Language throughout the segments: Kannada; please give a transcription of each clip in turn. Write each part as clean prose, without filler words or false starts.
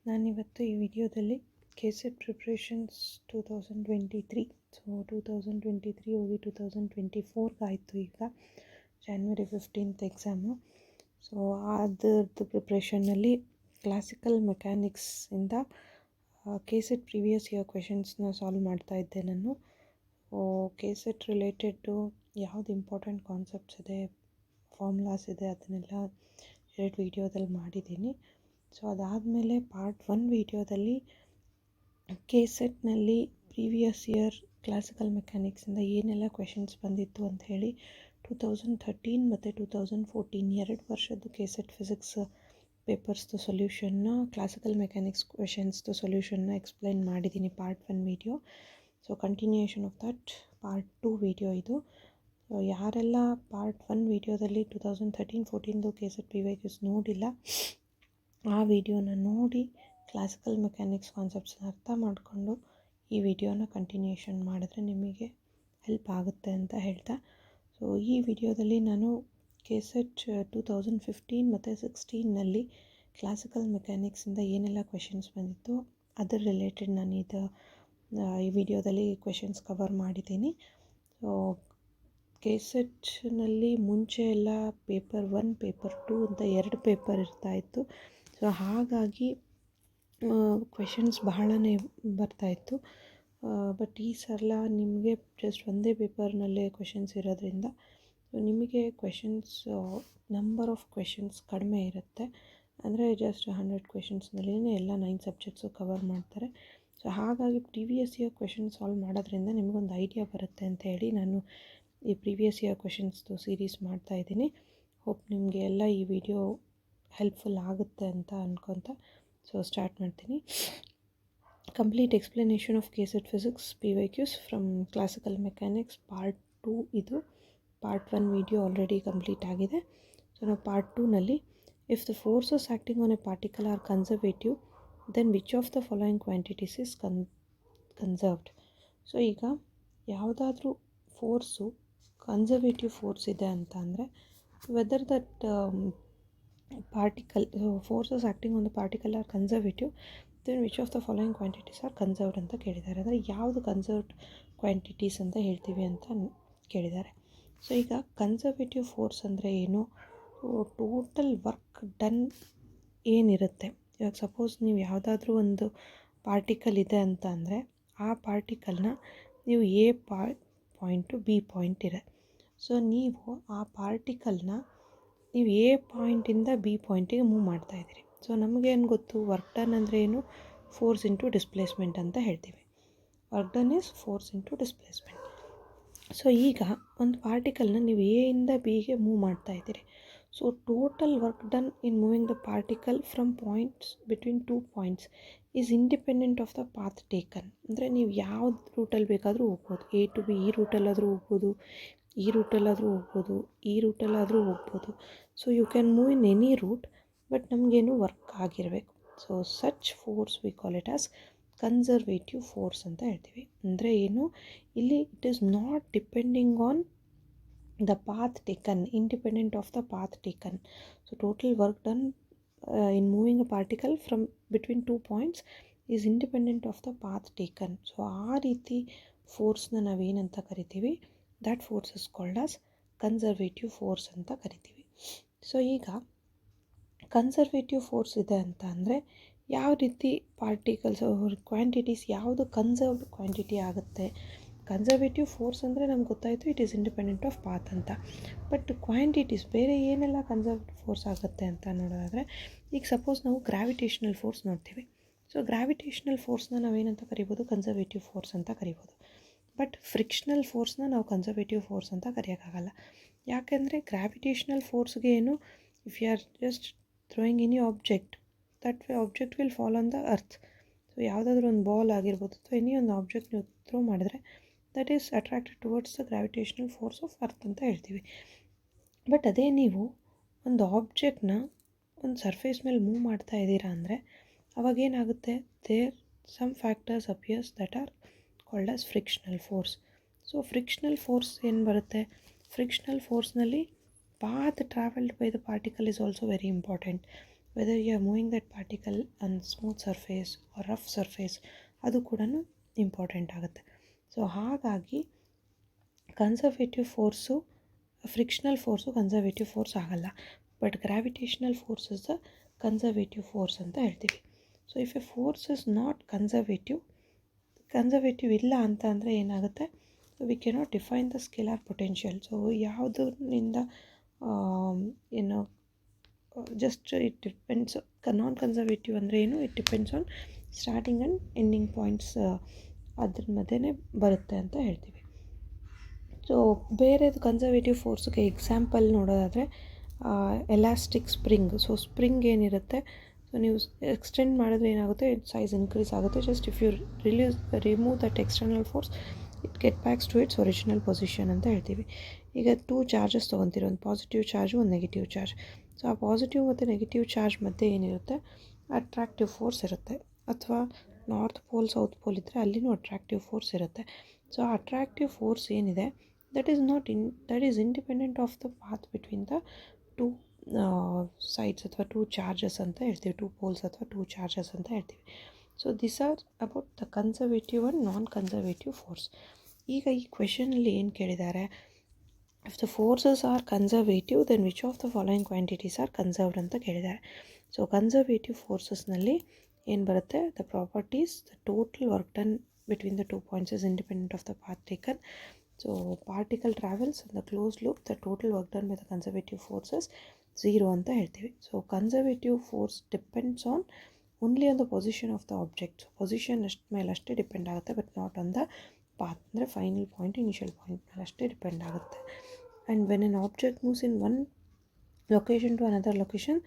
ನಾನಿವತ್ತು ಈ ವಿಡಿಯೋದಲ್ಲಿ ಕೆಸೆಟ್ ಪ್ರಿಪ್ರೇಷನ್ಸ್ 2023 2023 ಹೋಗಿ 2024 ಆಯಿತು. ಈಗ January 15th ಎಕ್ಸಾಮು. ಸೊ ಅದರದ್ದು ಪ್ರಿಪ್ರೇಷನ್ನಲ್ಲಿ ಕ್ಲಾಸಿಕಲ್ ಮೆಕ್ಯಾನಿಕ್ಸಿಂದ ಕೆಸೆಟ್ ಪ್ರೀವಿಯಸ್ ಇಯರ್ ಕ್ವೆಶನ್ಸ್ನ ಸಾಲ್ವ್ ಮಾಡ್ತಾಯಿದ್ದೆ ನಾನು. ಕೆಸೆಟ್ ರಿಲೇಟೆಡ್ಡು ಯಾವುದು ಇಂಪಾರ್ಟೆಂಟ್ ಕಾನ್ಸೆಪ್ಟ್ಸ್ ಇದೆ, ಫಾರ್ಮುಲಾಸ್ ಇದೆ, ಅದನ್ನೆಲ್ಲ 2 ವಿಡಿಯೋದಲ್ಲಿ ಮಾಡಿದ್ದೀನಿ. ಸೊ ಅದಾದಮೇಲೆ ಪಾರ್ಟ್ 1 ವಿಡಿಯೋದಲ್ಲಿ ಕೆಸೆಟ್ನಲ್ಲಿ ಪ್ರೀವಿಯಸ್ ಇಯರ್ ಕ್ಲಾಸಿಕಲ್ ಮೆಕ್ಯಾನಿಕ್ಸಿಂದ ಏನೆಲ್ಲ ಕ್ವೆಶನ್ಸ್ ಬಂದಿತ್ತು ಅಂತ ಹೇಳಿ 2013 ಮತ್ತು 2014 2 ವರ್ಷದ್ದು ಕೆಸೆಟ್ ಫಿಸಿಕ್ಸ್ ಪೇಪರ್ಸ್ದು ಸೊಲ್ಯೂಷನ್ನ, ಕ್ಲಾಸಿಕಲ್ ಮೆಕ್ಯಾನಿಕ್ಸ್ ಕ್ವೆಶನ್ಸ್ದು ಸೊಲ್ಯೂಷನ್ನ ಎಕ್ಸ್ಪ್ಲೈನ್ ಮಾಡಿದ್ದೀನಿ part 1 video. So continuation of that part 2 video ಇದು. ಯಾರೆಲ್ಲ ಪಾರ್ಟ್ 1 ವಿಡಿಯೋದಲ್ಲಿ 2013-14ದು ಕೆಸೆಟ್ PYQs ನೋಡಿಲ್ಲ, ಆ ವಿಡಿಯೋನ ನೋಡಿ ಕ್ಲಾಸಿಕಲ್ ಮೆಕ್ಯಾನಿಕ್ಸ್ ಕಾನ್ಸೆಪ್ಟ್ಸ್ನ ಅರ್ಥ ಮಾಡಿಕೊಂಡು ಈ ವಿಡಿಯೋನ ಕಂಟಿನ್ಯೂಯೇಷನ್ ಮಾಡಿದ್ರೆ ನಿಮಗೆ ಹೆಲ್ಪ್ ಆಗುತ್ತೆ ಅಂತ ಹೇಳ್ತಾ, ಸೊ ಈ ವಿಡಿಯೋದಲ್ಲಿ ನಾನು ಕೆಸೆಟ್ 2015 ಮತ್ತು 16ನಲ್ಲಿ ಕ್ಲಾಸಿಕಲ್ ಮೆಕ್ಯಾನಿಕ್ಸಿಂದ ಏನೆಲ್ಲ ಕ್ವೆಶನ್ಸ್ ಬಂದಿತ್ತು ಅದರ ರಿಲೇಟೆಡ್ ನಾನು ಈ ವಿಡಿಯೋದಲ್ಲಿ ಕ್ವೆಶನ್ಸ್ ಕವರ್ ಮಾಡಿದ್ದೀನಿ. ಸೊ ಕೆಸೆಟ್ನಲ್ಲಿ ಮುಂಚೆ ಎಲ್ಲ ಪೇಪರ್ 1 ಪೇಪರ್ 2 ಅಂತ 2 ಪೇಪರ್ ಇರ್ತಾಯಿತ್ತು. ಸೊ ಹಾಗಾಗಿ ಕ್ವೆಶನ್ಸ್ ಬಹಳನೇ ಬರ್ತಾಯಿತ್ತು. ಬಟ್ ಈ ಸಲ ನಿಮಗೆ ಜಸ್ಟ್ ಒಂದೇ ಪೇಪರ್ನಲ್ಲೇ ಕ್ವೆಶನ್ಸ್ ಇರೋದ್ರಿಂದ ನಿಮಗೆ ಕ್ವೆಶನ್ಸ್ ನಂಬರ್ ಆಫ್ ಕ್ವೆಶನ್ಸ್ ಕಡಿಮೆ ಇರುತ್ತೆ. ಅಂದರೆ ಜಸ್ಟ್ 100 ಕ್ವೆಶನ್ಸ್ನಲ್ಲಿ ಎಲ್ಲ 9 ಸಬ್ಜೆಕ್ಟ್ಸು ಕವರ್ ಮಾಡ್ತಾರೆ. ಸೊ ಹಾಗಾಗಿ ಪ್ರೀವಿಯಸ್ ಇಯರ್ ಕ್ವೆಶನ್ ಸಾಲ್ವ್ ಮಾಡೋದ್ರಿಂದ ನಿಮಗೊಂದು ಐಡಿಯಾ ಬರುತ್ತೆ ಅಂತ ಹೇಳಿ ನಾನು ಈ ಪ್ರೀವಿಯಸ್ ಇಯರ್ ಕ್ವೆಶನ್ಸ್ದು ಸೀರೀಸ್ ಮಾಡ್ತಾಯಿದ್ದೀನಿ. ಹೋಪ್ ನಿಮಗೆ ಎಲ್ಲ ಈ ವಿಡಿಯೋ ಹೆಲ್ಪ್ಫುಲ್ ಆಗುತ್ತೆ ಅಂತ ಅನ್ಕೊತ ಸೊ ಸ್ಟಾರ್ಟ್ ಮಾಡ್ತೀನಿ. Complete explanation of KSET physics PYQs from classical mechanics part 2 ಇದು. ಪಾರ್ಟ್ 1 ವಿಡಿಯೋ ಆಲ್ರೆಡಿ ಕಂಪ್ಲೀಟ್ ಆಗಿದೆ. ಸೊ ನಾವು ಪಾರ್ಟ್ 2ನಲ್ಲಿ if the forces acting on a particle are conservative then which of the following quantities is conserved. So ಈಗ ಯಾವುದಾದ್ರೂ ಫೋರ್ಸು ಕನ್ಸರ್ವೇಟಿವ್ ಫೋರ್ಸ್ ಇದೆ ಅಂತ ಅಂದರೆ whether that particle forces acting on the particle are conservative, then which of the following quantities are conserved ಅಂತ ಕೇಳಿದ್ದಾರೆ. ಅಂದರೆ ಯಾವುದು ಕನ್ಸರ್ವ್ಡ್ ಕ್ವಾಂಟಿಟೀಸ್ ಅಂತ ಹೇಳ್ತೀವಿ ಅಂತ ಕೇಳಿದ್ದಾರೆ. ಸೊ ಈಗ ಕನ್ಸರ್ವೇಟಿವ್ ಫೋರ್ಸ್ ಅಂದರೆ ಏನು, ಟೋಟಲ್ ವರ್ಕ್ ಡನ್ ಏನಿರುತ್ತೆ. ಇವಾಗ ಸಪೋಸ್ ನೀವು ಯಾವುದಾದ್ರೂ ಒಂದು ಪಾರ್ಟಿಕಲ್ ಇದೆ ಅಂತ ಅಂದರೆ ಆ ಪಾರ್ಟಿಕಲ್ನ ನೀವು ಪಾಯಿಂಟು B ಪಾಯಿಂಟ್ ಇದೆ. ಸೊ ನೀವು ಆ ಪಾರ್ಟಿಕಲ್ನ ನೀವು A ಪಾಯಿಂಟಿಂದ B ಪಾಯಿಂಟಿಗೆ ಮೂವ್ ಮಾಡ್ತಾಯಿದ್ದೀರಿ. ಸೊ ನಮಗೇನು ಗೊತ್ತು, ವರ್ಕ್ ಡನ್ ಅಂದರೆ ಏನು, ಫೋರ್ಸ್ ಇಂಟು ಡಿಸ್ಪ್ಲೇಸ್ಮೆಂಟ್ ಅಂತ ಹೇಳ್ತೀವಿ. Work done is force into displacement. So ಈಗ ಒಂದು ಪಾರ್ಟಿಕಲ್ನ ನೀವು A ಇಂದ Bಗೆ ಮೂವ್ ಮಾಡ್ತಾಯಿದ್ದೀರಿ. So total work done in moving the particle from points between 2 points is independent of the path taken. ಅಂದರೆ ನೀವು ಯಾವ್ದು ರೂಟಲ್ಲಿ ಬೇಕಾದರೂ ಹೋಗ್ಬೋದು, A to B ಈ ರೂಟಲ್ಲಾದರೂ ಹೋಗ್ಬೋದು, ಈ ರೂಟಲ್ಲಾದರೂ ಹೋಗ್ಬೋದು, ಈ ರೂಟಲ್ಲಾದರೂ ಹೋಗ್ಬೋದು. So you can move in any route, but ನಮಗೇನು ವರ್ಕ್ ಆಗಿರಬೇಕು. So such force we call it as conservative force ಅಂತ ಹೇಳ್ತೀವಿ. ಅಂದರೆ ಏನು, ಇಲ್ಲಿ it is not depending on the path taken, independent of the path taken. So total work done in moving a particle from between 2 points is independent of the path taken. So ಆ ರೀತಿ ಫೋರ್ಸ್ನ ನಾವೇನಂತ ಕರಿತೀವಿ, that force is called as conservative force ಅಂತ ಕರಿತೀವಿ. ಸೊ ಈಗ ಕನ್ಸರ್ವೇಟಿವ್ ಫೋರ್ಸ್ ಇದೆ ಅಂತ ಅಂದರೆ ಯಾವ ರೀತಿ ಪಾರ್ಟಿಕಲ್ಸ್ ಕ್ವಾಂಟಿಟೀಸ್ ಯಾವುದು ಕನ್ಸರ್ವ್ಡ್ ಕ್ವಾಂಟಿಟಿ ಆಗುತ್ತೆ. ಕನ್ಸರ್ವೇಟಿವ್ ಫೋರ್ಸ್ ಅಂದರೆ ನಮ್ಗೆ ಗೊತ್ತಾಯಿತು, it is independent of path ಅಂತ. ಬಟ್ ಕ್ವಾಂಟಿಟೀಸ್ ಬೇರೆ ಏನೆಲ್ಲ ಕನ್ಸರ್ವ್ಡ್ ಫೋರ್ಸ್ ಆಗುತ್ತೆ ಅಂತ ನೋಡೋದಾದರೆ, ಈಗ ಸಪೋಸ್ ನಾವು ಗ್ರಾವಿಟೇಷನಲ್ ಫೋರ್ಸ್ ನೋಡ್ತೀವಿ. ಸೊ ಗ್ರಾವಿಟೇಷನಲ್ ಫೋರ್ಸ್ನ ನಾವೇನಂತ ಕರಿಬೋದು, ಕನ್ಸರ್ವೇಟಿವ್ ಫೋರ್ಸ್ ಅಂತ ಕರಿಬೋದು. ಬಟ್ ಫ್ರಿಕ್ಷನಲ್ ಫೋರ್ಸ್ನ ನಾವು ಕನ್ಸರ್ವೇಟಿವ್ ಫೋರ್ಸ್ ಅಂತ ಕರೆಯೋಕ್ಕಾಗಲ್ಲ. ಯಾಕೆಂದರೆ ಗ್ರಾವಿಟೇಷನಲ್ ಫೋರ್ಸ್ಗೆ ಏನು, if you are just throwing any object, that object will fall on the earth. So ಯಾವುದಾದ್ರೂ ಒಂದು ಬಾಲ್ ಆಗಿರ್ಬೋದು ಅಥವಾ ಎನಿ ಒಂದು ಆಬ್ಜೆಕ್ಟ್ ನೀವು ಥ್ರೋ ಮಾಡಿದ್ರೆ that is attracted towards the gravitational force of earth ಅಂತ ಹೇಳ್ತೀವಿ. ಬಟ್ ಅದೇ ನೀವು ಒಂದು ಆಬ್ಜೆಕ್ಟ್ನ ಒಂದು ಸರ್ಫೇಸ್ ಮೇಲೆ ಮೂವ್ ಮಾಡ್ತಾ ಇದ್ದೀರಾ ಅಂದರೆ ಅವಾಗೇನಾಗುತ್ತೆ, there some factors appears that are called as frictional force. So frictional force ಏನು ಬರುತ್ತೆ, ಫ್ರಿಕ್ಷನಲ್ ಫೋರ್ಸ್ನಲ್ಲಿ path traveled by the particle is also very important. Whether you are moving that particle on smooth surface or rough surface, ಅದು ಕೂಡ ಇಂಪಾರ್ಟೆಂಟ್ ಆಗುತ್ತೆ. ಸೊ ಹಾಗಾಗಿ conservative force, frictional force conservative force ಆಗಲ್ಲ, but gravitational force is the conservative force ಅಂತ ಹೇಳ್ತೀವಿ. So if a force is not conservative ಇಲ್ಲ ಅಂತ ಅಂದರೆ ಏನಾಗುತ್ತೆ, we cannot define the scalar potential. So ಯಾವುದರಿಂದ ಏನು just it depends. Non conservative ಅಂದರೆ ಏನು, it depends on starting and ending points, ಅದ್ರ ಮಧ್ಯೆ ಬರುತ್ತೆ ಅಂತ ಹೇಳ್ತೀವಿ. ಸೊ ಬೇರೆದು ಕನ್ಸರ್ವೇಟಿವ್ ಫೋರ್ಸ್ಗೆ ಎಕ್ಸಾಂಪಲ್ ನೋಡೋದಾದರೆ ಎಲಾಸ್ಟಿಕ್ ಸ್ಪ್ರಿಂಗ್. ಸೊ ಸ್ಪ್ರಿಂಗ್ ಏನಿರುತ್ತೆ, ಸೊ ನೀವು ಎಕ್ಸ್ಟೆಂಡ್ ಮಾಡಿದ್ರೆ ಏನಾಗುತ್ತೆ, ಸೈಜ್ ಇನ್ಕ್ರೀಸ್ ಆಗುತ್ತೆ. Just if you remove that external force, it get backs to its original position ಅಂತ ಹೇಳ್ತೀವಿ. ಈಗ 2 ಚಾರ್ಜಸ್ ತೊಗೊತೀರಿ, ಒಂದು ಪಾಸಿಟಿವ್ ಚಾರ್ಜು, ಒಂದು ನೆಗೆಟಿವ್ ಚಾರ್ಜ್. ಸೊ ಆ ಪಾಸಿಟಿವ್ ಮತ್ತು ನೆಗೆಟಿವ್ ಚಾರ್ಜ್ ಮಧ್ಯೆ ಏನಿರುತ್ತೆ, ಅಟ್ರಾಕ್ಟಿವ್ ಫೋರ್ಸ್ ಇರುತ್ತೆ. ಅಥವಾ ನಾರ್ತ್ ಪೋಲ್ ಸೌತ್ ಪೋಲ್ ಇದ್ದರೆ ಅಲ್ಲಿನೂ ಅಟ್ರಾಕ್ಟಿವ್ ಫೋರ್ಸ್ ಇರುತ್ತೆ. ಸೊ ಆ ಅಟ್ರಾಕ್ಟಿವ್ ಫೋರ್ಸ್ ಏನಿದೆ, that is independent of the path between the two sides ಅಥವಾ 2 ಚಾರ್ಜಸ್ ಅಂತ ಹೇಳ್ತೀವಿ, 2 ಪೋಲ್ಸ್ ಅಥವಾ 2 ಚಾರ್ಜಸ್ ಅಂತ ಹೇಳ್ತೀವಿ. So this are about the conservative and non conservative force. ಈಗ ಈ ಕ್ವೆಶನಲ್ಲಿ ಏನು ಕೇಳಿದ್ದಾರೆ, if the forces are conservative then which of the following quantities are conserved ಅಂತ ಕೇಳಿದ್ದಾರೆ. ಸೊ ಕನ್ಸರ್ವೇಟಿವ್ ಫೋರ್ಸಸ್ನಲ್ಲಿ ಏನು ಬರುತ್ತೆ, the properties, the total work done between the 2 points is independent of the path taken. So particle travels in the closed loop, the total work done by the conservative force is 0 ಅಂತ ಹೇಳ್ತೀವಿ. So conservative force depends on only on the position of the object. Position ಮೇಲೆ ಅಷ್ಟೇ ಡಿಪೆಂಡ್ ಆಗುತ್ತೆ, but not on the path, ಅಂದರೆ ಫೈನಲ್ ಪಾಯಿಂಟ್, ಇನಿಷಿಯಲ್ ಪಾಯಿಂಟ್ ಮೇಲೆ ಅಷ್ಟೇ ಡಿಪೆಂಡ್ ಆಗುತ್ತೆ. And when an object moves in one location to another location,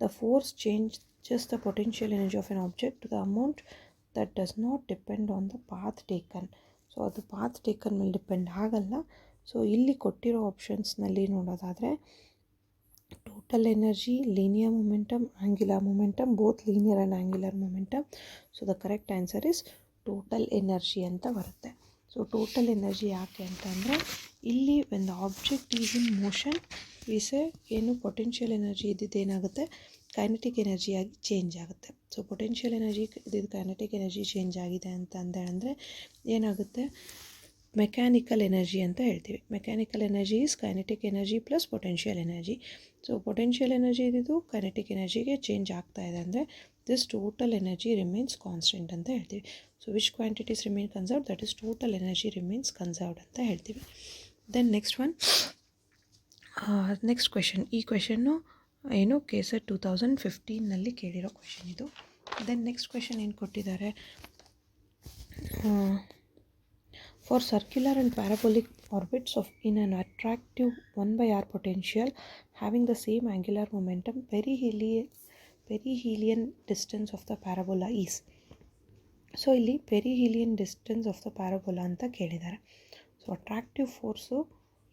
the force changes the potential energy of an object to the amount that does not depend on the path taken. So ಅದು ಪಾತ್ ಟೇಕನ್ ಮೇಲೆ ಡಿಪೆಂಡ್ ಆಗಲ್ಲ. ಸೊ ಇಲ್ಲಿ ಕೊಟ್ಟಿರೋ ಆಪ್ಷನ್ಸ್ನಲ್ಲಿ ನೋಡೋದಾದರೆ total energy, linear momentum, angular momentum, both linear and angular momentum. So the correct answer is total energy ಅಂತ ಬರುತ್ತೆ. ಸೊ ಟೋಟಲ್ ಎನರ್ಜಿ ಯಾಕೆ ಅಂತಂದರೆ, ಇಲ್ಲಿ when the object is in motion ವಿಸೆ ಏನು ಪೊಟೆನ್ಷಿಯಲ್ ಎನರ್ಜಿ ಇದ್ದಿದ್ದೇನಾಗುತ್ತೆ, ಕೈನೆಟಿಕ್ ಎನರ್ಜಿಯಾಗಿ ಚೇಂಜ್ ಆಗುತ್ತೆ. ಸೊ ಪೊಟೆನ್ಷಿಯಲ್ ಎನರ್ಜಿ ಇದ್ದಿದ್ದು ಕೈನೆಟಿಕ್ ಎನರ್ಜಿ ಚೇಂಜ್ ಆಗಿದೆ ಅಂತಂದರೆ ಏನಾಗುತ್ತೆ, ಮೆಕ್ಯಾನಿಕಲ್ ಎನರ್ಜಿ ಅಂತ ಹೇಳ್ತೀವಿ. Mechanical energy is kinetic energy plus potential energy. So potential energy ಇದ್ದಿದ್ದು ಕೈನೆಟಿಕ್ ಎನರ್ಜಿಗೆ ಚೇಂಜ್ ಆಗ್ತಾ ಇದೆ ಅಂದರೆ this total energy remains constant ಅಂತ ಹೇಳ್ತೀವಿ. So which quantities remain conserved, that is total energy remains conserved ಅಂತ ಹೇಳ್ತೀವಿ. Then next question. ಈ ಕ್ವೆಶನ್ನು ಏನು KSET 2015ನಲ್ಲಿ ಕೇಳಿರೋ ಕ್ವೆಶನ್ ಇದು. ದೆನ್ ನೆಕ್ಸ್ಟ್ ಕ್ವೆಶನ್ ಏನು ಕೊಟ್ಟಿದ್ದಾರೆ, for circular and parabolic orbits of in an attractive 1/r potential having the same angular momentum perihelion distance of the parabola is. So ಇಲ್ಲಿ perihelion distance of the parabola ಅಂತ ಕೇಳಿದ್ದಾರೆ. ಸೊ ಅಟ್ರಾಕ್ಟಿವ್ ಫೋರ್ಸು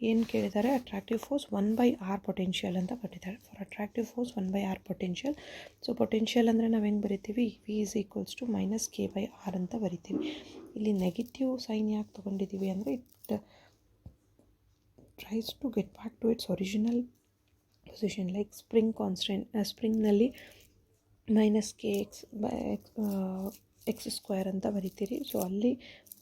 ಏನು ಕೇಳಿದ್ದಾರೆ, ಅಟ್ರಾಕ್ಟಿವ್ ಫೋರ್ಸ್ 1/r ಪೊಟೆನ್ಷಿಯಲ್ ಅಂತ ಕೊಟ್ಟಿದ್ದಾರೆ. For attractive force 1/r potential. So potential ಅಂದರೆ ನಾವು ಹೆಂಗೆ ಬರಿತೀವಿ, V is equals to -k/r ಅಂತ ಬರಿತೀವಿ. ಇಲ್ಲಿ ನೆಗೆಟಿವ್ ಸೈನ್ ಯಾಕೆ ತೊಗೊಂಡಿದ್ದೀವಿ ಅಂದರೆ it tries to get back to its original position. Like spring constant, ಸ್ಪ್ರಿಂಗ್ನಲ್ಲಿ -kx/x² ಅಂತ ಬರಿತೀರಿ. ಸೊ ಅಲ್ಲಿ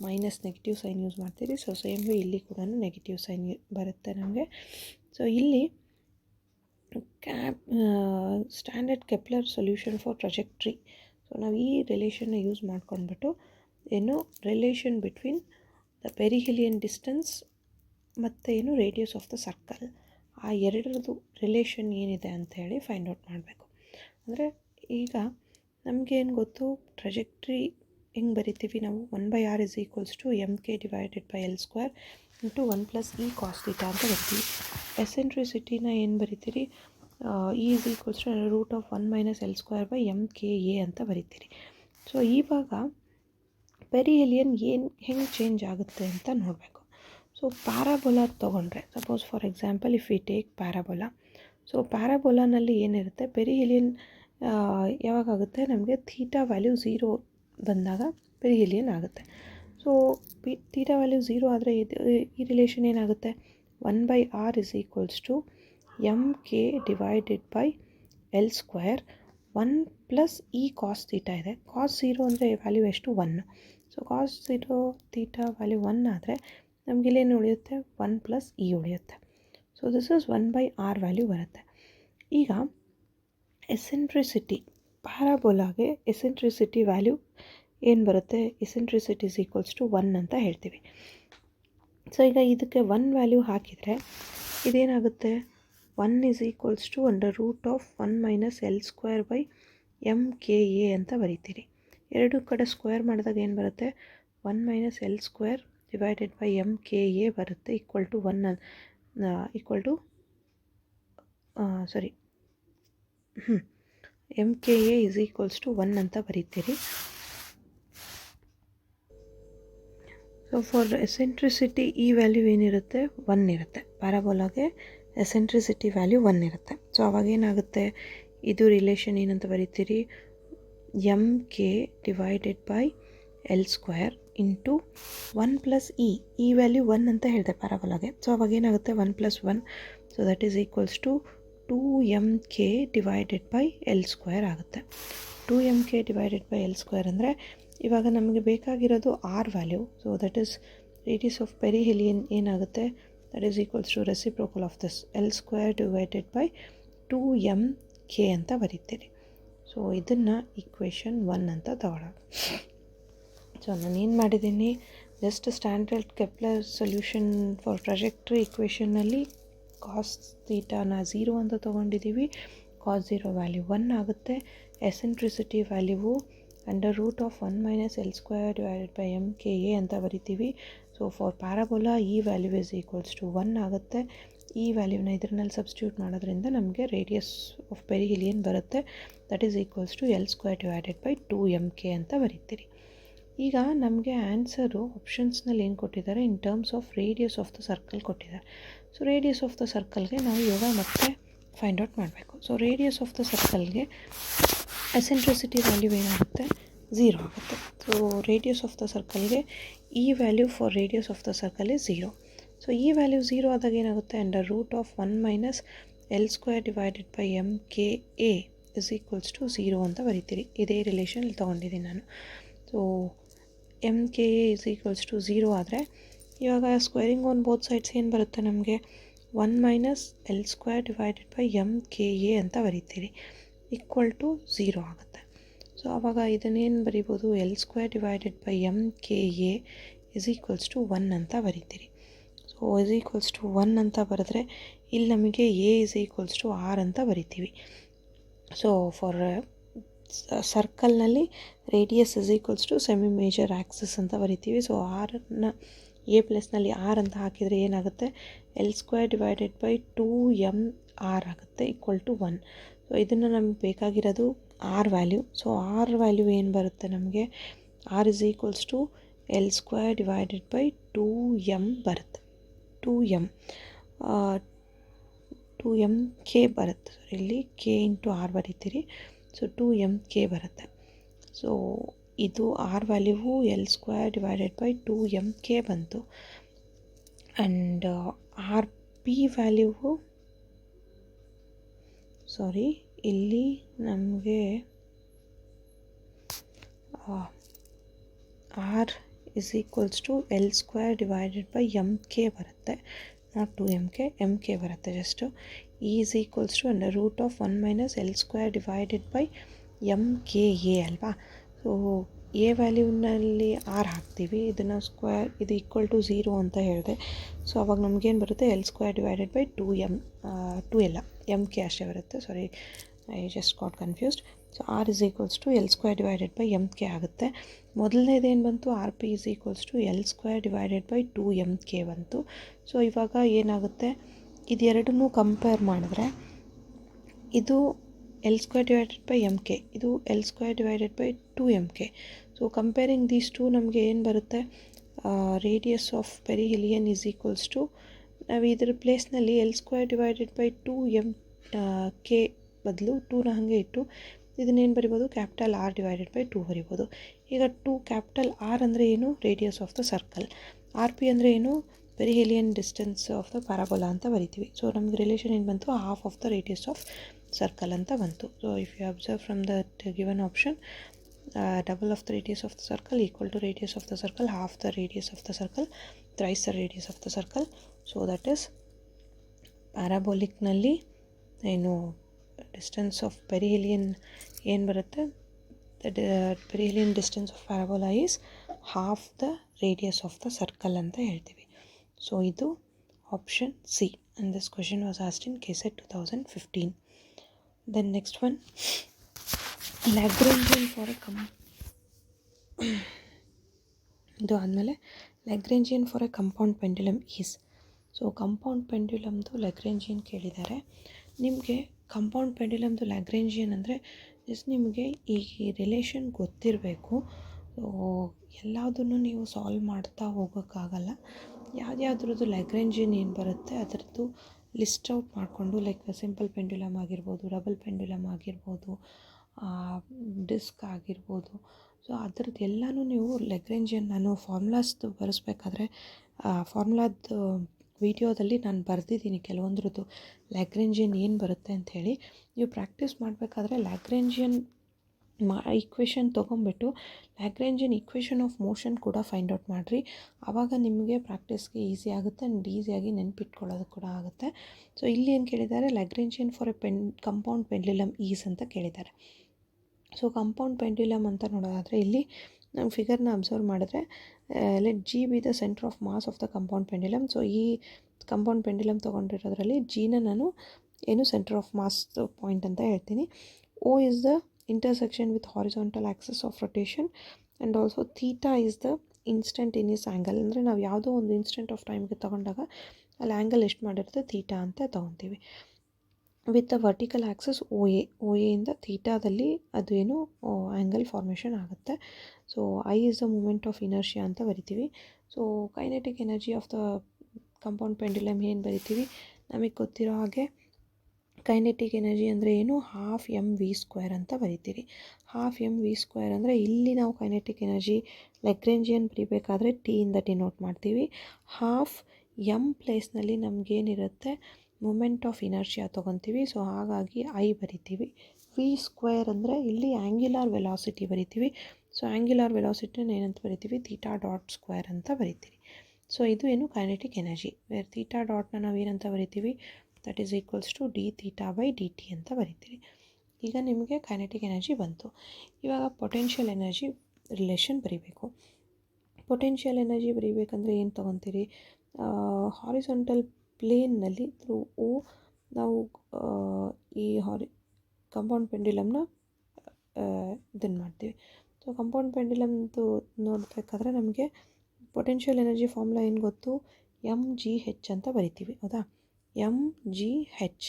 ಮೈನಸ್ ನೆಗೆಟಿವ್ ಸೈನ್ ಯೂಸ್ ಮಾಡ್ತೀರಿ. ಸೊ ಸೇಮ್ ವೇ ಇಲ್ಲಿ ಕೂಡ ನೆಗೆಟಿವ್ ಸೈನ್ ಬರುತ್ತೆ ನಮಗೆ. ಸೊ ಇಲ್ಲಿ standard Kepler solution for trajectory. So ನಾವು ಈ ರಿಲೇಷನ್ನ ಯೂಸ್ ಮಾಡ್ಕೊಂಡ್ಬಿಟ್ಟು ಏನು relation between the perihelion distance ಮತ್ತು ಏನು ರೇಡಿಯಸ್ ಆಫ್ ದ ಸರ್ಕಲ್, ಆ ಎರಡರದ್ದು ರಿಲೇಷನ್ ಏನಿದೆ ಅಂಥೇಳಿ ಫೈಂಡ್ ಔಟ್ ಮಾಡಬೇಕು. ಅಂದರೆ ಈಗ ನಮಗೇನು ಗೊತ್ತು, ಟ್ರಜೆಕ್ಟ್ರಿ ಹೆಂಗೆ ಬರಿತೀವಿ ನಾವು, 1/r is equals to mk divided by L² into 1 + e cos θ ಅಂತ ಬರ್ತೀವಿ. ಎಸೆಂಟ್ರಿಸಿಟಿನ ಏನು ಬರಿತೀರಿ, E is equals to √1 - L² by mka ಅಂತ ಬರಿತೀರಿ. ಸೊ ಇವಾಗ ಪೆರಿಹಿಲಿಯನ್ ಹೆಂಗೆ ಚೇಂಜ್ ಆಗುತ್ತೆ ಅಂತ ನೋಡಬೇಕು. ಸೊ ಪ್ಯಾರಾಬೋಲಾ ತೊಗೊಂಡ್ರೆ, suppose for example if we take parabola. So ಪ್ಯಾರಾಬೋಲಾನಲ್ಲಿ ಏನಿರುತ್ತೆ, ಪೆರಿಹಿಲಿಯನ್ ಯಾವಾಗಾಗುತ್ತೆ, ನಮಗೆ ಥೀಟಾ ವ್ಯಾಲ್ಯೂ 0 ಬಂದಾಗ ಪೆರಿಹಿಲಿಯನ್ ಆಗುತ್ತೆ. ಸೊ ಥೀಟಾ ವ್ಯಾಲ್ಯೂ 0 ಆದರೆ ಈ ರಿಲೇಷನ್ ಏನಾಗುತ್ತೆ, 1/r is equals to mk divided by L² 1 plus ಈ ಕಾಸ್ ಥೀಟಾ ಇದೆ. ಕಾಸ್ 0 ಅಂದರೆ ವ್ಯಾಲ್ಯೂ ಎಷ್ಟು 1. ಸೊ ಕಾಸ್ 0 ಥೀಟಾ ವ್ಯಾಲ್ಯೂ 1 ಆದರೆ ನಮಗಿಲ್ಲೇನು ಉಳಿಯುತ್ತೆ 1 ಪ್ಲಸ್ ಇ ಉಳಿಯುತ್ತೆ. So this is 1/r value ಬರುತ್ತೆ. ಈಗ ಎಸೆಂಟ್ರಿಸಿಟಿ ಪ್ಯಾರಾಬೋಲಾಗೆ ಎಸೆಂಟ್ರಿಸಿಟಿ ವ್ಯಾಲ್ಯೂ ಏನು ಬರುತ್ತೆ, ಎಸೆಂಟ್ರಿಸಿಟಿ ಇಸ್ ಈಕ್ವಲ್ಸ್ ಟು 1 ಅಂತ ಹೇಳ್ತೀವಿ. ಸೊ ಈಗ ಇದಕ್ಕೆ 1 ವ್ಯಾಲ್ಯೂ ಹಾಕಿದರೆ ಇದೇನಾಗುತ್ತೆ, 1 ಇಸ್ ಈಕ್ವಲ್ಸ್ ಟು √1 - L²/m/K/a ಅಂತ ಬರೀತೀರಿ. ಎರಡು ಕಡೆ ಸ್ಕ್ವೇರ್ ಮಾಡಿದಾಗ ಏನು ಬರುತ್ತೆ, 1 - L² / m/K/a ಬರುತ್ತೆ, equal to 1 m/K/a is equals to 1 ಅಂತ ಬರೀತೀರಿ. ಸೊ ಫಾರ್ ಎಸೆಂಟ್ರಿಸಿಟಿ ಈ ವ್ಯಾಲ್ಯೂ ಏನಿರುತ್ತೆ 1 ಇರುತ್ತೆ. ಪ್ಯಾರಾಬೋಲಾಗೆ ಎಸೆಂಟ್ರಿಸಿಟಿ ವ್ಯಾಲ್ಯೂ 1 ಇರುತ್ತೆ. ಸೊ ಅವಾಗ ಏನಾಗುತ್ತೆ, ಇದು ರಿಲೇಷನ್ ಏನಂತ ಬರೀತೀರಿ, m/k / L² ಇಂಟು 1 ಪ್ಲಸ್ ಈ ವ್ಯಾಲ್ಯೂ 1 ಅಂತ ಹೇಳಿದೆ ಪ್ಯಾರಾಬೋಲಾಗೆ. ಸೊ ಅವಾಗ ಏನಾಗುತ್ತೆ 1 + 1, so that is equals to 2m/k / L² ಆಗುತ್ತೆ. 2m/k / L² ಅಂದರೆ ಇವಾಗ ನಮಗೆ ಬೇಕಾಗಿರೋದು r value. So that is radius of perihelion ಏನಾಗುತ್ತೆ, that is equals to reciprocal of this L² / 2m/k ಅಂತ ಬರೀತೀರಿ. ಸೊ ಇದನ್ನು ಈಕ್ವೇಷನ್ 1 ಅಂತ ತಗೊಳ್ಳೋಣ. ಸೊ ನಾನೇನು ಮಾಡಿದ್ದೀನಿ, just standard Kepler solution for trajectory ಈಕ್ವೇಷನ್ನಲ್ಲಿ ಕಾಸ್ ಥೀಟಾನ 0 ಅಂತ ತೊಗೊಂಡಿದ್ದೀವಿ. ಕಾಸ್ 0 ವ್ಯಾಲ್ಯೂ 1 ಆಗುತ್ತೆ. ಎಸೆಂಟ್ರಿಸಿಟಿ ವ್ಯಾಲ್ಯೂವು √1 - L² / m/K/a ಅಂತ ಬರಿತೀವಿ. ಸೊ ಫಾರ್ ಪ್ಯಾರಾಬೋಲಾ ಈ ವ್ಯಾಲ್ಯೂ ಇಸ್ ಈಕ್ವಲ್ಸ್ ಟು 1 ಆಗುತ್ತೆ. ಈ ವ್ಯಾಲ್ಯೂನ ಇದರಲ್ಲಿ ಸಬ್ಸ್ಟಿಟ್ಯೂಟ್ ಮಾಡೋದ್ರಿಂದ ನಮಗೆ ರೇಡಿಯಸ್ ಆಫ್ ಪೆರಿಹಿಲಿಯನ್ ಬರುತ್ತೆ, that is equals to L² / 2m/k ಅಂತ ಬರೀತೀರಿ. ಈಗ ನಮಗೆ ಆನ್ಸರು ಆಪ್ಷನ್ಸ್ನಲ್ಲಿ ಏನು ಕೊಟ್ಟಿದ್ದಾರೆ, in terms of radius of the circle ಕೊಟ್ಟಿದ್ದಾರೆ. ಸೊ ರೇಡಿಯಸ್ ಆಫ್ ದ ಸರ್ಕಲ್ಗೆ ನಾವು ಇವಾಗ ಮತ್ತೆ ಫೈಂಡ್ ಔಟ್ ಮಾಡಬೇಕು. ಸೊ ರೇಡಿಯಸ್ ಆಫ್ ದ ಸರ್ಕಲ್ಗೆ ಎಸೆಂಟ್ರಿಸಿಟಿ ವ್ಯಾಲ್ಯೂ ಏನಾಗುತ್ತೆ 0 ಆಗುತ್ತೆ. ಸೊ ರೇಡಿಯಸ್ ಆಫ್ ದ ಸರ್ಕಲ್ಗೆ ಈ value for radius of the circle is 0. So ಈ ವ್ಯಾಲ್ಯೂ 0 ಆದಾಗ ಏನಾಗುತ್ತೆ, √1 - L² / m/K/a is equals to 0 ಅಂತ ಬರೀತೀರಿ. ಇದೇ ರಿಲೇಷನ್ ತೊಗೊಂಡಿದ್ದೀನಿ ನಾನು. So m/K/a is equals to 0 ಆದರೆ ಇವಾಗ ಸ್ಕ್ವೇರಿಂಗ್ ಆನ್ ಬೋತ್ ಸೈಡ್ಸ್ ಏನು ಬರುತ್ತೆ ನಮಗೆ, 1 - L² / m/K/a ಅಂತ ಬರೀತೀರಿ, ಈಕ್ವಲ್ ಟು 0 ಆಗುತ್ತೆ. ಸೊ ಆವಾಗ ಇದನ್ನೇನು ಬರಿಬೋದು, L² / m/K/a is equals to 1 ಅಂತ ಬರೀತೀರಿ. ಸೊ ಇಸ್ ಈಕ್ವಲ್ಸ್ ಟು 1 ಅಂತ ಬರೆದ್ರೆ ಇಲ್ಲಿ ನಮಗೆ a is equals to r ಅಂತ ಬರಿತೀವಿ. ಸೊ ಫಾರ್ ಸರ್ಕಲ್ನಲ್ಲಿ radius is equals to semi major axis ಅಂತ ಬರಿತೀವಿ. ಸೊ ಆರ್ನ ಎ ಪ್ಲೇಸ್ನಲ್ಲಿ ಆರ್ ಅಂತ ಹಾಕಿದರೆ ಏನಾಗುತ್ತೆ, L² / 2m/r ಆಗುತ್ತೆ, ಈಕ್ವಲ್ ಟು 1. ಸೊ ಇದನ್ನು ನಮಗೆ ಬೇಕಾಗಿರೋದು r value. So r value ಏನು ಬರುತ್ತೆ ನಮಗೆ, R is equals to L² / 2m ಬರುತ್ತೆ, 2m/k ಬರುತ್ತೆ. ಇಲ್ಲಿ k ಇಂಟು ಆರ್ ಬರೀತೀರಿ. ಸೊ 2m/k ಬರುತ್ತೆ. ಸೊ ಇದು ಆರ್ ವ್ಯಾಲ್ಯೂವು L² / 2m/k ಬಂತು. ಆ್ಯಂಡ್ ಆರ್ ಪಿ ವ್ಯಾಲ್ಯೂವು ಇಲ್ಲಿ ನಮಗೆ R is equals to L² / m/k ಬರುತ್ತೆ, ನಾಟ್ 2m/k, m/k ಬರುತ್ತೆ just. E is equals to √1 - L² / m/K/a ಅಲ್ವಾ. ಸೊ ಎ ವ್ಯಾಲ್ಯೂನಲ್ಲಿ ಆರ್ ಹಾಕ್ತೀವಿ, ಇದನ್ನು ಸ್ಕ್ವೇರ್ ಇದು ಈಕ್ವಲ್ ಟು 0 ಅಂತ ಹೇಳಿದೆ. ಸೊ ಅವಾಗ ನಮಗೇನು ಬರುತ್ತೆ, L² / 2 ಎಲ್ಲ m/k ಅಷ್ಟೇ ಬರುತ್ತೆ. Sorry, I just got confused. So R is equals to L² / m/k ಆಗುತ್ತೆ. ಮೊದಲನೇದೇನು ಬಂತು, R P is equals to L² / 2m/k ಬಂತು. ಸೊ ಇವಾಗ ಏನಾಗುತ್ತೆ, ಇದೆರಡನ್ನೂ ಕಂಪೇರ್ ಮಾಡಿದ್ರೆ ಇದು L² / m/k, ಇದು L² / 2m/k. So comparing these two ನಮಗೆ ಏನು ಬರುತ್ತೆ, radius of perihelion is equals to, ನಾವು ಇದರ ಪ್ಲೇಸ್ನಲ್ಲಿ L² / 2m/k ಬದಲು 2ನ ಹಾಗೆ ಇಟ್ಟು ಇದನ್ನೇನು ಬರಿಬೋದು, ಕ್ಯಾಪಿಟಲ್ R / 2 ಬರಿಬೋದು. ಈಗ 2 ಕ್ಯಾಪಿಟಲ್ R ಅಂದರೆ ಏನು, radius of the circle. R p ಅಂದರೆ ಏನು, perihelion distance of the parabola ಅಂತ ಬರಿತೀವಿ. ಸೊ ನಮಗೆ ರಿಲೇಷನ್ ಏನು ಬಂತು, half of the radius of circle ಅಂತ ಬಂತು. So if you observe from that given option, double of the radius of the circle equal to radius of the circle, half the radius of the circle, thrice the radius of the circle. So that is ಪ್ಯಾರಾಬೋಲಿಕ್ನಲ್ಲಿ ಏನು ಡಿಸ್ಟೆನ್ಸ್ ಆಫ್ ಪೆರಿಹಿಲಿಯನ್ ಏನು ಬರುತ್ತೆ, the perihelion distance of parabola is half the radius of the circle ಅಂತ ಹೇಳ್ತೀವಿ. ಸೊ ಇದು option C, and this question was asked in KCET 2015. Then next one, Lagrangian for a ಇದು ಆದಮೇಲೆ Lagrangian for a compound pendulum is. So compound ಪೆಂಡ್ಯುಲಮ್ದು ಲ್ಯಾಗ್ರೇಂಜಿಯನ್ ಕೇಳಿದ್ದಾರೆ. ನಿಮಗೆ ಕಂಪೌಂಡ್ ಪೆಂಡ್ಯುಲಮ್ದು ಲ್ಯಾಗ್ರೇಂಜಿಯನ್ ಅಂದರೆ ಜಸ್ಟ್ ನಿಮಗೆ ಈ ರಿಲೇಷನ್ ಗೊತ್ತಿರಬೇಕು. ಸೊ ಎಲ್ಲದನ್ನು ನೀವು ಸಾಲ್ವ್ ಮಾಡ್ತಾ ಹೋಗೋಕ್ಕಾಗಲ್ಲ. ಯಾವ್ದ್ಯಾವ್ದ್ರದ್ದು ಲ್ಯಾಗ್ರೇಂಜಿಯನ್ ಏನು ಬರುತ್ತೆ ಅದರದ್ದು ಲಿಸ್ಟ್ ಔಟ್ ಮಾಡಿಕೊಂಡು, ಲೈಕ್ ಸಿಂಪಲ್ ಪೆಂಡ್ಯುಲಮ್ ಆಗಿರ್ಬೋದು, ಡಬಲ್ ಪೆಂಡ್ಯುಲಮ್ ಆಗಿರ್ಬೋದು, ಡಿಸ್ಕ್ ಆಗಿರ್ಬೋದು. ಸೊ ಅದರದ್ದು ಎಲ್ಲನೂ ನೀವು ಲ್ಯಾಗ್ರೇಂಜಿಯನ್, ನಾನು ಫಾರ್ಮುಲಾಸ್ದು ಬರೆಸ್ಬೇಕಾದ್ರೆ ಫಾರ್ಮುಲಾದ ವಿಡಿಯೋದಲ್ಲಿ ನಾನು ಬರೆದಿದ್ದೀನಿ ಕೆಲವೊಂದ್ರದ್ದು ಲ್ಯಾಗ್ರೇಂಜಿಯನ್ ಏನು ಬರುತ್ತೆ ಅಂಥೇಳಿ. ನೀವು ಪ್ರಾಕ್ಟೀಸ್ ಮಾಡಬೇಕಾದ್ರೆ ಲ್ಯಾಗ್ರೇಂಜಿಯನ್ ಈಕ್ವೇಷನ್ ತೊಗೊಂಬಿಟ್ಟು ಲ್ಯಾಗ್ರೇಂಜಿಯನ್ ಈಕ್ವೇಷನ್ ಆಫ್ ಮೋಷನ್ ಕೂಡ ಫೈಂಡ್ ಔಟ್ ಮಾಡಿರಿ. ಆವಾಗ ನಿಮಗೆ ಪ್ರಾಕ್ಟೀಸ್ಗೆ ಈಸಿ ಆಗುತ್ತೆ ಆ್ಯಂಡ್ ಈಸಿಯಾಗಿ ನೆನ್ಪಿಟ್ಕೊಳ್ಳೋದು ಕೂಡ ಆಗುತ್ತೆ. ಸೊ ಇಲ್ಲಿ ಏನು ಕೇಳಿದ್ದಾರೆ, Lagrangian for a compound pendulum is ಅಂತ ಕೇಳಿದ್ದಾರೆ. ಸೊ ಕಂಪೌಂಡ್ ಪೆಂಡ್ಯುಲಮ್ ಅಂತ ನೋಡೋದಾದರೆ ಇಲ್ಲಿ ನಮ್ಮ ಫಿಗರ್ನ ಅಬ್ಸರ್ವ್ ಮಾಡಿದ್ರೆ, let G be the centre of mass of the compound pendulum. So ಈ ಕಂಪೌಂಡ್ ಪೆಂಡ್ಯುಲಮ್ ತೊಗೊಂಡಿರೋದ್ರಲ್ಲಿ ಜಿನ ನಾನು ಏನು ಸೆಂಟರ್ ಆಫ್ ಮಾಸ್ ಪಾಯಿಂಟ್ ಅಂತ ಹೇಳ್ತೀನಿ. O is the intersection with horizontal axis of rotation, and also theta is the instantaneous angle. ಅಂದರೆ ನಾವು ಯಾವುದೋ ಒಂದು ಇನ್ಸ್ಟೆಂಟ್ ಆಫ್ ಟೈಮ್ಗೆ ತೊಗೊಂಡಾಗ ಅಲ್ಲಿ ಆ್ಯಂಗಲ್ ಎಷ್ಟು ಮಾಡಿರುತ್ತೆ ಥೀಟಾ ಅಂತ ತೊಗೊತೀವಿ. With the vertical axis O ಎಯಿಂದ ಥೀಟಾದಲ್ಲಿ ಅದು ಏನು ಆ್ಯಂಗಲ್ ಫಾರ್ಮೇಷನ್ ಆಗುತ್ತೆ. So I is the moment of inertia ಅಂತ ಬರಿತೀವಿ. So kinetic energy of the compound pendulum ಏನು ಬರಿತೀವಿ, ನಮಗೆ ಗೊತ್ತಿರೋ ಹಾಗೆ ಕೈನೆಟಿಕ್ ಎನರ್ಜಿ ಅಂದರೆ ಏನು, ಹಾಫ್ mv² ಅಂತ ಬರಿತೀರಿ. ಹಾಫ್ mv² ಅಂದರೆ ಇಲ್ಲಿ ನಾವು ಕೈನೆಟಿಕ್ ಎನರ್ಜಿ ಲ್ಯಾಗ್ರೇಂಜಿಯನ್ ಬರಿಬೇಕಾದ್ರೆ ಟಿ ಇಂದ ಡಿನೋಟ್ ಮಾಡ್ತೀವಿ. ಹಾಫ್ ಎಮ್ ಪ್ಲೇಸ್ನಲ್ಲಿ ನಮಗೇನಿರುತ್ತೆ ಮೂಮೆಂಟ್ ಆಫ್ ಇನರ್ಷಿಯಾ ತೊಗೊತೀವಿ. ಸೊ ಹಾಗಾಗಿ ಐ ಬರಿತೀವಿ. v² ಅಂದರೆ ಇಲ್ಲಿ ಆ್ಯಂಗ್ಯುಲಾರ್ ವೆಲಾಸಿಟಿ ಬರಿತೀವಿ. ಸೊ ಆ್ಯಂಗ್ಯುಲಾರ್ ವೆಲಾಸಿಟಿನ ಏನಂತ ಬರಿತೀವಿ, θ.² ಅಂತ ಬರಿತೀವಿ. ಸೊ ಇದು ಏನು ಕೈನೆಟಿಕ್ ಎನರ್ಜಿ, ವೇರ್ θ.ನ ನಾವು ಏನಂತ ಬರಿತೀವಿ, that is equals to dθ/dt ಅಂತ ಬರಿತೀರಿ. ಈಗ ನಿಮಗೆ ಕೈನೆಟಿಕ್ ಎನರ್ಜಿ ಬಂತು. ಇವಾಗ ಪೊಟೆನ್ಷಿಯಲ್ ಎನರ್ಜಿ ರಿಲೇಷನ್ ಬರೀಬೇಕು. ಪೊಟೆನ್ಷಿಯಲ್ ಎನರ್ಜಿ ಬರೀಬೇಕಂದ್ರೆ ಏನು ತೊಗೊತೀರಿ, ಹಾರಿಸಾಂಟಲ್ ಪ್ಲೇನ್ನಲ್ಲಿ ಥ್ರೂ ಓ ನಾವು ಈ ಕಂಪೌಂಡ್ ಪೆಂಡ್ಯುಲಮ್ನ ಇದನ್ನು ಮಾಡ್ತೀವಿ. ಸೊ ಕಂಪೌಂಡ್ ಪೆಂಡ್ಯುಲಮ್ದು ನೋಡಬೇಕಾದ್ರೆ ನಮಗೆ ಪೊಟೆನ್ಷಿಯಲ್ ಎನರ್ಜಿ ಫಾರ್ಮುಲಾ ಏನು ಗೊತ್ತು, mgh ಅಂತ ಬರಿತೀವಿ, ಹೌದಾ, mgh.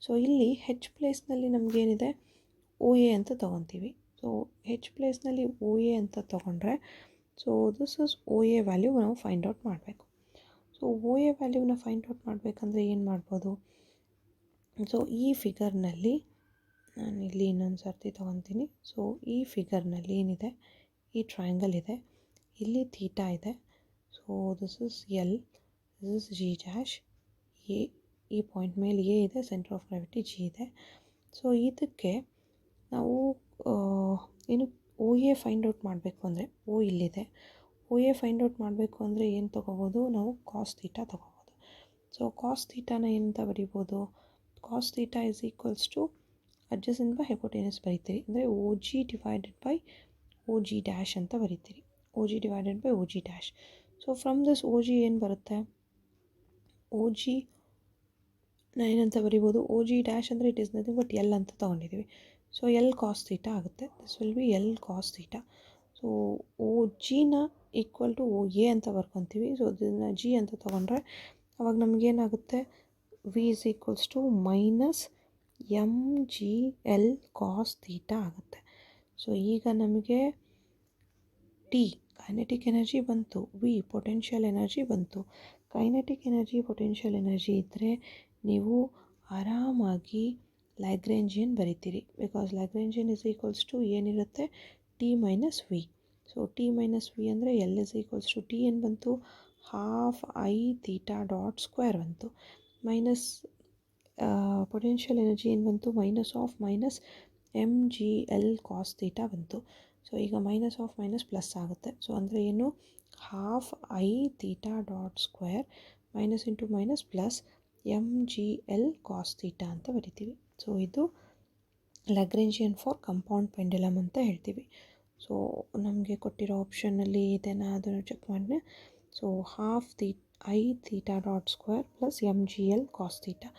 ಸೊ ಇಲ್ಲಿ ಹೆಚ್ ಪ್ಲೇಸ್ನಲ್ಲಿ ನಮಗೇನಿದೆ ಓ ಎ ಅಂತ ತೊಗೊತೀವಿ. ಸೊ ಹೆಚ್ ಪ್ಲೇಸ್ನಲ್ಲಿ ಓ ಎ ಅಂತ ತೊಗೊಂಡ್ರೆ, so this is O A value ನಾವು ಫೈಂಡ್ ಔಟ್ ಮಾಡಬೇಕು. ಸೊ ಓ ಎ ವ್ಯಾಲ್ಯೂನ ಫೈಂಡ್ ಔಟ್ ಮಾಡಬೇಕಂದ್ರೆ ಏನು ಮಾಡ್ಬೋದು, ಸೊ ಈ ಫಿಗರ್ನಲ್ಲಿ ನಾನು ಇಲ್ಲಿ ಇನ್ನೊಂದು ಸರ್ತಿ ತೊಗೊತೀನಿ. ಸೊ ಈ ಫಿಗರ್ನಲ್ಲಿ ಏನಿದೆ, ಈ ಟ್ರಯಾಂಗಲ್ ಇದೆ, ಇಲ್ಲಿ ಥೀಟಾ ಇದೆ. So this is L, this is G dash, A ಈ ಪಾಯಿಂಟ್ ಮೇಲೆ ಎ ಇದೆ, ಸೆಂಟರ್ ಆಫ್ ಗ್ರಾವಿಟಿ ಜಿ ಇದೆ. ಸೊ ಇದಕ್ಕೆ ನಾವು ಏನು ಓ ಎ ಫೈಂಡ್ ಔಟ್ ಮಾಡಬೇಕು ಅಂದರೆ, ಓ ಇಲ್ಲಿದೆ, ಓ ಎ ಫೈಂಡ್ ಔಟ್ ಮಾಡಬೇಕು ಅಂದರೆ ಏನು ತೊಗೋಬೋದು ನಾವು, ಕಾಸ್ ಥೀಟಾ ತೊಗೋಬೋದು. ಸೊ ಕಾಸ್ ಥೀಟಾನ ಏನಂತ ಬರಿಬೋದು, cos theta is equals to adjacent by hypotenuse ಬರಿತೀರಿ, ಅಂದರೆ O G divided by O G dash ಅಂತ ಬರಿತೀರಿ, O G divided by O G dash. So from this O G ಏನು ಬರುತ್ತೆ, ಓ ಜಿ ಏನಂತ ಬರಿಬೋದು, ಓ ಜಿ ಡ್ಯಾಶ್ ಅಂದರೆ it is nothing but L ಅಂತ ತೊಗೊಂಡಿದ್ದೀವಿ. ಸೊ ಎಲ್ ಕಾಸ್ ಥೀಟಾ ಆಗುತ್ತೆ, this will be L cos theta. So O ಜಿನ ಈಕ್ವಲ್ ಟು ಓ ಎ ಅಂತ ಬರ್ಕೊತೀವಿ. ಸೊ ಇದನ್ನು ಜಿ ಅಂತ ತೊಗೊಂಡ್ರೆ ಅವಾಗ ನಮಗೇನಾಗುತ್ತೆ, V is equals to minus M G L cos theta ಆಗುತ್ತೆ. ಸೊ ಈಗ ನಮಗೆ ಟಿ ಕೈನೆಟಿಕ್ ಎನರ್ಜಿ ಬಂತು, ವಿ ಪೊಟೆನ್ಷಿಯಲ್ ಎನರ್ಜಿ ಬಂತು. ಕೈನೆಟಿಕ್ ಎನರ್ಜಿ ಪೊಟೆನ್ಷಿಯಲ್ ಎನರ್ಜಿ ಇದ್ದರೆ ನೀವು ಆರಾಮಾಗಿ ಲ್ಯಾಗ್ರೇಂಜಿಯನ್ ಬರಿತೀರಿ, because Lagrangian is equals to ಏನಿರುತ್ತೆ, T minus V. So T minus V ಅಂದರೆ L is equals to T ಏನು ಬಂತು, ಹಾಫ್ ಐ θ.² ಬಂತು, ಮೈನಸ್ ಪೊಟೆನ್ಷಿಯಲ್ ಎನರ್ಜಿ ಏನು ಬಂತು, minus M G L cos theta ಬಂತು. ಸೊ ಈಗ ಮೈನಸ್ ಆಫ್ ಮೈನಸ್ ಪ್ಲಸ್ ಆಗುತ್ತೆ. ಸೊ ಅಂದರೆ ಏನು, half I theta dot square minus into minus plus M G L cos theta ಅಂತ ಬರಿತೀವಿ. ಸೊ ಇದು ಲ್ಯಾಗ್ರೇಂಜಿಯನ್ ಫಾರ್ ಕಂಪೌಂಡ್ ಪೆಂಡುಲಮ್ ಅಂತ ಹೇಳ್ತೀವಿ. ಸೊ ನಮಗೆ ಕೊಟ್ಟಿರೋ ಆಪ್ಷನ್ನಲ್ಲಿ ಇದನ್ನು ಅದನ್ನು ಚೆಕ್ ಮಾಡಿದೆ. So half I theta dot square plus M G L cos theta.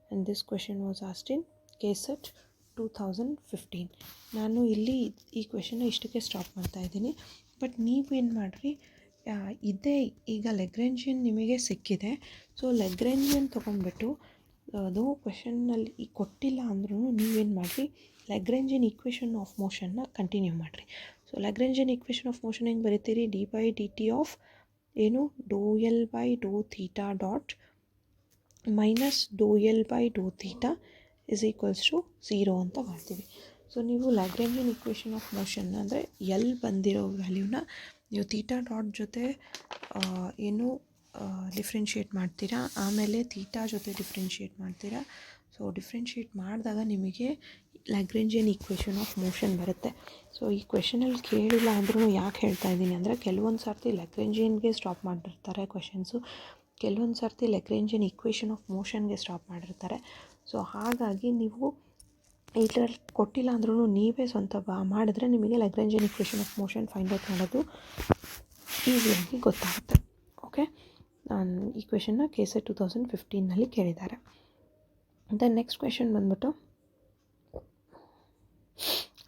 And this question was asked in KSET 2015. ನಾನು ಇಲ್ಲಿ ಈ ಕ್ವೆಶನ್ನ ಇಷ್ಟಕ್ಕೆ ಸ್ಟಾಪ್ ಮಾಡ್ತಾ ಇದ್ದೀನಿ. ಬಟ್ ನೀವೇನು ಮಾಡಿರಿ, ಇದೇ ಈಗ ಲೆಗ್ರೇಂಜಿಯನ್ ನಿಮಗೆ ಸಿಕ್ಕಿದೆ. ಸೊ ಲೆಗ್ರೇಂಜಿಯನ್ ತೊಗೊಂಡ್ಬಿಟ್ಟು ಅದು ಕ್ವೆಶನ್ನಲ್ಲಿ ಈಗ ಕೊಟ್ಟಿಲ್ಲ ಅಂದ್ರೂ ನೀವೇನು ಮಾಡಿರಿ, ಲ್ಯಾಗ್ರೇಂಜಿಯನ್ ಈಕ್ವೇಷನ್ ಆಫ್ ಮೋಷನ್ನ ಕಂಟಿನ್ಯೂ ಮಾಡಿರಿ. So Lagrangian equation of motion ಹೆಂಗೆ ಬರೀತೀರಿ, D by D T of ಏನು doe L by Dow theta dot minus Dow L by Dow theta is equals to 0 ಅಂತ ಮಾಡ್ತೀವಿ. ಸೊ ನೀವು ಲ್ಯಾಗ್ರೇಂಜಿಯನ್ ಈಕ್ವೇಷನ್ ಆಫ್ ಮೋಷನ್ ಅಂದರೆ ಎಲ್ ಬಂದಿರೋ ವ್ಯಾಲ್ಯೂನ ನೀವು ಥೀಟಾ ಡಾಟ್ ಜೊತೆ ಏನು ಡಿಫ್ರೆನ್ಷಿಯೇಟ್ ಮಾಡ್ತೀರಾ, ಆಮೇಲೆ ಥೀಟಾ ಜೊತೆ ಡಿಫ್ರೆನ್ಷಿಯೇಟ್ ಮಾಡ್ತೀರಾ. ಸೊ ಡಿಫ್ರೆನ್ಷಿಯೇಟ್ ಮಾಡಿದಾಗ ನಿಮಗೆ ಲ್ಯಾಗ್ರೇಂಜಿಯನ್ ಈಕ್ವೇಷನ್ ಆಫ್ ಮೋಷನ್ ಬರುತ್ತೆ. ಸೊ ಈ ಕ್ವೆಶನಲ್ಲಿ ಕೇಳಿಲ್ಲ ಅಂದ್ರೂ ಯಾಕೆ ಹೇಳ್ತಾ ಇದ್ದೀನಿ ಅಂದರೆ, ಕೆಲವೊಂದು ಸರ್ತಿ ಲ್ಯಾಗ್ರೇಂಜಿಯನ್ಗೆ ಸ್ಟಾಪ್ ಮಾಡಿರ್ತಾರೆ ಕ್ವೆಶನ್ಸು, ಕೆಲವೊಂದು ಸರ್ತಿ ಲ್ಯಾಗ್ರೇಂಜಿಯನ್ ಈಕ್ವೇಷನ್ ಆಫ್ ಮೋಷನ್ಗೆ ಸ್ಟಾಪ್ ಮಾಡಿರ್ತಾರೆ. ಸೊ ಹಾಗಾಗಿ ನೀವು ಇದರಲ್ಲಿ ಕೊಟ್ಟಿಲ್ಲ ಅಂದ್ರೂ ನೀವೇ ಸ್ವಂತ ಮಾಡಿದ್ರೆ ನಿಮಗೆ Lagrangian equation of motion find out ಮಾಡೋದು ಈಸಿಯಾಗಿ ಗೊತ್ತಾಗುತ್ತೆ. ಓಕೆ, ನಾನು ಈ ಕ್ವೆಶನ್ನ KSET 2015ನಲ್ಲಿ ಕೇಳಿದ್ದಾರೆ. ದೆನ್ ನೆಕ್ಸ್ಟ್ ಕ್ವೆಶನ್ ಬಂದ್ಬಿಟ್ಟು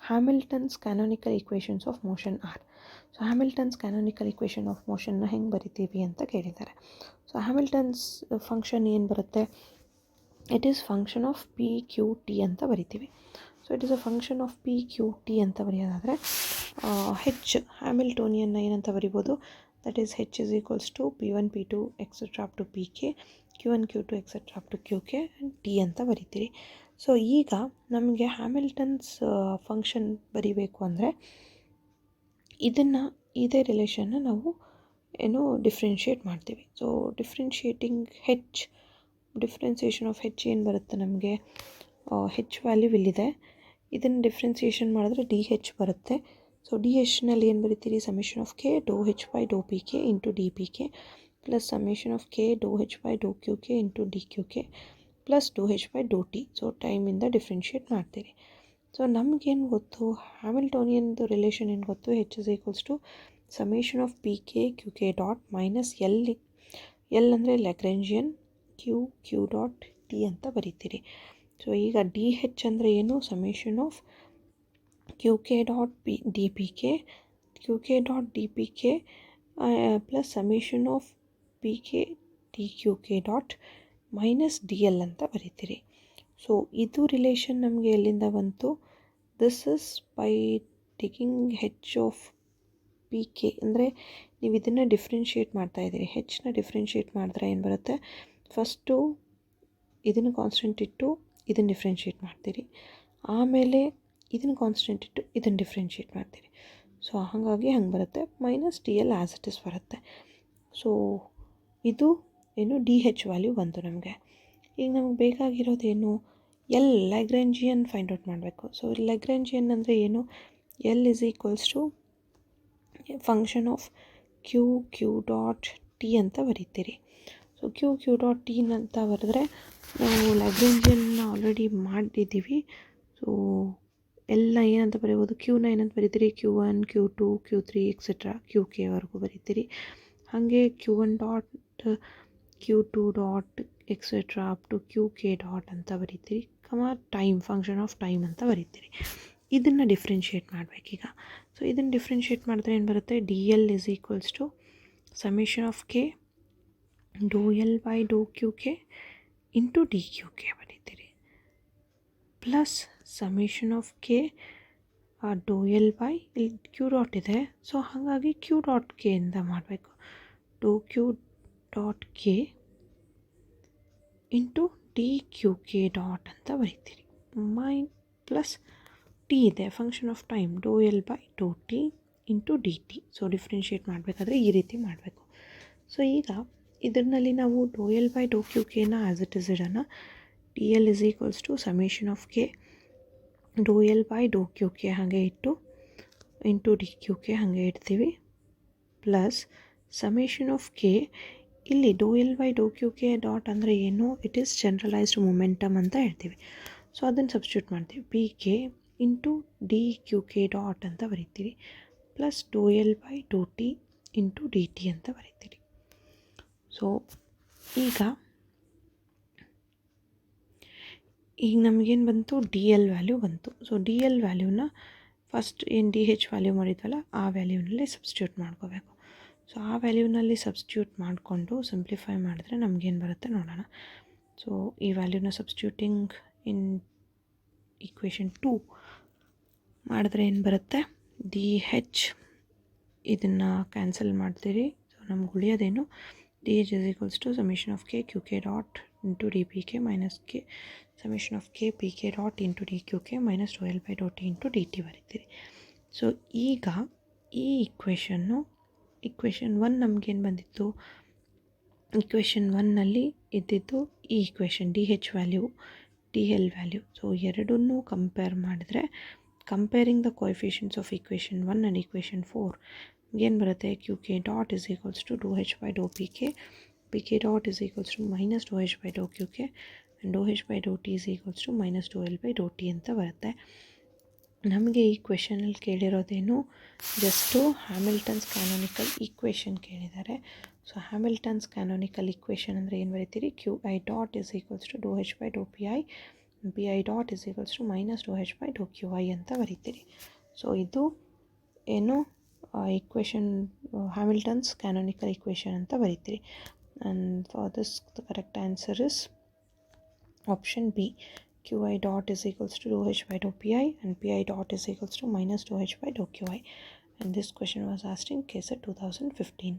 Hamilton's canonical equations of motion are. So Hamilton's canonical equation of ಮೋಷನ್ನ ಹೆಂಗೆ ಬರಿತೀವಿ ಅಂತ ಕೇಳಿದ್ದಾರೆ. ಸೊ ಹ್ಯಾಮಿಲ್ಟನ್ಸ್ ಫಂಕ್ಷನ್ ಏನು ಬರುತ್ತೆ, it is function of P Q T ಅಂತ ಬರಿತೀವಿ. So it is a function of P Q T ಅಂತ ಬರೆಯೋದಾದರೆ ಹೆಚ್ ಹ್ಯಾಮಿಲ್ಟೋನಿಯನ್ನ ಏನಂತ ಬರಿಬೋದು, that is H is equals to P1 P2 etcetera up to PK, Q1 Q2 etcetera up to QK and T ಅಂತ ಬರಿತೀರಿ. ಸೊ ಈಗ ನಮಗೆ ಹ್ಯಾಮಿಲ್ಟನ್ಸ್ ಫಂಕ್ಷನ್ ಬರಿಬೇಕು ಅಂದರೆ ಇದೇ ರಿಲೇಷನ್ನ ನಾವು ಏನು ಡಿಫ್ರೆನ್ಷಿಯೇಟ್ ಮಾಡ್ತೀವಿ. ಸೊ ಡಿಫ್ರೆನ್ಸಿಯೇಷನ್ ಆಫ್ ಹೆಚ್ ಏನು ಬರುತ್ತೆ ನಮಗೆ, ಹೆಚ್ ವ್ಯಾಲ್ಯೂ ಇಲ್ಲಿದೆ, ಇದನ್ನು ಡಿಫ್ರೆನ್ಸಿಯೇಷನ್ ಮಾಡಿದ್ರೆ ಡಿ ಹೆಚ್ ಬರುತ್ತೆ. ಸೊ ಡಿ ಹೆಚ್ನಲ್ಲಿ ಏನು ಬರಿತೀರಿ, summation of K doe H by Dow P K into D P K plus summation of K doe H by Dow Q K into D Q K plus doe H by Dow T. So ಟೈಮಿಂದ ಡಿಫ್ರೆನ್ಷಿಯೇಟ್ ಮಾಡ್ತೀರಿ. ಸೊ ನಮಗೇನು ಗೊತ್ತು, ಹ್ಯಾಮಿಲ್ಟೋನಿಯನ್ದು ರಿಲೇಷನ್ ಏನು ಗೊತ್ತು, H is equals to summation of P K Q K dot minus L ಅಂದರೆ ಲ್ಯಾಗ್ರೇಂಜಿಯನ್, ಕ್ಯೂ ಡಾಟ್ ಟಿ ಅಂತ ಬರೀತೀರಿ. ಸೊ ಈಗ ಡಿ ಹೆಚ್ ಅಂದರೆ ಏನು, summation of q K dot d P K, Q K dot d P K plus summation of P k d Q K dot minus d l ಅಂತ ಬರೀತೀರಿ. ಸೊ ಇದು ರಿಲೇಷನ್ ನಮಗೆ ಎಲ್ಲಿಂದ ಬಂತು, this is by taking h of P K. ಅಂದರೆ ನೀವು ಇದನ್ನು ಡಿಫ್ರೆನ್ಷಿಯೇಟ್ ಮಾಡ್ತಾಯಿದ್ದೀರಿ, ಹೆಚ್ನ ಡಿಫ್ರೆನ್ಷಿಯೇಟ್ ಮಾಡಿದ್ರೆ ಏನು ಬರುತ್ತೆ, ಫಸ್ಟು ಇದನ್ನು ಕಾನ್ಸ್ಟೆಂಟ್ ಇಟ್ಟು ಇದನ್ನು ಡಿಫ್ರೆನ್ಷಿಯೇಟ್ ಮಾಡ್ತೀರಿ, ಆಮೇಲೆ ಇದನ್ನು ಕಾನ್ಸ್ಟೆಂಟ್ ಇಟ್ಟು ಇದನ್ನು ಡಿಫ್ರೆನ್ಷಿಯೇಟ್ ಮಾಡ್ತೀರಿ. ಸೊ ಹಾಗಾಗಿ ಹಂಗೆ ಬರುತ್ತೆ, minus d l as it is ಬರುತ್ತೆ. ಸೊ ಇದು ಏನು ಡಿ ಹೆಚ್ ವ್ಯಾಲ್ಯೂ ಬಂತು ನಮಗೆ. ಈಗ ನಮಗೆ ಬೇಕಾಗಿರೋದೇನು, ಲ್ಯಾಗ್ರೇಂಜಿಯನ್ ಫೈಂಡ್ ಔಟ್ ಮಾಡಬೇಕು. ಸೊ ಲ್ಯಾಗ್ರೇಂಜಿಯನ್ ಅಂದರೆ ಏನು, l is equals to function of q dot t ಅಂತ ಬರೀತೀರಿ. ಸೊ ಕ್ಯೂ ಡಾಟ್ ಟಿ ಅಂತ ಬರೆದ್ರೆ ನಾವು ಲ್ಯಾಗ್ರೇಂಜಿಯನ್ನ ಆಲ್ರೆಡಿ ಮಾಡಿದ್ದೀವಿ. ಸೊ ಎಲ್ಲ ಏನಂತ ಬರೀಬೋದು, ಕ್ಯೂನ ಏನಂತ ಬರೀತೀರಿ, Q1 Q2 Q3 etcetera QK ವರೆಗೂ ಬರೀತೀರಿ. ಹಾಗೆ Q1 dot Q2 dot etcetera up to QK dot ಅಂತ ಬರೀತೀರಿ, ಟೈಮ್ ಫಂಕ್ಷನ್ ಆಫ್ ಟೈಮ್ ಅಂತ ಬರೀತೀರಿ. ಇದನ್ನು ಡಿಫ್ರೆನ್ಷಿಯೇಟ್ ಮಾಡಬೇಕೀಗ. ಸೊ ಇದನ್ನು ಡಿಫ್ರೆನ್ಷಿಯೇಟ್ ಮಾಡಿದ್ರೆ ಏನು ಬರುತ್ತೆ, D L is equals to summation of K doe L by Dow Q K into D Q K ಬರೀತೀರಿ, plus summation of K doe L by, ಇಲ್ಲಿ ಕ್ಯೂ ಡಾಟ್ ಇದೆ, ಸೊ ಹಾಗಾಗಿ ಕ್ಯೂ ಡಾಟ್ ಕೆ ಇಂದ ಮಾಡಬೇಕು, doe Q dot K into D Q K dot ಅಂತ ಬರೀತೀರಿ, ಪ್ಲಸ್ ಟಿ ಇದೆ function of time doe L by Dow T into D T. So differentiate ಮಾಡಬೇಕಾದ್ರೆ ಈ ರೀತಿ ಮಾಡಬೇಕು. ಸೊ ಈಗ ಇದರಲ್ಲಿ ನಾವು doe L by Dow Q ಕೆನ ಆ್ಯಸ್ ಇಟ್ ಇಸ್ ಇಡೋಣ, D L is equals to summation of K doe L by Dow Q K ಹಾಗೆ ಇಟ್ಟು ಇಂಟು ಡಿ ಕ್ಯೂ ಕೆ ಹಾಗೆ ಇಡ್ತೀವಿ ಪ್ಲಸ್ ಸಮೇಷನ್ ಆಫ್ ಕೆ ಇಲ್ಲಿ doe L by Dow Q K dot ಅಂದರೆ ಏನು, ಇಟ್ ಈಸ್ ಜನರಲೈಸ್ಡ್ ಮೊಮೆಂಟಮ್ ಅಂತ ಹೇಳ್ತೀವಿ. ಸೊ ಅದನ್ನು ಸಬ್ಸ್ಟಿಟ್ಯೂಟ್ ಮಾಡ್ತೀವಿ. P K into D Q K dot ಅಂತ ಬರೀತೀರಿ plus doe L by Dow T into D T ಅಂತ ಬರೀತೀರಿ. ಸೊ ಈಗ ನಮಗೇನು ಬಂತು, ಡಿ ಎಲ್ ವ್ಯಾಲ್ಯೂ ಬಂತು. ಸೊ ಡಿ ಎಲ್ ವ್ಯಾಲ್ಯೂನ ಫಸ್ಟ್ ಏನು ಡಿ ಹೆಚ್ ವ್ಯಾಲ್ಯೂ ಮಾಡಿದ್ವಲ್ಲ ಆ ವ್ಯಾಲ್ಯೂನಲ್ಲಿ ಸಬ್ಸ್ಟಿಟ್ಯೂಟ್ ಮಾಡ್ಕೋಬೇಕು. ಸೊ ಆ ವ್ಯಾಲ್ಯೂನಲ್ಲಿ ಸಬ್ಸ್ಟಿಟ್ಯೂಟ್ ಮಾಡಿಕೊಂಡು ಸಿಂಪ್ಲಿಫೈ ಮಾಡಿದ್ರೆ ನಮಗೇನು ಬರುತ್ತೆ ನೋಡೋಣ. ಸೊ ಈ ವ್ಯಾಲ್ಯೂನ ಸಬ್ಸ್ಟಿಟ್ಯೂಟಿಂಗ್ ಇನ್ ಈಕ್ವೇಷನ್ 2 ಮಾಡಿದ್ರೆ ಏನು ಬರುತ್ತೆ, ಡಿ ಹೆಚ್ ಇದನ್ನು ಕ್ಯಾನ್ಸಲ್ ಮಾಡ್ತೀರಿ. ಸೊ ನಮ್ಗೆ ಉಳಿಯೋದೇನು, D H is equals to summation of K Q K dot into D P K minus K summation of K P K dot into D Q K minus Dow L by Dow T into D T ಬರೀತೀರಿ. ಸೊ ಈಗ ಈ ಈಕ್ವೇಷನ್ 1 ನಮಗೇನು ಬಂದಿತ್ತು, ಈಕ್ವೇಷನ್ 1ನಲ್ಲಿ ಇದ್ದಿದ್ದು ಈ ಈಕ್ವೇಷನ್ ಡಿ ಹೆಚ್ value d L value. So ಎರಡನ್ನೂ ಕಂಪೇರ್ ಮಾಡಿದ್ರೆ comparing the coefficients of equation 1 and equation 4 ಏನು ಬರುತ್ತೆ, q K dot is equals to Dow H by Dow P K dot is equals to minus Dow H by Dow Q k and do H by Dow t is equals to minus Dow L by Dow T ಅಂತ ಬರುತ್ತೆ. ನಮಗೆ ಈ ಕ್ವೆಶನಲ್ಲಿ ಕೇಳಿರೋದೇನು, ಜಸ್ಟು ಹ್ಯಾಮಿಲ್ಟನ್ಸ್ ಕ್ಯಾನೋನಿಕಲ್ ಈಕ್ವೇಷನ್ ಕೇಳಿದ್ದಾರೆ. ಸೊ ಹ್ಯಾಮಿಲ್ಟನ್ಸ್ ಕ್ಯಾನೋನಿಕಲ್ ಈಕ್ವೇಷನ್ ಅಂದರೆ ಏನು ಬರೀತೀರಿ, Q I dot is equals to Dow H by Dow P I dot is equals to minus Dow H by Dow Q I ಅಂತ ಬರೀತೀರಿ. ಸೊ ಇದು ಏನು ಈಕ್ವೇಷನ್ ಹ್ಯಾಮಿಲ್ಟನ್ಸ್ ಕ್ಯಾನೋನಿಕಲ್ ಈಕ್ವೇಷನ್ ಅಂತ ಬರೀತೀರಿ. And for this the correct answer is option B, qi dot is equals to dou h by dou pi and pi dot is equals to minus dou h by dou qi. And this question was asked in KCET 2015.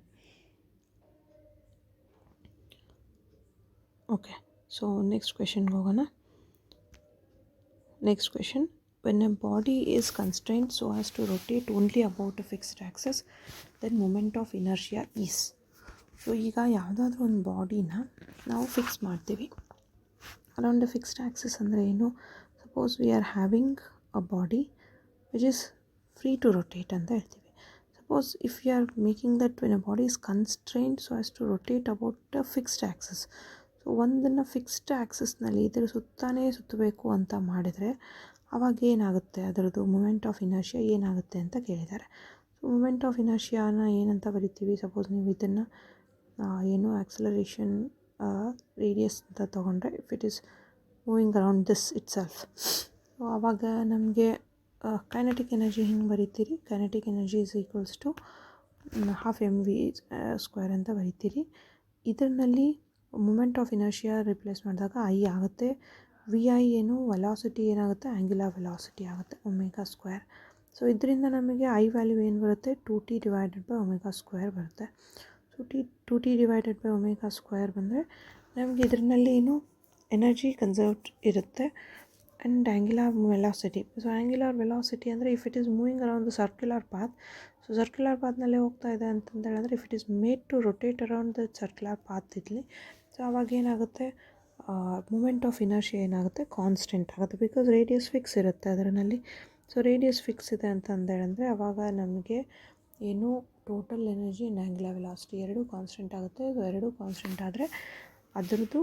Okay, so next question gogana. Next question, when a body is constrained so as to rotate only about a fixed axis, then moment of inertia is. So ಈಗ ಯಾವುದಾದ್ರೂ ಒಂದು ಬಾಡಿನ ನಾವು ಫಿಕ್ಸ್ ಮಾಡ್ತೀವಿ ಅರೌಂಡ್ ಅ ಫಿಕ್ಸ್ಡ್ ಆಕ್ಸಿಸ್. ಅಂದರೆ ಏನು, suppose we are having a body which is free to rotate ಅಂತ ಹೇಳ್ತೀವಿ. Suppose if you are making that when a body is constrained so as to rotate about a fixed axis. So ಒಂದನ್ನು ಫಿಕ್ಸ್ಡ್ ಆಕ್ಸಿಸ್ನಲ್ಲಿ ಇದರ ಸುತ್ತಾನೇ ಸುತ್ತಬೇಕು ಅಂತ ಮಾಡಿದರೆ ಆವಾಗ ಏನಾಗುತ್ತೆ, ಅದರದ್ದು ಮೂಮೆಂಟ್ ಆಫ್ ಇನರ್ಷಿಯಾ ಏನಾಗುತ್ತೆ ಅಂತ ಕೇಳಿದ್ದಾರೆ. ಸೊ ಮೂಮೆಂಟ್ ಆಫ್ ಇನರ್ಷಿಯಾನ ಏನಂತ ಬರಿತೀವಿ, ಸಪೋಸ್ ನೀವು ಇದನ್ನು ಏನು ಆಕ್ಸಲರೇಷನ್ ರೇಡಿಯಸ್ ಅಂತ ತೊಗೊಂಡ್ರೆ, if it is moving around this itself, so ಆವಾಗ ನಮಗೆ ಕೈನೆಟಿಕ್ ಎನರ್ಜಿ ಹಿಂಗೆ ಬರೀತೀರಿ, kinetic energy is equals to half mv square ಅಂತ ಬರೀತೀರಿ. ಇದರಲ್ಲಿ ಮೂಮೆಂಟ್ ಆಫ್ ಇನರ್ಷಿಯಾ ರಿಪ್ಲೇಸ್ ಮಾಡಿದಾಗ ಐ ಆಗುತ್ತೆ. ವಿ ಐ ಏನು ವೆಲಾಸಿಟಿ ಏನಾಗುತ್ತೆ, ಆ್ಯಂಗ್ಯುಲರ್ ವೆಲಾಸಿಟಿ ಆಗುತ್ತೆ, ಒಮೆಗಾ ಸ್ಕ್ವೇರ್. ಸೊ ಇದರಿಂದ ನಮಗೆ ಐ ವ್ಯಾಲ್ಯೂ ಏನು ಬರುತ್ತೆ, 2t divided by omega square ಬರುತ್ತೆ. So 2t divided by omega square ಬಂದರೆ ನಮಗೆ ಇದರಲ್ಲಿ ಏನು ಎನರ್ಜಿ ಕನ್ಸರ್ವ್ಡ್ ಇರುತ್ತೆ. And angular velocity, so angular velocity ಅಂದರೆ if it is moving around the circular path, so circular ಪಾತ್ನಲ್ಲೇ ಹೋಗ್ತಾ ಇದೆ ಅಂತಂದು ಹೇಳಿದ್ರೆ if it is made to rotate around the circular path ಇರಲಿ, ಸೊ ಆವಾಗ ಏನಾಗುತ್ತೆ, ಮೂಮೆಂಟ್ ಆಫ್ ಇನರ್ಷಿಯಾ ಏನಾಗುತ್ತೆ, ಕಾನ್ಸ್ಟೆಂಟ್ ಆಗುತ್ತೆ. ಬಿಕಾಸ್ ರೇಡಿಯಸ್ ಫಿಕ್ಸ್ ಇರುತ್ತೆ ಅದರಲ್ಲಿ. ಸೊ ರೇಡಿಯಸ್ ಫಿಕ್ಸ್ ಇದೆ ಅಂತಂದೇಳಿದ್ರೆ ಆವಾಗ ನಮಗೆ ಏನು total energy and angular velocity ಎರಡೂ ಕಾನ್ಸ್ಟೆಂಟ್ ಆಗುತ್ತೆ. ಸೊ ಎರಡೂ ಕಾನ್ಸ್ಟೆಂಟ್ ಆದರೆ ಅದರದ್ದು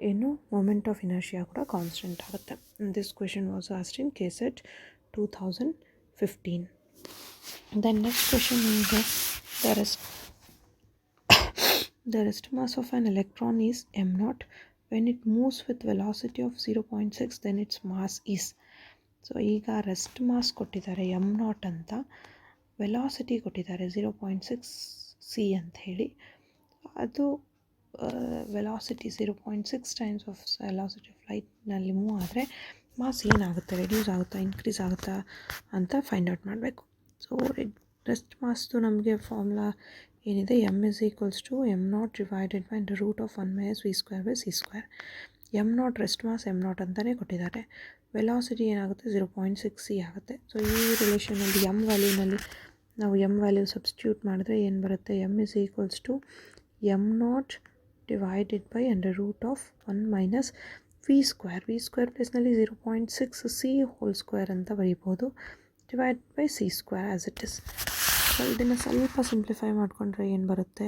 ಏನು ಮೂಮೆಂಟ್ ಆಫ್ ಇನರ್ಷಿಯಾ ಕೂಡ ಕಾನ್ಸ್ಟೆಂಟ್ ಆಗುತ್ತೆ. This question was asked in KCET 2015. Then next question is the rest mass of an electron is m0. When it moves with velocity of 0.6 then its mass is. So ಈಗ ರೆಸ್ಟ್ ಮಾಸ್ ಕೊಟ್ಟಿದ್ದಾರೆ m0 ಅಂತ, ವೆಲಾಸಿಟಿ ಕೊಟ್ಟಿದ್ದಾರೆ 0.6 c ಅಂತ ಹೇಳಿ. ಅದು velocity 0.6 times of velocity of ಲೈಟ್ನಲ್ಲಿ ಮೂವ್ ಆದರೆ ಮಾಸ್ ಏನಾಗುತ್ತೆ, ರೆಡ್ಯೂಸ್ ಆಗುತ್ತಾ ಇನ್ಕ್ರೀಸ್ ಆಗುತ್ತಾ ಅಂತ ಫೈಂಡ್ ಔಟ್ ಮಾಡಬೇಕು. ಸೊ ರೆಸ್ಟ್ ಮಾಸ್ದು ನಮಗೆ ಫಾರ್ಮುಲಾ ಏನಿದೆ, m is equals to m0 divided by √1 - v square by c square. m0 rest mass m0 ಅಂತಲೇ ಕೊಟ್ಟಿದ್ದಾರೆ. ವೆಲಾಸಿಟಿ ಏನಾಗುತ್ತೆ 0.6 c ಆಗುತ್ತೆ. ಸೊ ಈ ರಿಲೇಷನಲ್ಲಿ m ವ್ಯಾಲ್ಯೂನಲ್ಲಿ ನಾವು m ವ್ಯಾಲ್ಯೂ ಸಬ್ಸ್ಟಿಟ್ಯೂಟ್ ಮಾಡಿದ್ರೆ ಏನು ಬರುತ್ತೆ, m is equals to m0 divided by √1 - V square ಪ್ಲೇಸ್ನಲ್ಲಿ 0.6 ಸಿ ಹೋಲ್ ಸ್ಕ್ವೇರ್ ಅಂತ ಬರೀಬೋದು, divide by C square as it is. So ಇದನ್ನು ಸ್ವಲ್ಪ ಸಿಂಪ್ಲಿಫೈ ಮಾಡಿಕೊಂಡ್ರೆ ಏನು ಬರುತ್ತೆ,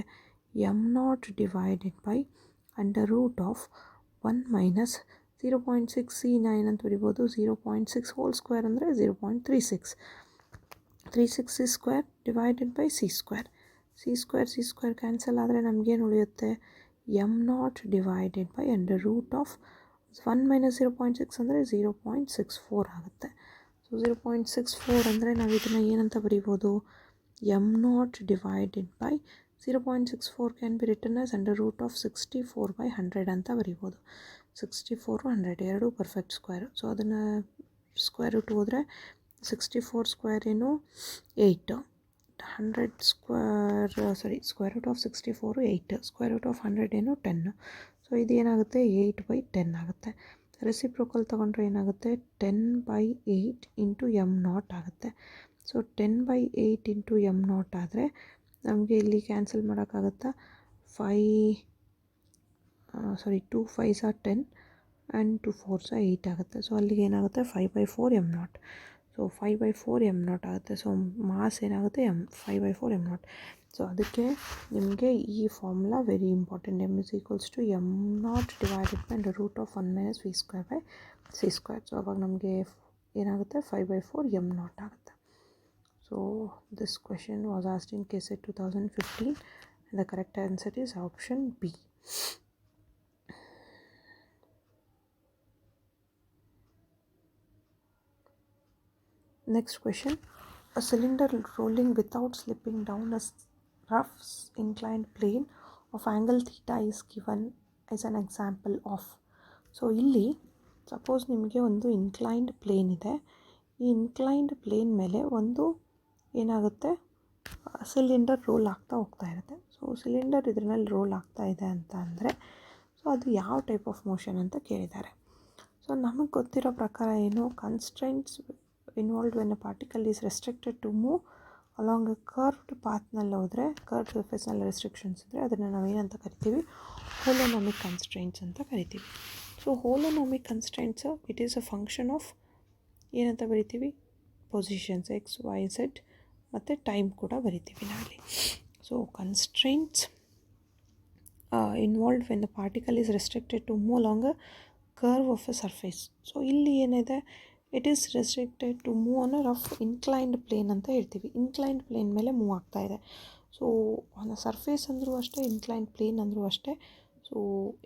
m0 divided by under root of 1 minus 0.6 C9 ಅಂತ ಬರಿಬೋದು. 0.6 ಹೋಲ್ ಸ್ಕ್ವೇರ್ ಅಂದರೆ 0.36. 36 c square divided by C square. C square cancel ಆದರೆ ನಮಗೇನು ಉಳಿಯುತ್ತೆ, m0 divided by under root of 1 minus 0.6 ಅಂದರೆ 0.64 ಆಗುತ್ತೆ. ಸೊ 0.64 ಅಂದರೆ ನಾವು ಇದನ್ನು ಏನಂತ ಬರಿಬೋದು, m0 divided by 0.64 can be written as under root of 64/100 ಅಂತ ಬರಿಬೋದು. 64 100 ಎರಡೂ ಪರ್ಫೆಕ್ಟ್ ಸ್ಕ್ವೇರು. ಸೊ ಅದನ್ನು ಸ್ಕ್ವೇರ್ ರೂಟ್ ಹೋದರೆ 64 ಸ್ಕ್ವೇರ್ ಏನು 8, 100 square root of 64 8, square root of 100 ಏನು 10. ಸೊ ಇದು ಏನಾಗುತ್ತೆ 8/10 ಆಗುತ್ತೆ. ರೆಸಿಪ್ರೋಕಲ್ ತೊಗೊಂಡ್ರೆ ಏನಾಗುತ್ತೆ 10/8 ಇಂಟು m0 ಆಗುತ್ತೆ. ಸೊ 10/8 ಇಂಟು m0 ಆದರೆ ನಮಗೆ ಇಲ್ಲಿ ಕ್ಯಾನ್ಸಲ್ ಮಾಡೋಕ್ಕಾಗುತ್ತಾ, 2 5s are 10 and 2 4s are 8 ಆಗುತ್ತೆ. ಸೊ ಅಲ್ಲಿಗೆ ಏನಾಗುತ್ತೆ 5/4 m0. ಸೊ 5/4 m0 ಆಗುತ್ತೆ. ಸೊ ಮಾಸ್ ಏನಾಗುತ್ತೆ 5/4 m0. ಸೊ ಅದಕ್ಕೆ ನಿಮಗೆ ಈ formula very important. m is equals to m0 divided by under root of 1 minus V square by C square. So ಅವಾಗ ನಮಗೆ ಏನಾಗುತ್ತೆ 5/4 m0 ಆಗುತ್ತೆ. So this question was asked in KCET 2015 and the correct answer is option B. Next question, a cylinder rolling without slipping down a rough inclined plane of angle theta is given as an example of. So ಇಲ್ಲಿ ಸಪೋಸ್ ನಿಮಗೆ ಒಂದು ಇನ್ಕ್ಲೈನ್ಡ್ ಪ್ಲೇನ್ ಇದೆ. ಈ ಇನ್ಕ್ಲೈನ್ಡ್ ಪ್ಲೇನ್ ಮೇಲೆ ಒಂದು ಏನಾಗುತ್ತೆ ಸಿಲಿಂಡರ್ ರೋಲ್ ಆಗ್ತಾ ಹೋಗ್ತಾ ಇರುತ್ತೆ. ಸೊ ಸಿಲಿಂಡರ್ ಇದರಲ್ಲಿ ರೋಲ್ ಆಗ್ತಾ ಇದೆ ಅಂತ ಅಂದರೆ ಸೊ ಅದು ಯಾವ ಟೈಪ್ ಆಫ್ ಮೋಷನ್ ಅಂತ ಕೇಳಿದ್ದಾರೆ. ಸೊ ನಮಗೆ ಗೊತ್ತಿರೋ ಪ್ರಕಾರ ಏನು, constraints involved when a particle is restricted to move along a curved ಪಾತ್ನಲ್ಲಿ ಹೋದರೆ, ಕರ್ವ್ಡ್ ಸರ್ಫೇಸ್ನಲ್ಲಿ ರೆಸ್ಟ್ರಿಕ್ಷನ್ಸ್ ಇದ್ದರೆ ಅದನ್ನು ನಾವು ಏನಂತ ಕರಿತೀವಿ, ಹೋಲೋನಾಮಿಕ್ ಕನ್ಸ್ಟ್ರೈಂಟ್ಸ್ ಅಂತ ಕರಿತೀವಿ. So holonomic constraints it is a function of ಏನಂತ ಬರಿತೀವಿ, ಪೊಸಿಷನ್ಸ್ ಎಕ್ಸ್ ವೈ ಝೆಡ್ ಮತ್ತು ಟೈಮ್ ಕೂಡ ಬರಿತೀವಿ ನಾವಲ್ಲಿ. So constraints involved when the particle is restricted to move along a curve of a surface. So ಇಲ್ಲಿ ಏನಿದೆ, it is restricted to move on a rough inclined plane ಅಂತ ಹೇಳ್ತೀವಿ. ಇನ್ಕ್ಲೈನ್ಡ್ ಪ್ಲೇನ್ ಮೇಲೆ ಮೂವ್ ಆಗ್ತಾ ಇದೆ. ಸೊ ಆನ್ ಅ ಸರ್ಫೇಸ್ ಅಂದರೂ ಅಷ್ಟೇ, ಇನ್ಕ್ಲೈನ್ಡ್ ಪ್ಲೇನ್ ಅಂದರೂ ಅಷ್ಟೇ. ಸೊ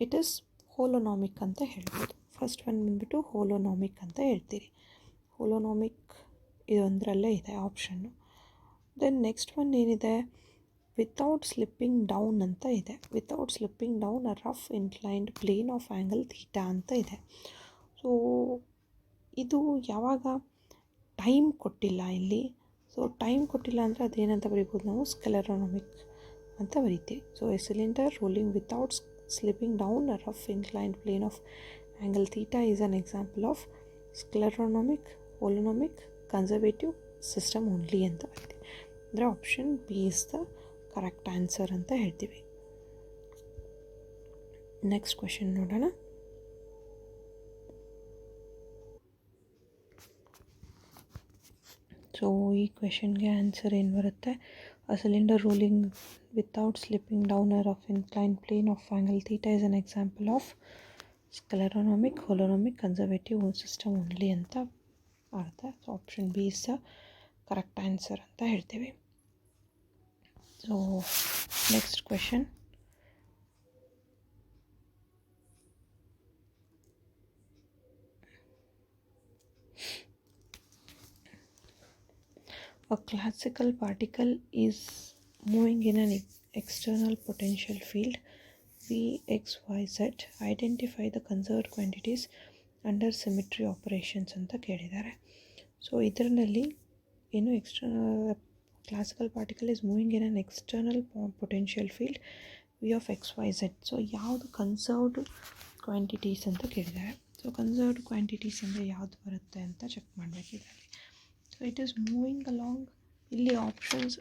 ಇಟ್ ಈಸ್ ಹೋಲೋನಾಮಿಕ್ ಅಂತ ಹೇಳ್ಬೋದು. ಫಸ್ಟ್ ಒನ್ ಬಂದುಬಿಟ್ಟು ಹೋಲೋನಾಮಿಕ್ ಅಂತ ಹೇಳ್ತೀರಿ. ಹೋಲೋನಾಮಿಕ್ ಇದೊಂದರಲ್ಲೇ ಇದೆ ಆಪ್ಷನ್ನು. ದೆನ್ ನೆಕ್ಸ್ಟ್ ಒನ್ ಏನಿದೆ, ವಿತೌಟ್ ಸ್ಲಿಪ್ಪಿಂಗ್ ಡೌನ್ ಅಂತ ಇದೆ. Without slipping down a rough inclined plane of angle theta ಅಂತ ಇದೆ. ಸೊ ಇದು ಯಾವಾಗ ಟೈಮ್ ಕೊಟ್ಟಿಲ್ಲ ಇಲ್ಲಿ. ಸೊ ಟೈಮ್ ಕೊಟ್ಟಿಲ್ಲ ಅಂದರೆ ಅದೇನಂತ ಬರಿಬೋದು ನಾವು, ಸ್ಕೆಲೆರೋನಾಮಿಕ್ ಅಂತ ಬರಿತೀವಿ. So a cylinder rolling without slipping down a rough inclined plane of angle theta is an example of scleronomic, holonomic, conservative system only ಅಂತ ಹೇಳ್ತೀವಿ. ಅಂದರೆ option B is the correct answer ಅಂತ ಹೇಳ್ತೀವಿ. ನೆಕ್ಸ್ಟ್ ಕ್ವೆಶನ್ ನೋಡೋಣ. ಸೊ ಈ ಕ್ವೆಶನ್ಗೆ ಆನ್ಸರ್ ಏನು ಬರುತ್ತೆ, a cylinder rolling without slipping down a rough inclined plane of angle theta is an example of scleronomic, holonomic, conservative system only ಅಂತ ಆಗುತ್ತೆ. So option B is the correct answer ಅಂತ ಹೇಳ್ತೀವಿ. So next question, a classical particle is moving in an external potential field V, X, Y, Z. Identify the conserved quantities under symmetry operations ಅಂತ ಕೇಳಿದ್ದಾರೆ. ಸೊ ಇದರಲ್ಲಿ ಏನು classical particle is moving in an external potential field v of X Y z. So ಯಾವುದು ಕನ್ಸರ್ವ್ಡ್ ಕ್ವಾಂಟಿಟೀಸ್ ಅಂತ ಕೇಳಿದ್ದಾರೆ. ಸೊ ಕನ್ಸರ್ವ್ಡ್ ಕ್ವಾಂಟಿಟೀಸ್ ಅಂದರೆ ಯಾವುದು ಬರುತ್ತೆ ಅಂತ ಚೆಕ್ ಮಾಡಬೇಕಿದೆ. So it is moving along, ಇಲ್ಲಿ ಆಪ್ಷನ್ಸ್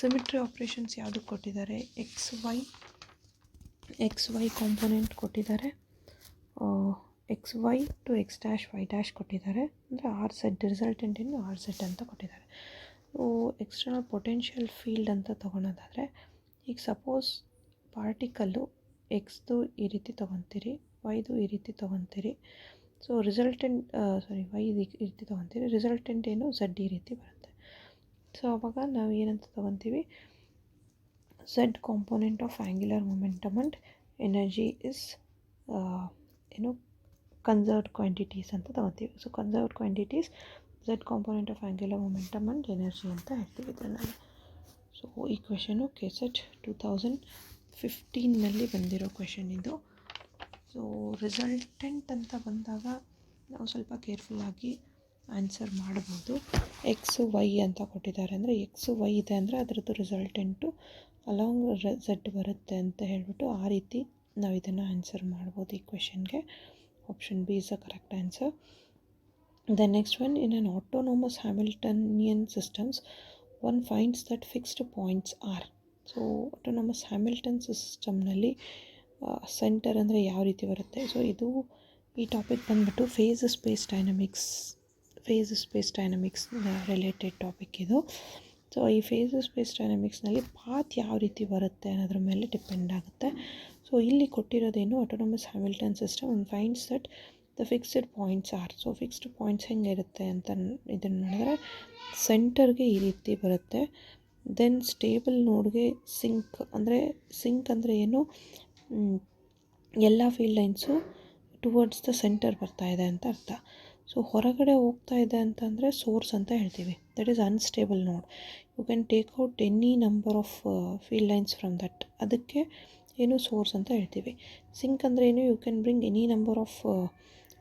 ಸಿಮಿಟ್ರಿ ಆಪ್ರೇಷನ್ಸ್ ಯಾವುದು ಕೊಟ್ಟಿದ್ದಾರೆ, ಎಕ್ಸ್ ವೈ ಕಾಂಪೊನೆಂಟ್ ಕೊಟ್ಟಿದ್ದಾರೆ. X y to x dash y dash ಕೊಟ್ಟಿದ್ದಾರೆ, ಅಂದರೆ ಆರ್ ಝೆಡ್ ರಿಸಲ್ಟೆಂಟ್ ಏನು ಆರ್ ಝೆಡ್ ಅಂತ ಕೊಟ್ಟಿದ್ದಾರೆ. ಸೊ ಎಕ್ಸ್ಟರ್ನಲ್ ಪೊಟೆನ್ಷಿಯಲ್ ಫೀಲ್ಡ್ ಅಂತ ತೊಗೊಳೋದಾದರೆ, ಈಗ ಸಪೋಸ್ ಪಾರ್ಟಿಕಲ್ಲು ಎಕ್ಸ್ದು ಈ ರೀತಿ ತೊಗೊತೀರಿ, ವೈದು ಈ ರೀತಿ ತೊಗೊತೀರಿ. ಸೊ ರಿಸಲ್ಟೆಂಟ್ ವೈ ಈ ರೀತಿ ತೊಗೊತೀರಿ, ರಿಸಲ್ಟೆಂಟ್ ಏನು ಝೆಡ್ ಈ ರೀತಿ ಬರುತ್ತೆ. ಸೊ ಆವಾಗ ನಾವು ಏನಂತ ತೊಗೊತೀವಿ, Z component of angular momentum and energy is conserved quantities ಅಂತ ತೊಗೊತೀವಿ. So conserved quantities Z component of angular momentum and energy ಅಂತ ಹೇಳ್ತೀವಿ ಇದರಲ್ಲಿ. ಸೊ ಈ ಕ್ವೆಶನು KCET 2015 ಬಂದಿರೋ ಕ್ವೆಶನ್ ಇದು. ಸೊ ರಿಸಲ್ಟೆಂಟ್ ಅಂತ ಬಂದಾಗ ನಾವು ಸ್ವಲ್ಪ ಕೇರ್ಫುಲ್ಲಾಗಿ ಆನ್ಸರ್ ಮಾಡ್ಬೋದು. ಎಕ್ಸ್ ವೈ ಅಂತ ಕೊಟ್ಟಿದ್ದಾರೆ, ಅಂದರೆ ಎಕ್ಸ್ ವೈ ಇದೆ ಅಂದರೆ ಅದರದ್ದು ರಿಸಲ್ಟೆಂಟು ಅಲಾಂಗ್ ಝೆಡ್ ಬರುತ್ತೆ ಅಂತ ಹೇಳ್ಬಿಟ್ಟು ಆ ರೀತಿ ನಾವು ಇದನ್ನು ಆನ್ಸರ್ ಮಾಡ್ಬೋದು ಈ ಕ್ವೆಶನ್ಗೆ. Option B is the correct answer. The next one, in an autonomous Hamiltonian systems, one finds that fixed points are. So autonomous Hamilton ಸಿಸ್ಟಮ್ನಲ್ಲಿ ಸೆಂಟರ್ ಅಂದರೆ ಯಾವ ರೀತಿ ಬರುತ್ತೆ. ಸೊ ಇದು ಈ ಟಾಪಿಕ್ ಬಂದ್ಬಿಟ್ಟು phase space dynamics related topic ಇದು. ಸೊ ಈ ಫೇಸ್ ಸ್ಪೇಸ್ ಡೈನಮಿಕ್ಸ್ನಲ್ಲಿ ಪಾತ್ ಯಾವ ರೀತಿ ಬರುತ್ತೆ ಅನ್ನೋದ್ರ ಮೇಲೆ ಡಿಪೆಂಡ್ ಆಗುತ್ತೆ. ಸೊ ಇಲ್ಲಿ ಕೊಟ್ಟಿರೋದೇನು, autonomous Hamilton system and finds that the fixed points are. So fixed points ಹೆಂಗಿರುತ್ತೆ ಅಂತ ಇದನ್ನು ನೋಡಿದ್ರೆ ಸೆಂಟರ್ಗೆ ಈ ರೀತಿ ಬರುತ್ತೆ. ದೆನ್ ಸ್ಟೇಬಲ್ ನೋಡ್ಗೆ ಸಿಂಕ್ ಅಂದರೆ ಏನು, ಎಲ್ಲ field lines towards the centre ಬರ್ತಾ ಇದೆ ಅಂತ ಅರ್ಥ. ಸೊ ಹೊರಗಡೆ ಹೋಗ್ತಾ ಇದೆ ಅಂತಂದರೆ ಸೋರ್ಸ್ ಅಂತ ಹೇಳ್ತೀವಿ, that is unstable node. You can take out any number of field lines from that, ಅದಕ್ಕೆ ಏನು ಸೋರ್ಸ್ ಅಂತ ಹೇಳ್ತೀವಿ. ಸಿಂಕ್ ಅಂದರೆ ಏನು, you can bring any number of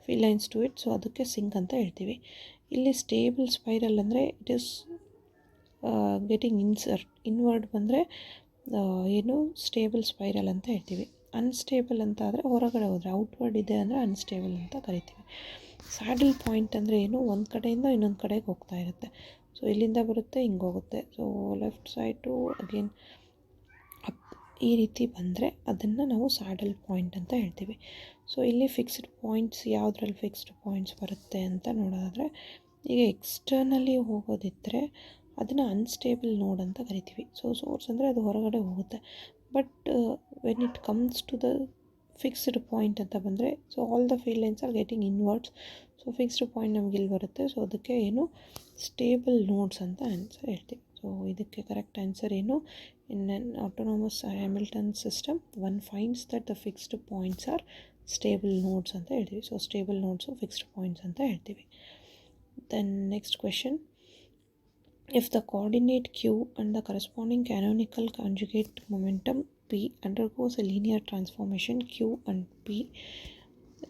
field lines to it, so ಅದಕ್ಕೆ ಸಿಂಕ್ ಅಂತ ಹೇಳ್ತೀವಿ. ಇಲ್ಲಿ ಸ್ಟೇಬಲ್ ಸ್ಪೈರಲ್ ಅಂದರೆ ಇಟ್ ಈಸ್ ಗೆಟಿಂಗ್ ಇನ್ವರ್ಡ್ ಬಂದರೆ ಏನು ಸ್ಟೇಬಲ್ ಸ್ಪೈರಲ್ ಅಂತ ಹೇಳ್ತೀವಿ. ಅನ್ಸ್ಟೇಬಲ್ ಅಂತ ಆದರೆ ಹೊರಗಡೆ ಹೋದರೆ, ಔಟ್ವರ್ಡ್ ಇದೆ ಅಂದರೆ ಅನ್ಸ್ಟೇಬಲ್ ಅಂತ ಕರಿತೀವಿ. ಸ್ಯಾಡಲ್ ಪಾಯಿಂಟ್ ಅಂದರೆ ಏನು, ಒಂದು ಕಡೆಯಿಂದ ಇನ್ನೊಂದು ಕಡೆಗೆ ಹೋಗ್ತಾ ಇರುತ್ತೆ. ಸೊ ಇಲ್ಲಿಂದ ಬರುತ್ತೆ, ಹಿಂಗೆ ಹೋಗುತ್ತೆ. So left side to again up ಈ ರೀತಿ ಬಂದರೆ ಅದನ್ನು ನಾವು ಸ್ಯಾಡಲ್ ಪಾಯಿಂಟ್ ಅಂತ ಹೇಳ್ತೀವಿ. ಸೊ ಇಲ್ಲಿ ಫಿಕ್ಸ್ಡ್ ಪಾಯಿಂಟ್ಸ್, ಯಾವುದ್ರಲ್ಲಿ ಫಿಕ್ಸ್ಡ್ ಪಾಯಿಂಟ್ಸ್ ಬರುತ್ತೆ ಅಂತ ನೋಡೋದಾದರೆ, ಈಗ ಎಕ್ಸ್ಟರ್ನಲಿ ಹೋಗೋದಿದ್ದರೆ ಅದನ್ನು ಅನ್ಸ್ಟೇಬಲ್ ನೋಡ್ ಅಂತ ಕರಿತೀವಿ. ಸೊ ಸೋರ್ಸ್ ಅಂದರೆ ಅದು ಹೊರಗಡೆ ಹೋಗುತ್ತೆ. But when it comes to the fixed point ಅಂತ ಬಂದರೆ, so all the field lines are getting inwards. So fixed point ನಮಗೆ ಇಲ್ಲಿ ಬರುತ್ತೆ. ಸೊ ಅದಕ್ಕೆ ಏನು ಸ್ಟೇಬಲ್ ನೋಡ್ಸ್ ಅಂತ ಆನ್ಸರ್ ಹೇಳ್ತೀವಿ. ಸೊ ಇದಕ್ಕೆ ಕರೆಕ್ಟ್ ಆನ್ಸರ್ ಏನು, in an autonomous Hamilton system one finds that the fixed points are stable nodes ಅಂತ ಹೇಳ್ತೀವಿ. So stable nodes fixed points ಅಂತ ಹೇಳ್ತೀವಿ. Then next question, if the coordinate q and the corresponding canonical conjugate momentum p undergoes a linear transformation, q and p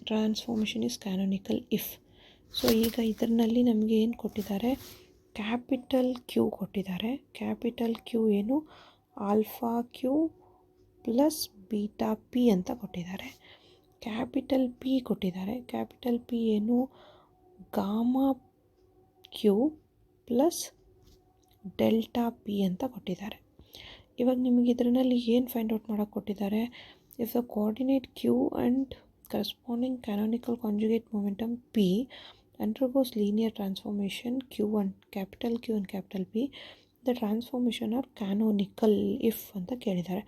transformation is canonical if. So ಈಗ ಇದರಲ್ಲಿ ನಮಗೆ ಏನು ಕೊಟ್ಟಿದ್ದಾರೆ, ಕ್ಯಾಪಿಟಲ್ ಕ್ಯೂ ಕೊಟ್ಟಿದ್ದಾರೆ. ಕ್ಯಾಪಿಟಲ್ ಕ್ಯೂ ಏನು, alpha Q plus beta p ಅಂತ ಕೊಟ್ಟಿದ್ದಾರೆ. ಕ್ಯಾಪಿಟಲ್ ಪಿ ಕೊಟ್ಟಿದ್ದಾರೆ. ಕ್ಯಾಪಿಟಲ್ ಪಿ ಏನು, gamma q plus delta p ಅಂತ ಕೊಟ್ಟಿದ್ದಾರೆ. ಇವಾಗ ನಿಮಗೆ ಇದರಲ್ಲಿ ಏನು ಫೈಂಡ್ ಔಟ್ ಮಾಡೋಕ್ಕೆ ಕೊಟ್ಟಿದ್ದಾರೆ, if the coordinate Q and corresponding canonical conjugate momentum P undergoes linear transformation Q and capital P, the transformation are canonical if ಅಂತ ಕೇಳಿದ್ದಾರೆ.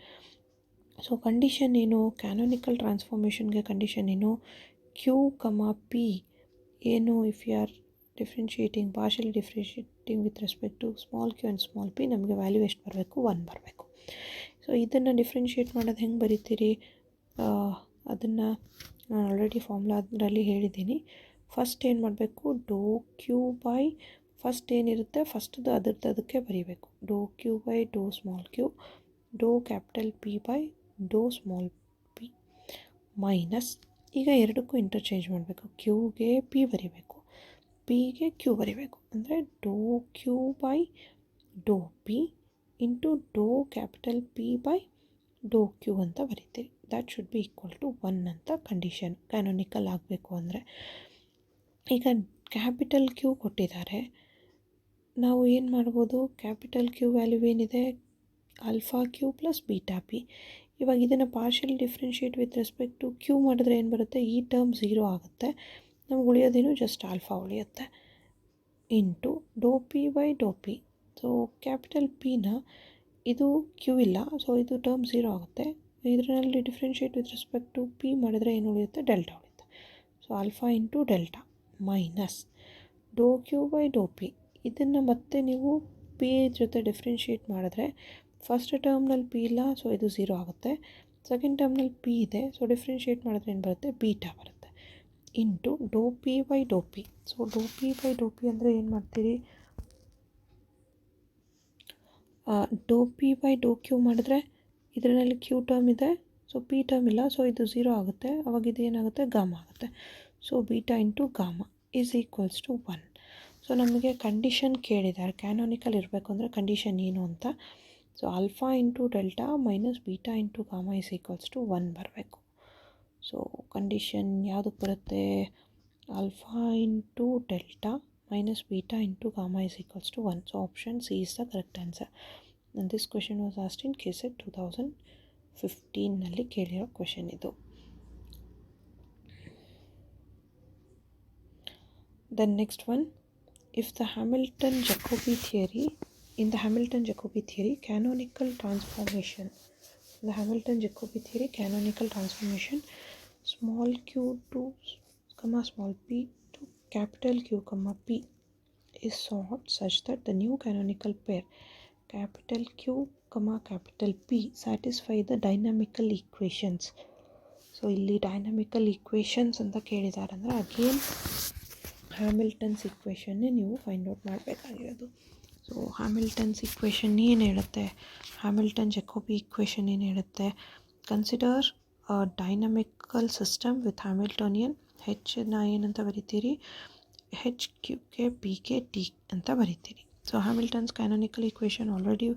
ಸೊ ಕಂಡೀಷನ್ ಏನು, ಕ್ಯಾನೋನಿಕಲ್ ಟ್ರಾನ್ಸ್ಫಾರ್ಮೇಷನ್ಗೆ ಕಂಡೀಷನ್ ಏನು, ಕ್ಯೂ ಕಮಾ ಪಿ ಏನು, if you are partially differentiating with respect to small Q and small P, ನಮಗೆ ವ್ಯಾಲ್ಯೂ ಎಷ್ಟು ಬರಬೇಕು, 1 ಬರಬೇಕು. ಸೊ ಇದನ್ನು ಡಿಫ್ರೆನ್ಷಿಯೇಟ್ ಮಾಡೋದು ಹೆಂಗೆ ಬರೀತೀರಿ, ಅದನ್ನು ನಾನು ಆಲ್ರೆಡಿ ಫಾರ್ಮುಲಾ ಅದರಲ್ಲಿ ಹೇಳಿದ್ದೀನಿ. ಫಸ್ಟ್ ಏನು ಮಾಡಬೇಕು, ಡೋ ಕ್ಯೂ ಬೈ ಫಸ್ಟ್ ಏನಿರುತ್ತೆ ಫಸ್ಟ್ದು ಅದಕ್ಕೆ ಬರೀಬೇಕು. Doe Q by doe small Q, doe capital P by doe small P minus, ಈಗ ಎರಡಕ್ಕೂ ಇಂಟರ್ಚೇಂಜ್ ಮಾಡಬೇಕು. ಕ್ಯೂಗೆ ಪಿ ಬರೀಬೇಕು, ಪಿಗೆ ಕ್ಯೂ ಬರೀಬೇಕು. ಅಂದರೆ doe Q by Dow P into doe capital P by Dow Q ಅಂತ ಬರೀತೀರಿ. That should be equal to 1 ಅಂತ ಕಂಡೀಷನ್ ಕ್ಯಾನೋನಿಕಲ್ ಆಗಬೇಕು ಅಂದರೆ. ಈಗ ಕ್ಯಾಪಿಟಲ್ ಕ್ಯೂ ಕೊಟ್ಟಿದ್ದಾರೆ, ನಾವು ಏನು ಮಾಡ್ಬೋದು, ಕ್ಯಾಪಿಟಲ್ ಕ್ಯೂ ವ್ಯಾಲ್ಯೂ ಏನಿದೆ, alpha Q plus beta P. ಇವಾಗ ಇದನ್ನು partial differentiate with respect to Q ಮಾಡಿದ್ರೆ ಏನು ಬರುತ್ತೆ, ಈ ಟರ್ಮ್ 0 ಆಗುತ್ತೆ, ನಮ್ಗೆ ಉಳಿಯೋದೇನು ಜಸ್ಟ್ ಆಲ್ಫಾ ಉಳಿಯುತ್ತೆ, into Dow P by Dow P. So capital ಪಿನ ಇದು ಕ್ಯೂ ಇಲ್ಲ, ಸೊ ಇದು ಟರ್ಮ್ 0 ಆಗುತ್ತೆ, ಇದರಲ್ಲಿ differentiate with respect to p ಮಾಡಿದ್ರೆ ಏನು ಉಳಿಯುತ್ತೆ, ಡೆಲ್ಟಾ ಉಳಿಯುತ್ತೆ. So alpha into delta minus do Q by Dow p. ಇದನ್ನು ಮತ್ತೆ ನೀವು ಪಿ ಜೊತೆ ಡಿಫ್ರೆನ್ಷಿಯೇಟ್ ಮಾಡಿದ್ರೆ ಫಸ್ಟ್ ಟರ್ಮ್ನಲ್ಲಿ ಪಿ ಇಲ್ಲ, ಸೊ ಇದು 0 ಆಗುತ್ತೆ, ಸೆಕೆಂಡ್ ಟರ್ಮ್ನಲ್ಲಿ ಪಿ ಇದೆ, ಸೊ ಡಿಫ್ರೆನ್ಷಿಯೇಟ್ ಮಾಡಿದ್ರೆ ಏನು ಬರುತ್ತೆ, ಬೀಟಾ ಬರುತ್ತೆ, into Dow P by Dow P. So Dow P by Dow p ಅಂದರೆ ಏನು ಮಾಡ್ತೀರಿ, do P by Dow Q ಮಾಡಿದ್ರೆ ಇದರಲ್ಲಿ ಕ್ಯೂ ಟರ್ಮ್ ಇದೆ, ಸೊ ಪಿ ಟರ್ಮ್ ಇಲ್ಲ, ಸೊ ಇದು 0 ಆಗುತ್ತೆ, ಅವಾಗ ಇದು ಏನಾಗುತ್ತೆ, ಗಾಮ ಆಗುತ್ತೆ. So beta into gamma is equals to 1. So ನಮಗೆ ಕಂಡೀಷನ್ ಕೇಳಿದ್ದಾರೆ, ಕ್ಯಾನೋನಿಕಲ್ ಇರಬೇಕು ಅಂದರೆ ಕಂಡೀಷನ್ ಏನು ಅಂತ. So alpha into delta minus beta into gamma is equals to 1 ಬರಬೇಕು. ಸೊ ಕಂಡೀಷನ್ ಯಾವುದಕ್ಕೆ ಬರುತ್ತೆ, alpha into delta minus beta into gamma is equals to 1. So option C is the correct answer. and this question was asked in KSET 2015 ನಲ್ಲಿ ಕೇಳಿರೋ ಕ್ವೆಶನ್ ಇದು. The next one, if the Hamilton-Jacobi theory, in the Hamilton-Jacobi theory, canonical transformation, the Hamilton-Jacobi theory canonical transformation, small q to comma small p to capital Q comma p is sought such that the new canonical pair capital Q comma capital P satisfy the dynamical equations. So ಇಲ್ಲಿ ಡೈನಮಿಕಲ್ ಈಕ್ವೇಷನ್ಸ್ ಅಂತ ಕೇಳಿದ್ದಾರೆ ಅಂದರೆ ಅಗೇನ್ ಹ್ಯಾಮಿಲ್ಟನ್ಸ್ ಈಕ್ವೇಷನ್ನೇ ನೀವು ಫೈಂಡ್ ಔಟ್ ಮಾಡಬೇಕಾಗಿರೋದು. ಸೊ ಹ್ಯಾಮಿಲ್ಟನ್ಸ್ ಈಕ್ವೇಷನ್ ಏನು ಹೇಳುತ್ತೆ, ಹ್ಯಾಮಿಲ್ಟನ್ ಜಕೋಬಿ ಈಕ್ವೇಷನ್ ಏನು ಹೇಳುತ್ತೆ, consider dynamical system with Hamiltonian ಹೆಚ್ನ ಏನಂತ ಬರಿತೀರಿ, H Q K P K T ಅಂತ ಬರಿತೀರಿ. So Hamilton's canonical equation already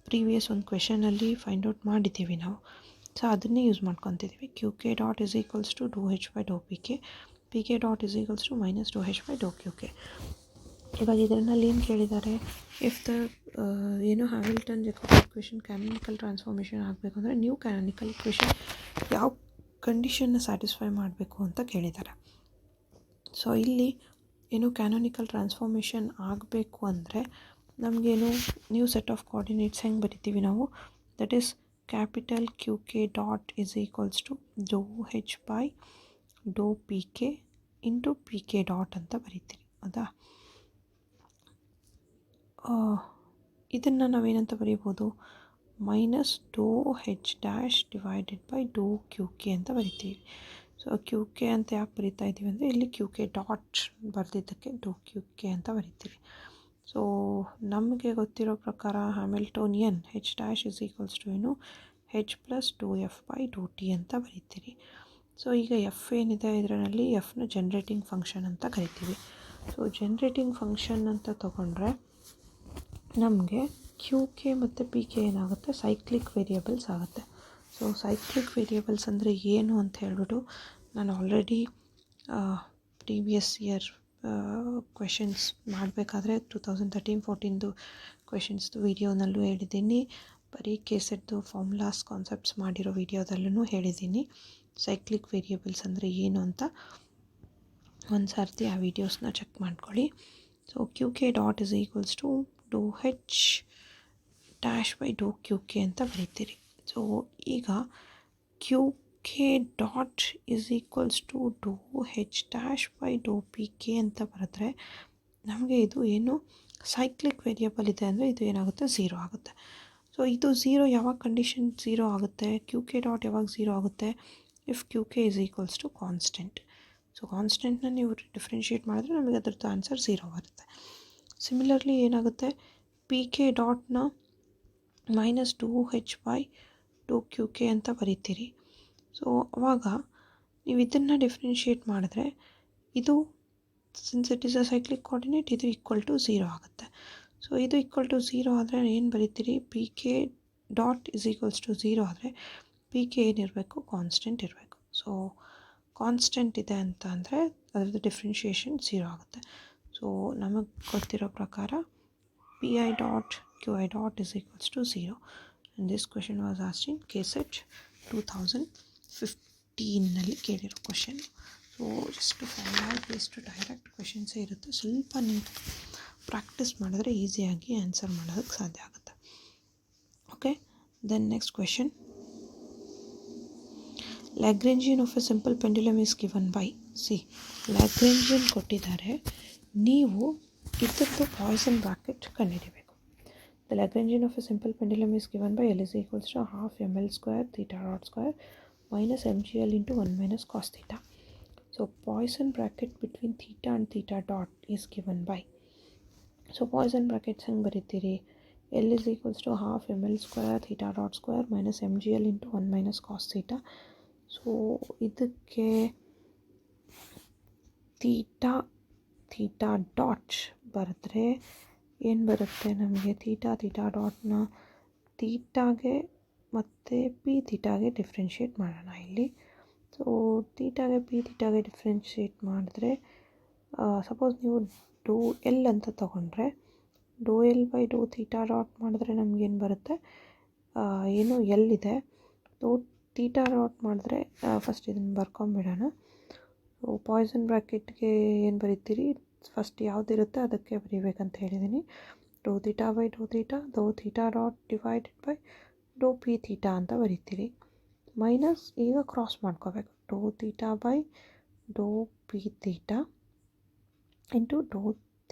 previous ಒಂದು ಕ್ವೆಶನಲ್ಲಿ ಫೈಂಡ್ ಔಟ್ ಮಾಡಿದ್ದೀವಿ ನಾವು. ಸೊ ಅದನ್ನೇ ಯೂಸ್ ಮಾಡ್ಕೊತಿದ್ದೀವಿ. Q K dot is equals to Dow H by Dow P K dot is equals to minus Dow H by Dow Q k. ಇವಾಗ ಇದರಲ್ಲಿ ಏನು ಕೇಳಿದ್ದಾರೆ, ಇಫ್ ದ ಏನು Hamilton Jacobi equation canonical transformation ಆಗಬೇಕು ಅಂದರೆ ನ್ಯೂ ಕ್ಯಾನೋನಿಕಲ್ ಈಕ್ವೇಷನ್ ಯಾವ ಕಂಡೀಷನ್ನ ಸ್ಯಾಟಿಸ್ಫೈ ಮಾಡಬೇಕು ಅಂತ ಕೇಳಿದ್ದಾರೆ. ಸೊ ಇಲ್ಲಿ ಏನು ಕ್ಯಾನೋನಿಕಲ್ ಟ್ರಾನ್ಸ್ಫಾರ್ಮೇಷನ್ ಆಗಬೇಕು ಅಂದರೆ ನಮಗೇನು ನ್ಯೂ ಸೆಟ್ ಆಫ್ ಕೋಆರ್ಡಿನೇಟ್ಸ್ ಹೆಂಗೆ ಬರಿತೀವಿ ನಾವು, that is capital Q K dot is equals to Dow H by Dow P K into P K dot ಅಂತ ಬರಿತೀರಿ. ಹೌದಾ, ಇದನ್ನು ನಾವೇನಂತ ಬರೀಬೋದು, minus Dow H dash divided by Dow Q K ಅಂತ ಬರಿತೀವಿ. ಸೊ ಕ್ಯೂ ಕೆ ಅಂತ ಯಾಕೆ ಬರಿತಾ ಇದ್ದೀವಿ ಅಂದರೆ ಇಲ್ಲಿ ಕ್ಯೂ ಕೆ ಡಾಟ್ ಬರೆದಿದ್ದಕ್ಕೆ ಡೋ ಕ್ಯೂ ಕೆ ಅಂತ ಬರಿತೀವಿ. ಸೊ ನಮಗೆ ಗೊತ್ತಿರೋ ಪ್ರಕಾರ Hamiltonian H dash is equals to ಏನು, H plus doe F by Dow T ಅಂತ ಬರಿತೀರಿ. ಸೊ ಈಗ ಎಫ್ ಏನಿದೆ ಇದರಲ್ಲಿ ಎಫ್ನ ಜನ್ರೇಟಿಂಗ್ ಫಂಕ್ಷನ್ ಅಂತ ಕರಿತೀವಿ. ಸೊ ಜನ್ರೇಟಿಂಗ್ ಫಂಕ್ಷನ್ ಅಂತ ತೊಗೊಂಡ್ರೆ ನಮಗೆ ಕ್ಯೂ ಕೆ ಮತ್ತು ಪಿ ಕೆ ಏನಾಗುತ್ತೆ, ಸೈಕ್ಲಿಕ್ ವೇರಿಯೇಬಲ್ಸ್ ಆಗುತ್ತೆ. ಸೊ ಸೈಕ್ಲಿಕ್ ವೇರಿಯೇಬಲ್ಸ್ ಅಂದರೆ ಏನು ಅಂತ ಹೇಳ್ಬಿಟ್ಟು ನಾನು ಆಲ್ರೆಡಿ ಪ್ರೀವಿಯಸ್ ಇಯರ್ ಕ್ವೆಶನ್ಸ್ ಮಾಡಬೇಕಾದ್ರೆ 2013-14 ಕ್ವೆಶನ್ಸ್ದು ವೀಡಿಯೋನಲ್ಲೂ ಹೇಳಿದ್ದೀನಿ, ಬರೀ ಕೆಸೆಟ್ದು ಫಾರ್ಮುಲಾಸ್ ಕಾನ್ಸೆಪ್ಟ್ಸ್ ಮಾಡಿರೋ ವೀಡಿಯೋದಲ್ಲೂ ಹೇಳಿದ್ದೀನಿ ಸೈಕ್ಲಿಕ್ ವೇರಿಯೇಬಲ್ಸ್ ಅಂದರೆ ಏನು ಅಂತ. ಒಂದು ಸರ್ತಿ ಆ ವೀಡಿಯೋಸ್ನ ಚೆಕ್ ಮಾಡ್ಕೊಳ್ಳಿ. So Q K dot is equals to Dow H dash by Dow Q K ಅಂತ ಬರೀತೀರಿ. ಸೊ ಈಗ q K dot is equals to Dow H dash by Dow P k ಅಂತ ಬರೆದ್ರೆ ನಮಗೆ ಇದು ಏನು ಸೈಕ್ಲಿಕ್ ವೇರಿಯೇಬಲ್ ಇದೆ ಅಂದರೆ ಇದು ಏನಾಗುತ್ತೆ, 0 ಆಗುತ್ತೆ. ಸೊ ಇದು 0 ಯಾವಾಗ ಕಂಡೀಷನ್ 0 ಆಗುತ್ತೆ, ಕ್ಯೂ ಕೆ ಡಾಟ್ ಯಾವಾಗ 0 ಆಗುತ್ತೆ, if Q K is equals to constant. So ಕಾನ್ಸ್ಟೆಂಟ್ನ ನೀವು ಡಿಫ್ರೆನ್ಷಿಯೇಟ್ ಮಾಡಿದ್ರೆ ನಮಗೆ ಅದರದ್ದು ಆನ್ಸರ್ 0 ಬರುತ್ತೆ. ಸಿಮಿಲರ್ಲಿ ಏನಾಗುತ್ತೆ, ಪಿ ಕೆ ಡಾಟ್ನ minus Dow H by Dow Q K ಅಂತ ಬರೀತೀರಿ. ಸೊ ಅವಾಗ ನೀವು ಇದನ್ನು ಡಿಫ್ರೆನ್ಷಿಯೇಟ್ ಮಾಡಿದ್ರೆ ಇದು since it is a cyclic coordinate ಇದು ಈಕ್ವಲ್ ಟು 0 ಆಗುತ್ತೆ. ಸೊ ಇದು ಈಕ್ವಲ್ ಟು 0 ಆದರೆ ಏನು ಬರೀತೀರಿ, P K dot is equals to 0 ಆದರೆ ಪಿ ಕೆ ಏನಿರಬೇಕು, ಕಾನ್ಸ್ಟೆಂಟ್ ಇರಬೇಕು. ಸೊ ಕಾನ್ಸ್ಟೆಂಟ್ ಇದೆ ಅಂತ ಅಂದರೆ ಅದರದ್ದು ಡಿಫ್ರೆನ್ಷಿಯೇಷನ್ 0 ಆಗುತ್ತೆ. ಸೊ ನಮಗೆ ಗೊತ್ತಿರೋ ಪ್ರಕಾರ P I dot Q I dot is equals to 0 and this question was asked in KSET 2015ನಲ್ಲಿ ಕೇಳಿರೋ question. So just formula based direct ಕ್ವೆಶನ್ಸೇ ಇರುತ್ತೆ. ಸ್ವಲ್ಪ ನೀವು ಪ್ರಾಕ್ಟೀಸ್ ಮಾಡಿದ್ರೆ ಈಸಿಯಾಗಿ ಆನ್ಸರ್ ಮಾಡೋದಕ್ಕೆ ಸಾಧ್ಯ ಆಗುತ್ತೆ. Okay, then next question. Lagrangian of a simple pendulum is given by. C, Lagrangian ಕೊಟ್ಟಿದ್ದಾರೆ, ನೀವು ಇದರದ್ದು ಪಾಯ್ಸನ್ ಬ್ರಾಕೆಟ್ ಕಂಡುಹಿಡಿಬೇಕು. The Lagrangian of a simple pendulum is given by L is equals to half ml square theta dot square minus mgl into 1 minus cos theta. So Poisson bracket between theta and theta dot is given by. So Poisson brackets hang baritiri. L is equals to half ml square theta dot square minus mgl into 1 minus cos theta. So idakke theta dot bardre ಏನು ಬರುತ್ತೆ ನಮಗೆ, ಥೀಟಾ ಡಾಟ್ನ ಥೀಟಾಗೆ ಮತ್ತು ಪಿ ಥೀಟಾಗೆ ಡಿಫ್ರೆನ್ಷಿಯೇಟ್ ಮಾಡೋಣ ಇಲ್ಲಿ. ಸೊ ಥೀಟಾಗೆ ಪಿ ಥೀಟಾಗೆ ಡಿಫ್ರೆನ್ಷಿಯೇಟ್ ಮಾಡಿದ್ರೆ, ಸಪೋಸ್ ನೀವು ಡೋ ಎಲ್ ಅಂತ ತೊಗೊಂಡ್ರೆ, doe L by Dow theta dot ಮಾಡಿದ್ರೆ ನಮಗೇನು ಬರುತ್ತೆ, ಏನು ಎಲ್ ಇದೆ, ಡೋ ಥೀಟಾ ಡಾಟ್ ಮಾಡಿದ್ರೆ ಫಸ್ಟ್ ಇದನ್ನು ಬರ್ಕೊಂಬಿಡೋಣ. ಸೊ ಪಾಯ್ಸನ್ ಬ್ರ್ಯಾಕೆಟ್ಗೆ ಏನು ಬರೀತೀರಿ, ಫಸ್ಟ್ ಯಾವುದಿರುತ್ತೆ ಅದಕ್ಕೆ ಬರೀಬೇಕಂತ ಹೇಳಿದ್ದೀನಿ. Doe theta by Dow theta dot divided by Dow P theta ಅಂತ ಬರೀತೀರಿ. ಮೈನಸ್ ಈಗ ಕ್ರಾಸ್ ಮಾಡ್ಕೋಬೇಕು, doe theta by Dow P theta into doe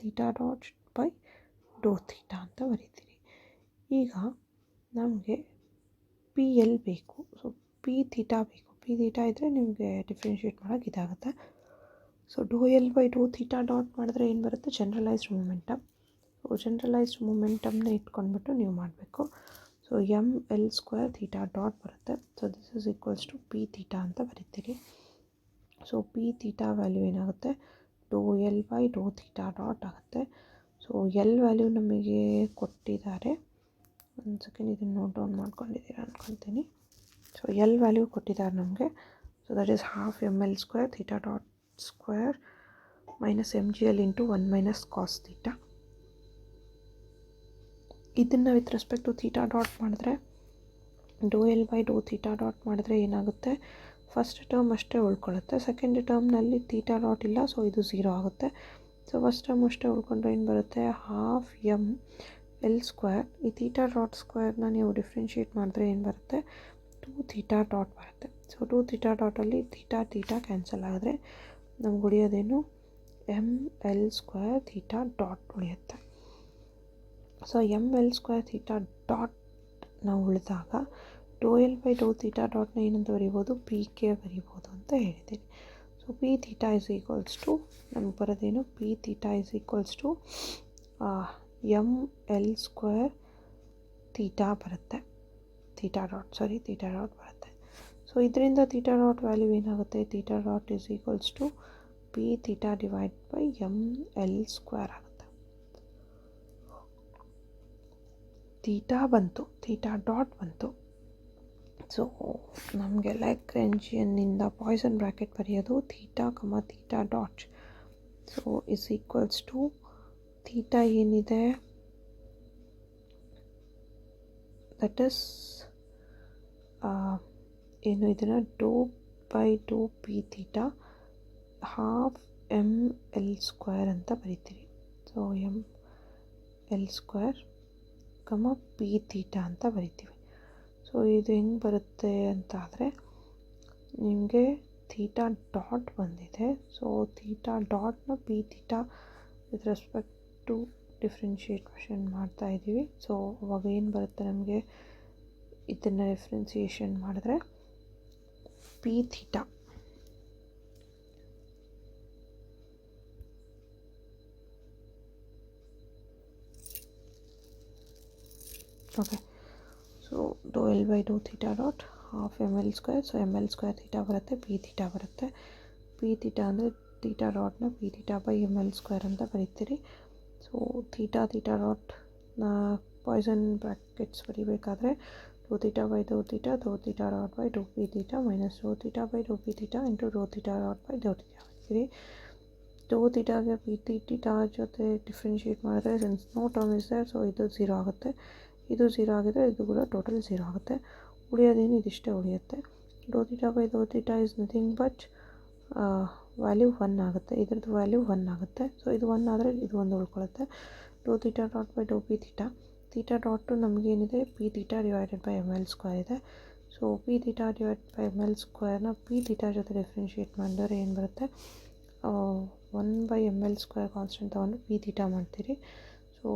theta dot by Dow theta ಅಂತ ಬರೀತೀರಿ. ಈಗ ನಮಗೆ ಪಿ ಎಲ್ ಬೇಕು, ಸೊ ಪಿ ಥೀಟಾ ಬೇಕು. ಪಿ ಥೀಟಾ ಇದ್ದರೆ ನಿಮಗೆ ಡಿಫ್ರೆನ್ಷಿಯೇಟ್ ಮಾಡೋಕ್ಕೆ ಇದಾಗುತ್ತೆ. So doe L by Dow theta dot ಮಾಡಿದ್ರೆ ಏನು ಬರುತ್ತೆ, ಜನರಲೈಸ್ಡ್ ಮೊಮೆಂಟಮ್. ಸೊ ಜನರಲೈಸ್ಡ್ ಮೊಮೆಂಟಮ್ನ ಇಟ್ಕೊಂಡ್ಬಿಟ್ಟು ನೀವು ಮಾಡಬೇಕು. So M L square theta dot ಬರುತ್ತೆ. So this is equals to P theta ಅಂತ ಬರೀತೀರಿ. ಸೊ ಪಿ ಥೀಟಾ ವ್ಯಾಲ್ಯೂ ಏನಾಗುತ್ತೆ, doe L by Dow theta dot ಆಗುತ್ತೆ. ಸೊ ಎಲ್ ವ್ಯಾಲ್ಯೂ ನಮಗೆ ಕೊಟ್ಟಿದ್ದಾರೆ, ಒಂದು ಸೆಕೆಂಡ್ ಇದನ್ನು ನೋಟ್ ಡೌನ್ ಮಾಡ್ಕೊಂಡಿದ್ದೀರಾ ಅಂದ್ಕೊಳ್ತೀನಿ. ಸೊ ಎಲ್ ವ್ಯಾಲ್ಯೂ ಕೊಟ್ಟಿದ್ದಾರೆ ನಮಗೆ. So that is half M L square theta dot square minus M G L into 1 minus cos theta. ಇದನ್ನು with respect to theta dot ಮಾಡಿದ್ರೆ, doe L by Dow theta dot ಮಾಡಿದ್ರೆ ಏನಾಗುತ್ತೆ, ಫಸ್ಟ್ ಟರ್ಮ್ ಅಷ್ಟೇ ಉಳ್ಕೊಳ್ಳುತ್ತೆ. ಸೆಕೆಂಡ್ ಟರ್ಮ್ನಲ್ಲಿ ಥೀಟಾ ಡಾಟ್ ಇಲ್ಲ, ಸೊ ಇದು 0 ಆಗುತ್ತೆ. ಸೊ ಫಸ್ಟ್ ಟರ್ಮ್ ಅಷ್ಟೇ ಉಳ್ಕೊಂಡ್ರೆ ಏನು ಬರುತ್ತೆ, ಹಾಫ್ ಎಮ್ ಎಲ್ ಸ್ಕ್ವೇರ್. ಈ ಥೀಟಾ ಡಾಟ್ ಸ್ಕ್ವೇರ್ನ ನೀವು ಡಿಫ್ರೆನ್ಷಿಯೇಟ್ ಮಾಡಿದ್ರೆ ಏನು ಬರುತ್ತೆ, 2 ಥೀಟಾ ಡಾಟ್ ಬರುತ್ತೆ. ಸೊ 2 ಥೀಟಾ ಡಾಟಲ್ಲಿ ಥೀಟಾ ಕ್ಯಾನ್ಸಲ್ ಆಗಿದ್ರೆ ನಮ್ಗೆ ಉಳಿಯೋದೇನು, M L square theta dot ಉಳಿಯುತ್ತೆ. So M L square theta dot ನಾವು ಉಳಿದಾಗ doe L by Dow theta ಡಾಟ್ನ ಏನಂತ ಬರೀಬೋದು, ಪಿ ಕೆ ಬರೀಬೋದು ಅಂತ ಹೇಳಿದ್ದೀನಿ. So P theta is equals to ನಮ್ಗೆ ಬರೋದೇನು, P theta is equals to M L square theta ಬರುತ್ತೆ, ಥೀಟಾ ಡಾಟ್ ಬರುತ್ತೆ. ಸೊ ಇದರಿಂದ ಥೀಟಾ ಡಾಟ್ ವ್ಯಾಲ್ಯೂ ಏನಾಗುತ್ತೆ, theta dot is equals to P theta divide by M L square ಆಗುತ್ತೆ. ಥೀಟಾ ಬಂತು, ಥೀಟಾ ಡಾಟ್ ಬಂತು. ಸೊ ನಮಗೆ ಲ್ಯಾಗ್ರೇಂಜಿಯನ್ನಿಂದ ಪಾಯ್ಸನ್ ಬ್ರ್ಯಾಕೆಟ್ ಬರೆಯೋದು theta theta dot. So is equals to theta ಏನಿದೆ, ದಟ್ ಇಸ್ ಏನು, ಇದನ್ನು doe by Dow P theta half M L square ಅಂತ ಬರಿತೀವಿ. So M L square P theta ಅಂತ ಬರಿತೀವಿ. ಸೊ ಇದು ಹೆಂಗೆ ಬರುತ್ತೆ ಅಂತ ಆದರೆ, ನಿಮಗೆ ಥೀಟಾ ಡಾಟ್ ಬಂದಿದೆ. ಸೊ ಥೀಟಾ ಡಾಟ್ನ P theta with respect to differentiation ಮಾಡ್ತಾ ಇದ್ದೀವಿ. ಸೊ ಅವಾಗ ಏನು ಬರುತ್ತೆ ನಮಗೆ, ಇದನ್ನು ಡಿಫ್ರೆನ್ಸಿಯೇಷನ್ ಮಾಡಿದ್ರೆ P theta okay. So doe L by Dow theta dot half M L square. So M L square theta ಬರುತ್ತೆ, ಪಿ ಥೀಟಾ ಬರುತ್ತೆ. ಪಿ ಥೀಟಾ ಅಂದರೆ ಥೀಟಾ ಡಾಟ್ನ P theta by M L square ಅಂತ ಬರೀತೀರಿ. ಸೊ ಥೀಟಾ ಡಾಟ್ನ ಪಾಯ್ಸನ್ ಬ್ರ್ಯಾಕೆಟ್ಸ್ ಬರೀಬೇಕಾದ್ರೆ doe theta by Dow theta dot by Dow P theta minus doe theta by Dow P theta into doe theta dot by Dow theta ಬರೀತೀರಿ. ಡೋ ಥೀಟಾಗೆ ಪಿ ಥೀಟಾ ಜೊತೆ ಡಿಫ್ರೆನ್ಷಿಯೇಟ್ ಮಾಡಿದ್ರೆ since no term is there, so ಇದು 0 ಆಗುತ್ತೆ. ಇದು 0 ಆಗಿದ್ರೆ ಇದು ಕೂಡ ಟೋಟಲ್ 0 ಆಗುತ್ತೆ. ಉಳಿಯೋದೇನು ಇದಿಷ್ಟೇ ಉಳಿಯುತ್ತೆ. Doe theta by Dow theta is nothing but value 1 ಆಗುತ್ತೆ. ಇದ್ರದ್ದು ವ್ಯಾಲ್ಯೂ 1 ಆಗುತ್ತೆ. ಸೊ ಇದು 1 ಆದರೆ ಇದು 1 ಉಳ್ಕೊಳ್ಳುತ್ತೆ. ಡೋ theta dot by Dow P theta. Theta dot ನಮಗೇನಿದೆ P theta divided by M L square ಇದೆ. So P theta divide by M L ಸ್ಕ್ವೇರ್ನ ಪಿ ಥೀಟಾ ಜೊತೆ ಡಿಫ್ರೆನ್ಷಿಯೇಟ್ ಮಾಡಿದ್ರೆ ಏನು ಬರುತ್ತೆ, 1 by M L square constant ತೊಗೊಂಡು ಪಿ ಥೀಟಾ ಮಾಡ್ತೀರಿ. So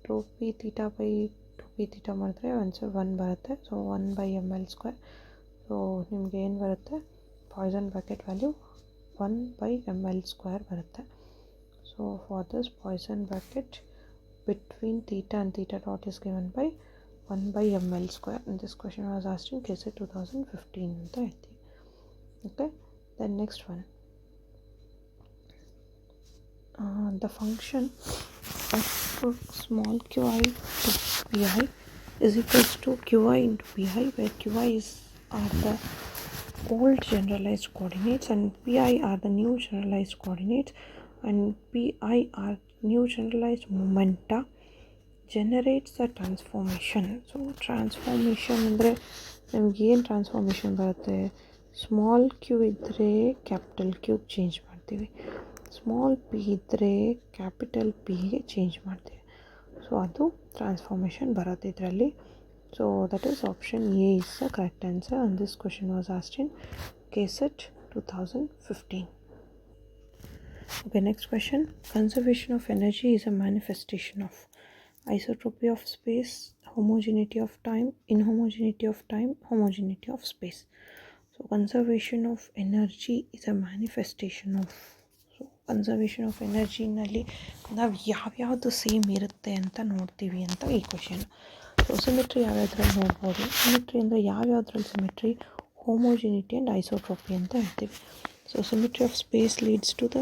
Dow P theta by Dow P theta ಮಾಡಿದ್ರೆ ಆನ್ಸರ್ 1 ಬರುತ್ತೆ. So 1 by M L square. So ನಿಮಗೆ ಏನು ಬರುತ್ತೆ, Poisson bracket value 1 by ml square ಬರುತ್ತೆ. So for this Poisson bracket between theta and theta dot is given by 1 by ml square, and this question was asked in KCET 2015 ಅಂತ ಹೇಳ್ತೀವಿ. Okay, then next one, the function of small qi to pi is equals to qi into pi, where qi are the old generalized coordinates and pi are the new generalized coordinates, and pi are new generalized momenta generates the transformation. So transformation ಅಂದರೆ ನಮ್ಗೆ ಏನು ಟ್ರಾನ್ಸ್ಫಾರ್ಮೇಷನ್ ಬರುತ್ತೆ, ಸ್ಮಾಲ್ ಕ್ಯೂ ಇದ್ದರೆ ಕ್ಯಾಪಿಟಲ್ ಕ್ಯೂಗೆ ಚೇಂಜ್ ಮಾಡ್ತೀವಿ, ಸ್ಮಾಲ್ ಪಿ ಇದ್ದರೆ ಕ್ಯಾಪಿಟಲ್ ಪಿಗೆ ಚೇಂಜ್ ಮಾಡ್ತೀವಿ. ಸೊ ಅದು ಟ್ರಾನ್ಸ್ಫಾರ್ಮೇಷನ್ ಬರುತ್ತೆ ಇದರಲ್ಲಿ. So that is option A is the correct answer, and this question was asked in KCET 2015. Okay, next question. Conservation of energy is a manifestation of isotropy of space, homogeneity of time, inhomogeneity of time, homogeneity of space. So conservation of energy is a manifestation of, so conservation of energy ನಲ್ಲಿ ನಾವು ಯಾವ್ಯಾವುದು ಸೇಮ್ ಇರುತ್ತೆ ಅಂತ ನೋಡ್ತೀವಿ ಅಂತ ಈ ಕ್ವೆಶನ್. ಸೊ ಸಿಮೆಟ್ರಿ ಯಾವ್ಯಾವ್ದ್ರಲ್ಲಿ ನೋಡ್ಬೋದು, ಸಿಮೆಟ್ರಿ ಅಂದರೆ ಯಾವ್ಯಾವ್ದ್ರಲ್ಲಿ ಸಿಮೆಟ್ರಿ, ಹೋಮೋಜಿನಿಟಿ ಆ್ಯಂಡ್ ಐಸೋಟ್ರೋಪಿ ಅಂತ ಹೇಳ್ತೀವಿ. So symmetry of space leads to the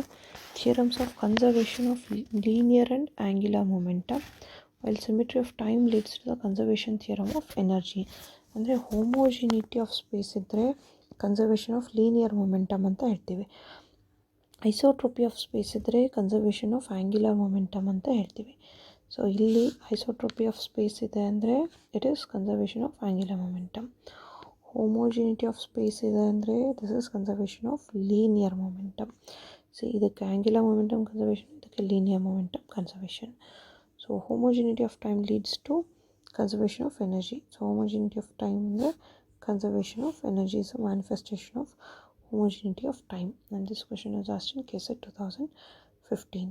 theorems of conservation of linear and angular momentum, while symmetry of time leads to the conservation theorem of energy. ಅಂದರೆ ಹೋಮೋಜಿನಿಟಿ ಆಫ್ ಸ್ಪೇಸ್ ಇದ್ದರೆ ಕನ್ಸರ್ವೇಷನ್ ಆಫ್ ಲೀನಿಯರ್ ಮೊಮೆಂಟಮ್ ಅಂತ ಹೇಳ್ತೀವಿ. ಐಸೋಟ್ರೋಪಿ ಆಫ್ ಸ್ಪೇಸ್ ಇದ್ದರೆ ಕನ್ಸರ್ವೇಷನ್ ಆಫ್ ಆ್ಯಂಗ್ಯುಲರ್ ಮೊಮೆಂಟಮ್ ಅಂತ ಹೇಳ್ತೀವಿ. ಸೊ ಇಲ್ಲಿ ಐಸೋಟ್ರೋಪಿ ಆಫ್ ಸ್ಪೇಸ್ ಇದೆ ಅಂದರೆ it is conservation of angular momentum. Homogeneity of space ಇದೆ ಅಂದರೆ this is conservation of linear momentum. So ಇದಕ್ಕೆ ಆ್ಯಂಗ್ಯುಲರ್ ಮೊಮೆಂಟಮ್ ಕನ್ಸರ್ವೇಷನ್, ಇದಕ್ಕೆ linear momentum conservation. So homogeneity of time leads to conservation of energy. So homogeneity of time ಅಂದರೆ conservation of energy is a manifestation of homogeneity of time, and this question was asked in KCET 2015.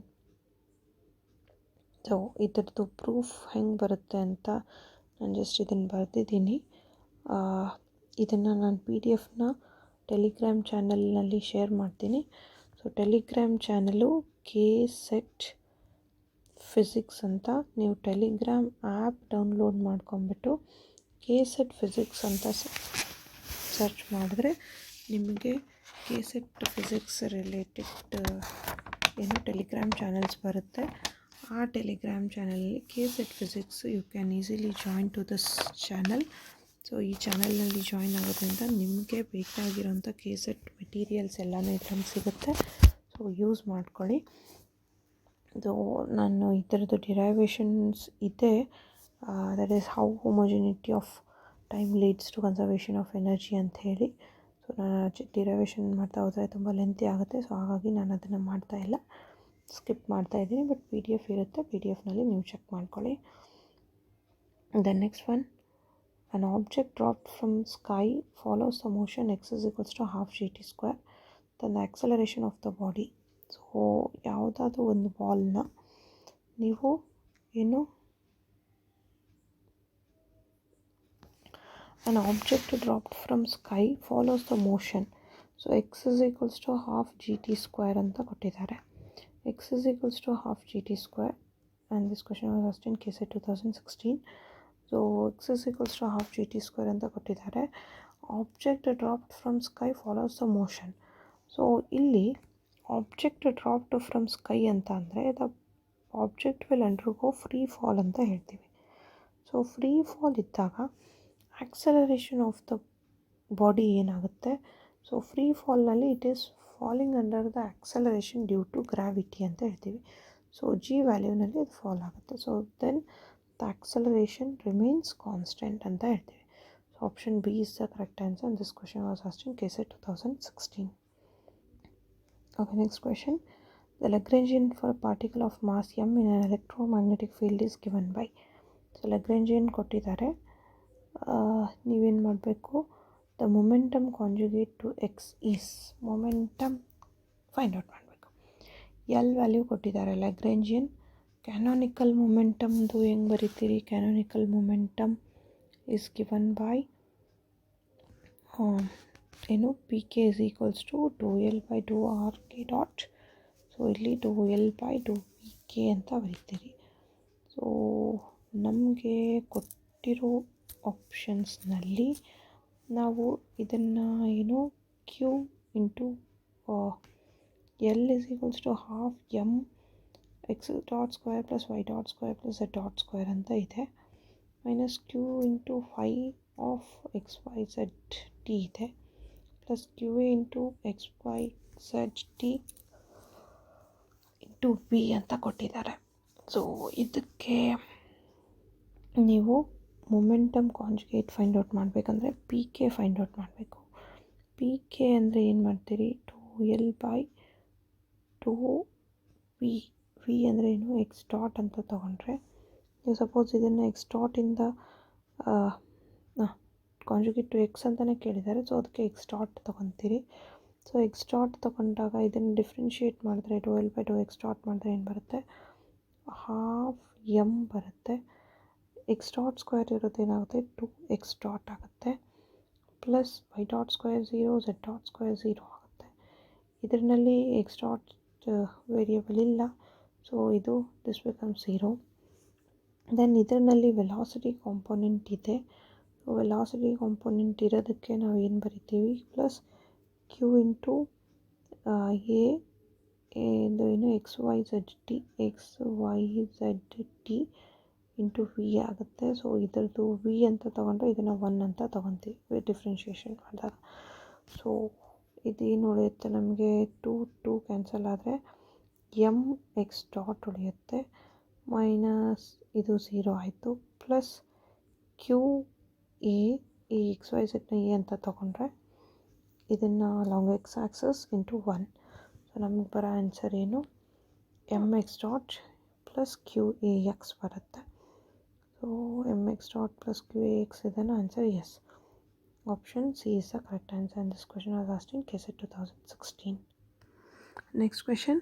So ಇದರದ್ದು ಪ್ರೂಫ್ ಹೆಂಗೆ ಬರುತ್ತೆ ಅಂತ ನಾನು ಜಸ್ಟ್ ಇದನ್ನು ಬರೆದಿದ್ದೀನಿ. ಇದನ್ನು ನಾನು PDF-ನ ಟೆಲಿಗ್ರಾಮ್ ಚಾನಲ್ನಲ್ಲಿ ಶೇರ್ ಮಾಡ್ತೀನಿ. So Telegram channel KCET physics ಅಂತ, ನೀವು ಟೆಲಿಗ್ರಾಮ್ ಆ್ಯಪ್ ಡೌನ್ಲೋಡ್ ಮಾಡ್ಕೊಂಬಿಟ್ಟು KCET ಫಿಸಿಕ್ಸ್ ಅಂತ ಸರ್ಚ್ ಮಾಡಿದ್ರೆ ನಿಮಗೆ KCET ಫಿಸಿಕ್ಸ್ ರಿಲೇಟೆಡ್ ಏನು ಟೆಲಿಗ್ರಾಮ್ ಚಾನಲ್ಸ್ ಬರುತ್ತೆ. ಆ ಟೆಲಿಗ್ರಾಮ್ ಚಾನಲಲ್ಲಿ KCET physics you can easily join to this channel. So ಈ ಚಾನಲ್ನಲ್ಲಿ ಜಾಯಿನ್ ಆಗೋದ್ರಿಂದ ನಿಮಗೆ ಬೇಕಾಗಿರೋಂಥ KCET ಮೆಟೀರಿಯಲ್ಸ್ ಎಲ್ಲನೂ ಇದರಲ್ಲಿ ಸಿಗುತ್ತೆ. ಸೊ ಯೂಸ್ ಮಾಡ್ಕೊಳ್ಳಿ. ಸೊ ನಾನು ಈ ಥರದ್ದು ಡಿರೈವೇಷನ್ಸ್ ಇದೆ, that is how homogeneity of time leads to conservation of energy ಅಂತ ಹೇಳಿ. ಸೊ ನಾನು ಡಿರೈವೇಷನ್ ಮಾಡ್ತಾ ಹೋದರೆ ತುಂಬ ಲೆಂತಿ ಆಗುತ್ತೆ. ಸೊ ಹಾಗಾಗಿ ನಾನು ಅದನ್ನು ಮಾಡ್ತಾಯಿಲ್ಲ, ಸ್ಕಿಪ್ ಮಾಡ್ತಾಯಿದ್ದೀನಿ. ಬಟ್ PDF ಇರುತ್ತೆ, PDF-ನಲ್ಲಿ ನೀವು ಚೆಕ್ ಮಾಡ್ಕೊಳ್ಳಿ. The next one, an object dropped from sky follows the motion x is equals to half gt square, then the acceleration of the body. So ಯಾವುದಾದ್ರೂ ಒಂದು ಬಾಲ್ನ ನೀವು ಏನು an object dropped from sky follows the motion. So x is equals to half gt square ಅಂತ ಕೊಟ್ಟಿದ್ದಾರೆ. x is equals to half gt square, and this question was asked in KCET 2016. ಸೊ x is equals to half gt square ಅಂತ ಕೊಟ್ಟಿದ್ದಾರೆ. Object dropped from sky follows the motion. So ಇಲ್ಲಿ ಆಬ್ಜೆಕ್ಟ್ ಡ್ರಾಪ್ಡ್ ಫ್ರಮ್ ಸ್ಕೈ ಅಂತ ಅಂದರೆ the object will undergo free fall ಅಂತ ಹೇಳ್ತೀವಿ. ಸೊ ಫ್ರೀ ಫಾಲ್ ಇದ್ದಾಗ ಆಕ್ಸಲರೇಷನ್ ಆಫ್ ದ ಬಾಡಿ ಏನಾಗುತ್ತೆ, ಸೊ ಫ್ರೀ ಫಾಲ್ನಲ್ಲಿ it is falling under the acceleration due to gravity ಅಂತ ಹೇಳ್ತೀವಿ. ಸೊ G ವ್ಯಾಲ್ಯೂನಲ್ಲಿ ಇದು ಫಾಲ್ ಆಗುತ್ತೆ. So then the acceleration remains constant ಅಂತ ಹೇಳ್ತೀವಿ. So option B is the correct answer. This question was asked in KSET 2016. Okay, next question. The Lagrangian for a particle of mass m in an electromagnetic field is given by. So Lagrangian ಕೊಟ್ಟಿದ್ದಾರೆ. ನೀವೇನು ಮಾಡಬೇಕು, the momentum conjugate to X is momentum find out ಮಾಡಬೇಕು. ಎಲ್ ವ್ಯಾಲ್ಯೂ ಕೊಟ್ಟಿದ್ದಾರೆ. ಲ್ಯಾಗ್ರೇಂಜಿಯನ್ ಕ್ಯಾನೋನಿಕಲ್ ಮೊಮೆಂಟಮ್ದು ಹೆಂಗೆ ಬರಿತೀರಿ? Canonical momentum is given by ಏನು P K is equals to 2L/2R/K dot. So ಇಲ್ಲಿ 2L/2PK ಅಂತ ಬರೀತೀರಿ. ಸೊ ನಮಗೆ ಕೊಟ್ಟಿರೋ ಆಪ್ಷನ್ಸ್ನಲ್ಲಿ ನಾವು ಇದನ್ನು ಏನು Q into L is equals to half M X dot square plus Y dot square plus Z dot square ಅಂತ ಇದೆ, minus Q into phi of X Y Z T ಇದೆ, plus Q A into X Y Z T into B ಅಂತ ಕೊಟ್ಟಿದ್ದಾರೆ. ಸೊ ಇದಕ್ಕೆ ನೀವು ಮೊಮೆಂಟಮ್ ಕಾಂಜುಗೇಟ್ ಫೈಂಡ್ ಔಟ್ ಮಾಡಬೇಕಂದ್ರೆ ಪಿ ಕೆ ಫೈಂಡ್ ಔಟ್ ಮಾಡಬೇಕು. ಪಿ ಕೆ ಅಂದರೆ ಏನು ಮಾಡ್ತೀರಿ? 2L/2P. ವಿ ಅಂದರೆ ಏನು? ಎಕ್ಸ್ ಡಾಟ್ ಅಂತ ತೊಗೊಂಡ್ರೆ, ನೀವು ಸಪೋಸ್ ಇದನ್ನು ಎಕ್ಸ್ ಡಾಟಿಂದ ಕಾಂಜುಗೇಟ್ ಟು ಎಕ್ಸ್ ಅಂತಲೇ ಕೇಳಿದ್ದಾರೆ. ಸೊ ಅದಕ್ಕೆ ಎಕ್ಸ್ ಡಾಟ್ ತೊಗೊತೀರಿ. ಸೊ ಎಕ್ಸ್ ಡಾಟ್ ತೊಗೊಂಡಾಗ ಇದನ್ನು ಡಿಫ್ರೆನ್ಷಿಯೇಟ್ ಮಾಡಿದ್ರೆ 2L/2x ಡಾಟ್ ಮಾಡಿದ್ರೆ ಏನು ಬರುತ್ತೆ? ಹಾಫ್ ಎಮ್ ಬರುತ್ತೆ. ಎಕ್ಸ್ ಡಾಟ್ ಸ್ಕ್ವೇರ್ ಇರೋದು ಏನಾಗುತ್ತೆ? 2x ಡಾಟ್ ಆಗುತ್ತೆ, plus Y dot square 0, Z dot square 0 ಆಗುತ್ತೆ. ಇದರಲ್ಲಿ ಎಕ್ಸ್ ಡಾಟ್ ವೇರಿಯಬಲ್ ಇಲ್ಲ, ಸೊ ಇದು ದಿಸ್ ಬಿಕಮ್ಸ್ 0. ದೆನ್ ಇದರಲ್ಲಿ ವೆಲಾಸಿಟಿ ಕಾಂಪೋನೆಂಟ್ ಇದೆ. ಸೊ ವೆಲಾಸಿಟಿ ಕಾಂಪೋನೆಂಟ್ ಇರೋದಕ್ಕೆ ನಾವು ಏನು ಬರಿತೀವಿ? ಪ್ಲಸ್ ಕ್ಯೂ ಇಂಟು ಎ ಇದು ಏನು X Y Z T into V ಆಗುತ್ತೆ. ಸೊ ಇದರದ್ದು ವಿ ಅಂತ ತೊಗೊಂಡ್ರೆ ಇದನ್ನು 1 ಅಂತ ತೊಗೊತೀವಿ ಡಿಫ್ರೆನ್ಷಿಯೇಷನ್ ಮಾಡಿದಾಗ. ಸೊ ಇದೇನು ಉಳಿಯುತ್ತೆ ನಮಗೆ? 2 ಕ್ಯಾನ್ಸಲ್ ಆದರೆ ಎಮ್ ಎಕ್ಸ್ ಡಾಟ್ ಉಳಿಯುತ್ತೆ, ಮೈನಸ್ ಇದು 0 ಆಯಿತು, ಪ್ಲಸ್ ಕ್ಯೂ ಎ ಈ ಎಕ್ಸ್ ವೈ ಝೆಡ್ನ ಎ ಅಂತ ತೊಗೊಂಡ್ರೆ ಇದನ್ನು long X axis into 1. So ನಮಗೆ ಬರೋ ಆನ್ಸರ್ ಏನು? M X dot plus Q A X ಬರುತ್ತೆ. So M X dot plus Q A X ಇದನ್ನು answer S. Option C is the correct answer. And this question was asked in KSET 2016. Next question.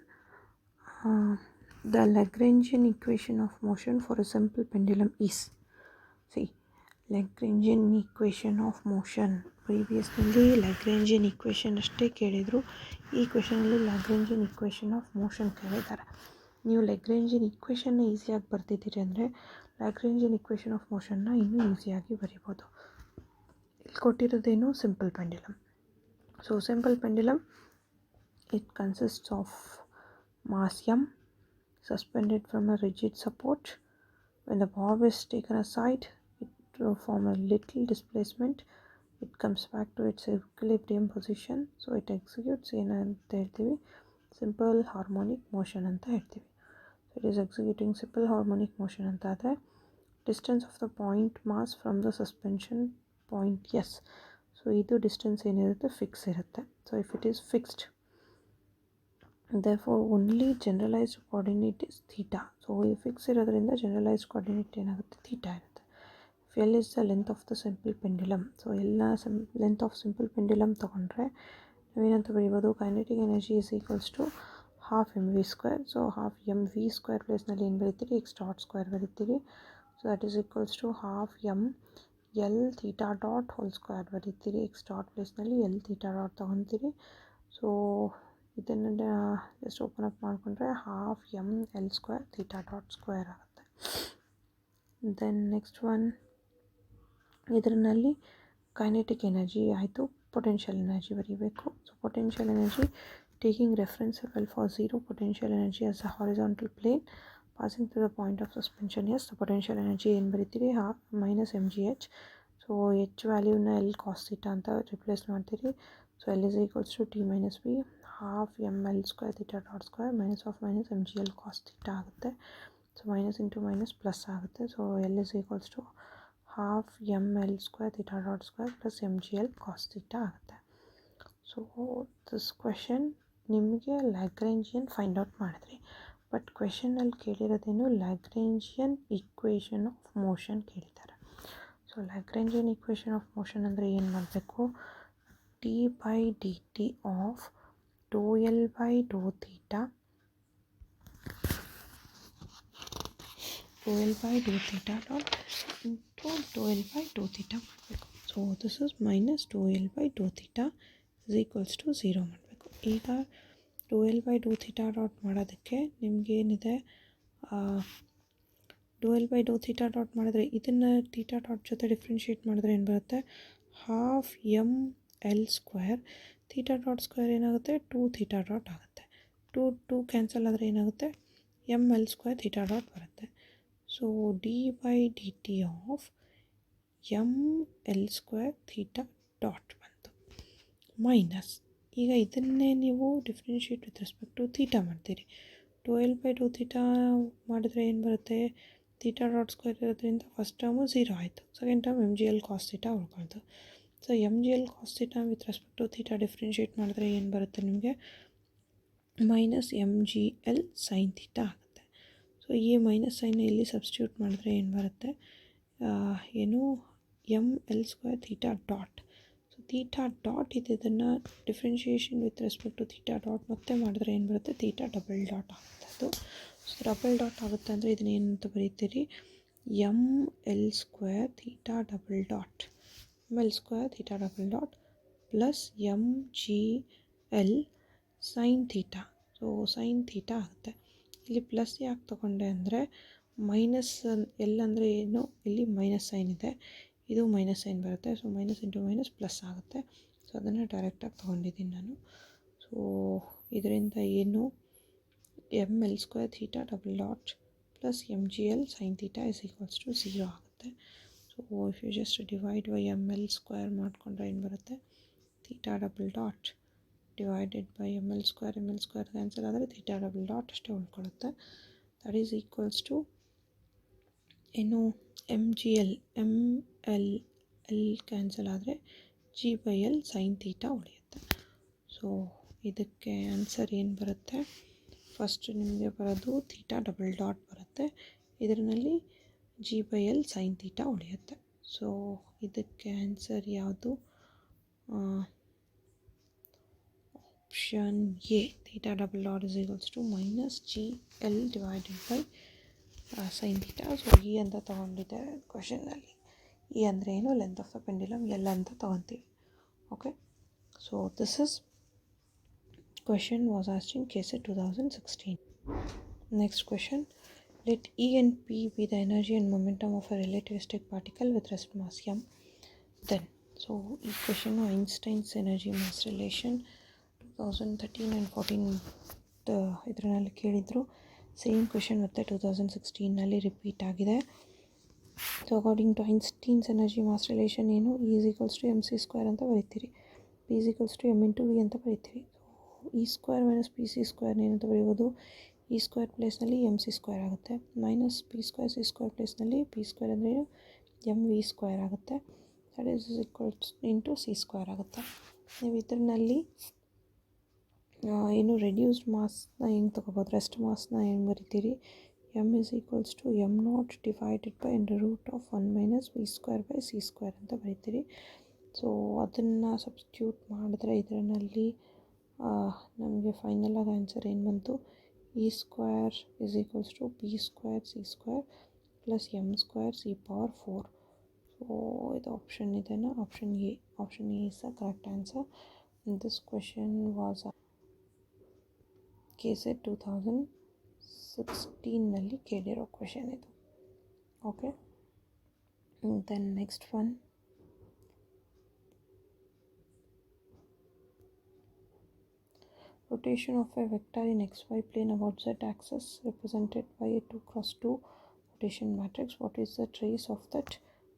The Lagrangian equation of motion for a simple pendulum is. See, Lagrangian equation of motion. ಪ್ರೀವಿಯಸ್ನಲ್ಲಿ Lagrangian equation ಅಷ್ಟೇ ಕೇಳಿದರು. ಈ ಕ್ವೆಶನಲ್ಲಿ Lagrangian equation of motion ಕೇಳಿದ್ದಾರೆ. ನೀವು Lagrangian equationನ ಈಸಿಯಾಗಿ ಬರ್ತಿದ್ದೀರಿ ಅಂದರೆ Lagrangian equation of motionನ ಇನ್ನೂ ಈಸಿಯಾಗಿ ಬರಿಬೋದು. ಇಲ್ಲಿ ಕೊಟ್ಟಿರೋದೇನು? Simple pendulum. So simple pendulum it consists of mass m suspended from a rigid support. When the bob is taken aside, it will form a little displacement. It comes back to its equilibrium position. So it executes ಏನಂತ ಹೇಳ್ತೀವಿ? ಸಿಂಪಲ್ ಹಾರ್ಮೋನಿಕ್ ಮೋಷನ್ ಅಂತ ಹೇಳ್ತೀವಿ. So it is executing simple harmonic motion ಅಂತ ಆದರೆ distance of the point mass from the suspension point S. So ಇದು ಡಿಸ್ಟೆನ್ಸ್ ಏನಿರುತ್ತೆ? ಫಿಕ್ಸ್ ಇರುತ್ತೆ. So if it is fixed, therefore only generalized coordinate is theta. So ಇದು ಫಿಕ್ಸ್ ಇರೋದ್ರಿಂದ ಜನರಲೈಸ್ಡ್ ಕೋಆರ್ಡಿನೇಟ್ ಏನಾಗುತ್ತೆ? ಥೀಟಾ ಇರುತ್ತೆ. L is the length of the simple pendulum. So ಎಲ್ಲ ಲೆಂತ್ ಆಫ್ ಸಿಂಪಲ್ ಪೆಂಡ್ಯುಲಮ್ ತೊಗೊಂಡ್ರೆ ನಾವೇನಂತ ಬರೀಬೋದು? Kinetic energy is equals to half M V square. So half M V square ಪ್ಲೇಸ್ನಲ್ಲಿ ಏನು ಬರೀತೀರಿ? ಎಕ್ಸ್ ಡಾಟ್ ಸ್ಕ್ವೇರ್ ಬರೀತೀರಿ. So that is equals to half M L theta dot whole square ಬರೀತೀರಿ. ಎಕ್ಸ್ ಡಾಟ್ ಪ್ಲೇಸ್ನಲ್ಲಿ ಎಲ್ ಥೀಟಾ ಡಾಟ್ ತೊಗೊತೀರಿ. ಸೊ ಇದನ್ನು ಜಸ್ಟ್ ಓಪನ್ ಅಪ್ ಮಾಡಿಕೊಂಡ್ರೆ half M L square theta dot square ಆಗುತ್ತೆ. ದೆನ್ ನೆಕ್ಸ್ಟ್ ಒನ್, ಇದರಲ್ಲಿ ಕೈನೆಟಿಕ್ ಎನರ್ಜಿ ಆಯಿತು, ಪೊಟೆನ್ಷಿಯಲ್ ಎನರ್ಜಿ ಬರೀಬೇಕು. So potential energy taking reference level for zero potential energy as a horizontal plane passing through the point of suspension S. Potential energy ಏನು ಬರೀತೀರಿ? Minus M G H. So H ವ್ಯಾಲ್ಯೂನ ಎಲ್ ಕಾಸ್ ಥೀಟಾ ಅಂತ ರಿಪ್ಲೇಸ್ ಮಾಡ್ತೀರಿ. So L is equals to T minus V half M L square theta dot square minus of minus M G L cos theta ಆಗುತ್ತೆ. So minus into minus plus ಆಗುತ್ತೆ. So L is equals to half M L square theta dot square plus M G L cos theta ಆಗುತ್ತೆ. ಸೊ ದಿಸ್ ಕ್ವೆಶನ್ ನಿಮಗೆ ಲ್ಯಾಗ್ರೇಂಜಿಯನ್ ಫೈಂಡ್ ಔಟ್ ಮಾಡಿದ್ರಿ, ಬಟ್ ಕ್ವೆಶನಲ್ಲಿ ಕೇಳಿರೋದೇನು ಲ್ಯಾಗ್ರೇಂಜಿಯನ್ ಈಕ್ವೇಷನ್ ಆಫ್ ಮೋಷನ್ ಕೇಳಿದ್ದಾರೆ. So Lagrangian equation of motion ಅಂದರೆ ಏನು ಮಾಡಬೇಕು, D by D T of ಡೋ L by Dow theta dot into ಡೋ ಎಲ್ ಬೈ ಡೋ ಥೀಟಾ ಮಾಡಬೇಕು. So this is minus Dow L by Dow theta is equals to 0 ಮಾಡಬೇಕು. ಈಗ ಡೋ L by Dow theta dot ಮಾಡೋದಕ್ಕೆ ನಿಮಗೇನಿದೆ, ಡೋ L by Dow theta dot ಮಾಡಿದ್ರೆ ಇದನ್ನು ಥೀಟಾ ಡಾಟ್ ಜೊತೆ ಡಿಫ್ರೆನ್ಷಿಯೇಟ್ ಮಾಡಿದ್ರೆ ಏನು ಬರುತ್ತೆ, half M L square theta dot square ಏನಾಗುತ್ತೆ 2 ಥೀಟಾ ಡಾಟ್ ಆಗುತ್ತೆ. ಟು ಕ್ಯಾನ್ಸಲ್ ಆದರೆ ಏನಾಗುತ್ತೆ, M L square theta dot ಬರುತ್ತೆ. So D by D T of M L square theta dot ಬಂತು ಮೈನಸ್, ಈಗ ಇದನ್ನೇ ನೀವು differentiate with respect to theta ಮಾಡ್ತೀರಿ. ಡೋ ಎಲ್ ಬೈ ಡೋ ಥೀಟಾ ಮಾಡಿದ್ರೆ ಏನು ಬರುತ್ತೆ, ಥೀಟಾ ಡಾಟ್ ಸ್ಕ್ವೇರ್ ಇರೋದ್ರಿಂದ ಫಸ್ಟ್ ಟರ್ಮು 0 ಆಯಿತು, second term M G L cos theta ಉಳ್ಕೊಳ್ತು. So M G L cos theta with respect to theta differentiate ಮಾಡಿದ್ರೆ ಏನು ಬರುತ್ತೆ ನಿಮಗೆ, minus M G L sine theta ಆಗುತ್ತೆ. ಸೊ ಈ ಮೈನಸ್ ಸೈನ್ ಇಲ್ಲಿ ಸಬ್ಸ್ಟಿಟ್ಯೂಟ್ ಮಾಡಿದ್ರೆ ಏನು ಬರುತ್ತೆ, ಏನು M L square theta dot. So theta dot ಇದನ್ನು differentiation with respect to theta dot ಮತ್ತೆ ಮಾಡಿದ್ರೆ ಏನು ಬರುತ್ತೆ, ಥೀಟಾ ಡಬಲ್ ಡಾಟ್ ಆಗುತ್ತೆ. ಅದು ಸೊ ಡಬಲ್ ಡಾಟ್ ಆಗುತ್ತೆ ಅಂದರೆ ಇದನ್ನ ಏನಂತ ಬರೀತೀರಿ, M L square theta double dot, M L square theta double dot plus M G L sine theta. So sine theta ಆಗುತ್ತೆ. ಇಲ್ಲಿ ಪ್ಲಸ್ ಯಾಕೆ ತೊಗೊಂಡೆ ಅಂದರೆ ಮೈನಸ್ ಎಲ್ ಅಂದರೆ ಏನು, ಇಲ್ಲಿ ಮೈನಸ್ ಸೈನ್ ಇದೆ, ಇದು ಮೈನಸ್ ಸೈನ್ ಬರುತ್ತೆ. So minus into minus plus ಆಗುತ್ತೆ. ಸೊ ಅದನ್ನು ಡೈರೆಕ್ಟಾಗಿ ತೊಗೊಂಡಿದ್ದೀನಿ ನಾನು. ಸೊ ಇದರಿಂದ ಏನು, M L square theta double dot plus M G L sine theta is equals to 0 ಆಗುತ್ತೆ. So if you just divide by M L square ಮಾಡಿಕೊಂಡ್ರೆ ಏನು ಬರುತ್ತೆ, theta double dot divided by M L square cancel ಆದರೆ ಥೀಟಾ ಡಬಲ್ ಡಾಟ್ ಅಷ್ಟೇ ಉಳ್ಕೊಳ್ಳುತ್ತೆ. ದಟ್ ಈಸ್ ಈಕ್ವಲ್ಸ್ ಟು ಏನು, M G L L cancel ಆದರೆ G by L sine theta ಉಳಿಯುತ್ತೆ. ಸೊ ಇದಕ್ಕೆ ಆನ್ಸರ್ ಏನು ಬರುತ್ತೆ, ಫಸ್ಟ್ ನಿಮಗೆ ಬರೋದು ಥೀಟಾ ಡಬಲ್ ಡಾಟ್ ಬರುತ್ತೆ, ಇದರಲ್ಲಿ G by L sine theta ಉಳಿಯುತ್ತೆ. ಸೊ ಇದಕ್ಕೆ ಆನ್ಸರ್ ಯಾವುದು, option A, theta double dot is equals to minus G L divided by sine theta. So E ಅಂತ ತೊಗೊಂಡಿದ್ದಾರೆ ಕ್ವೆಶನ್ನಲ್ಲಿ. ಇ ಅಂದರೆ ಏನು, length of the pendulum, L ಅಂತ ತೊಗೊತೀವಿ. Okay, so this is question was asked in KSET 2016. Next question, let E and P be the energy and momentum of a relativistic particle with rest mass m. Then, so this question Einstein's energy mass relation 2013 and 14 ಇದರಲ್ಲಿ ಕೇಳಿದ್ರು. ಸೇಮ್ ಕ್ವೆಶನ್ ಮತ್ತೆ 2016 ನಲ್ಲಿ ರಿಪೀಟ್ ಆಗಿದೆ. So according to Einstein's energy mass relation ಏನು, E is equals to mc square ಅಂತ ಬರೀತೀರಿ, P is equals to m into V ಅಂತ ಬರೀತೀರಿ. E square minus P C square ಏನಂತ ಬರೀಬೋದು, ಇ ಸ್ಕ್ವೇರ್ ಪ್ಲೇಸ್ನಲ್ಲಿ ಎಮ್ ಸಿ ಸ್ಕ್ವೇರ್ ಆಗುತ್ತೆ, minus P square C square ಪ್ಲೇಸ್ನಲ್ಲಿ ಪಿ ಸ್ಕ್ವೇರ್ ಅಂದರೆ ಎಮ್ ವಿ ಸ್ಕ್ವೇರ್ ಆಗುತ್ತೆ, that is equals into C square ಆಗುತ್ತೆ. ನೀವು ಇದರಲ್ಲಿ ಏನು ರೆಡ್ಯೂಸ್ಡ್ ಮಾಸ್ನ ಹೆಂಗೆ ತೊಗೋಬೋದು, ರೆಸ್ಟ್ ಮಾಸ್ನ ಹೆಂಗೆ ಬರಿತೀರಿ, M is equals to M not divided by root of 1 minus V square by C square ಅಂತ ಬರಿತೀರಿ. ಸೊ ಅದನ್ನು ಸಬ್ಸ್ಟಿಟ್ಯೂಟ್ ಮಾಡಿದ್ರೆ ಇದರಲ್ಲಿ ನಮಗೆ ಫೈನಲಾಗಿ ಆನ್ಸರ್ ಏನು ಬಂತು, E square is equals to P square C square plus M square C power 4. So ಇದು ಆಪ್ಷನ್ ಇದೆನಾ, option A is the correct answer. This question was KSET 2016ನಲ್ಲಿ ಕೇಳಿರೋ ಕ್ವೆಶನ್ ಇದು. Okay, then next one, rotation of a vector in xy plane about z axis represented by a 2x2 rotation matrix. What is the trace of that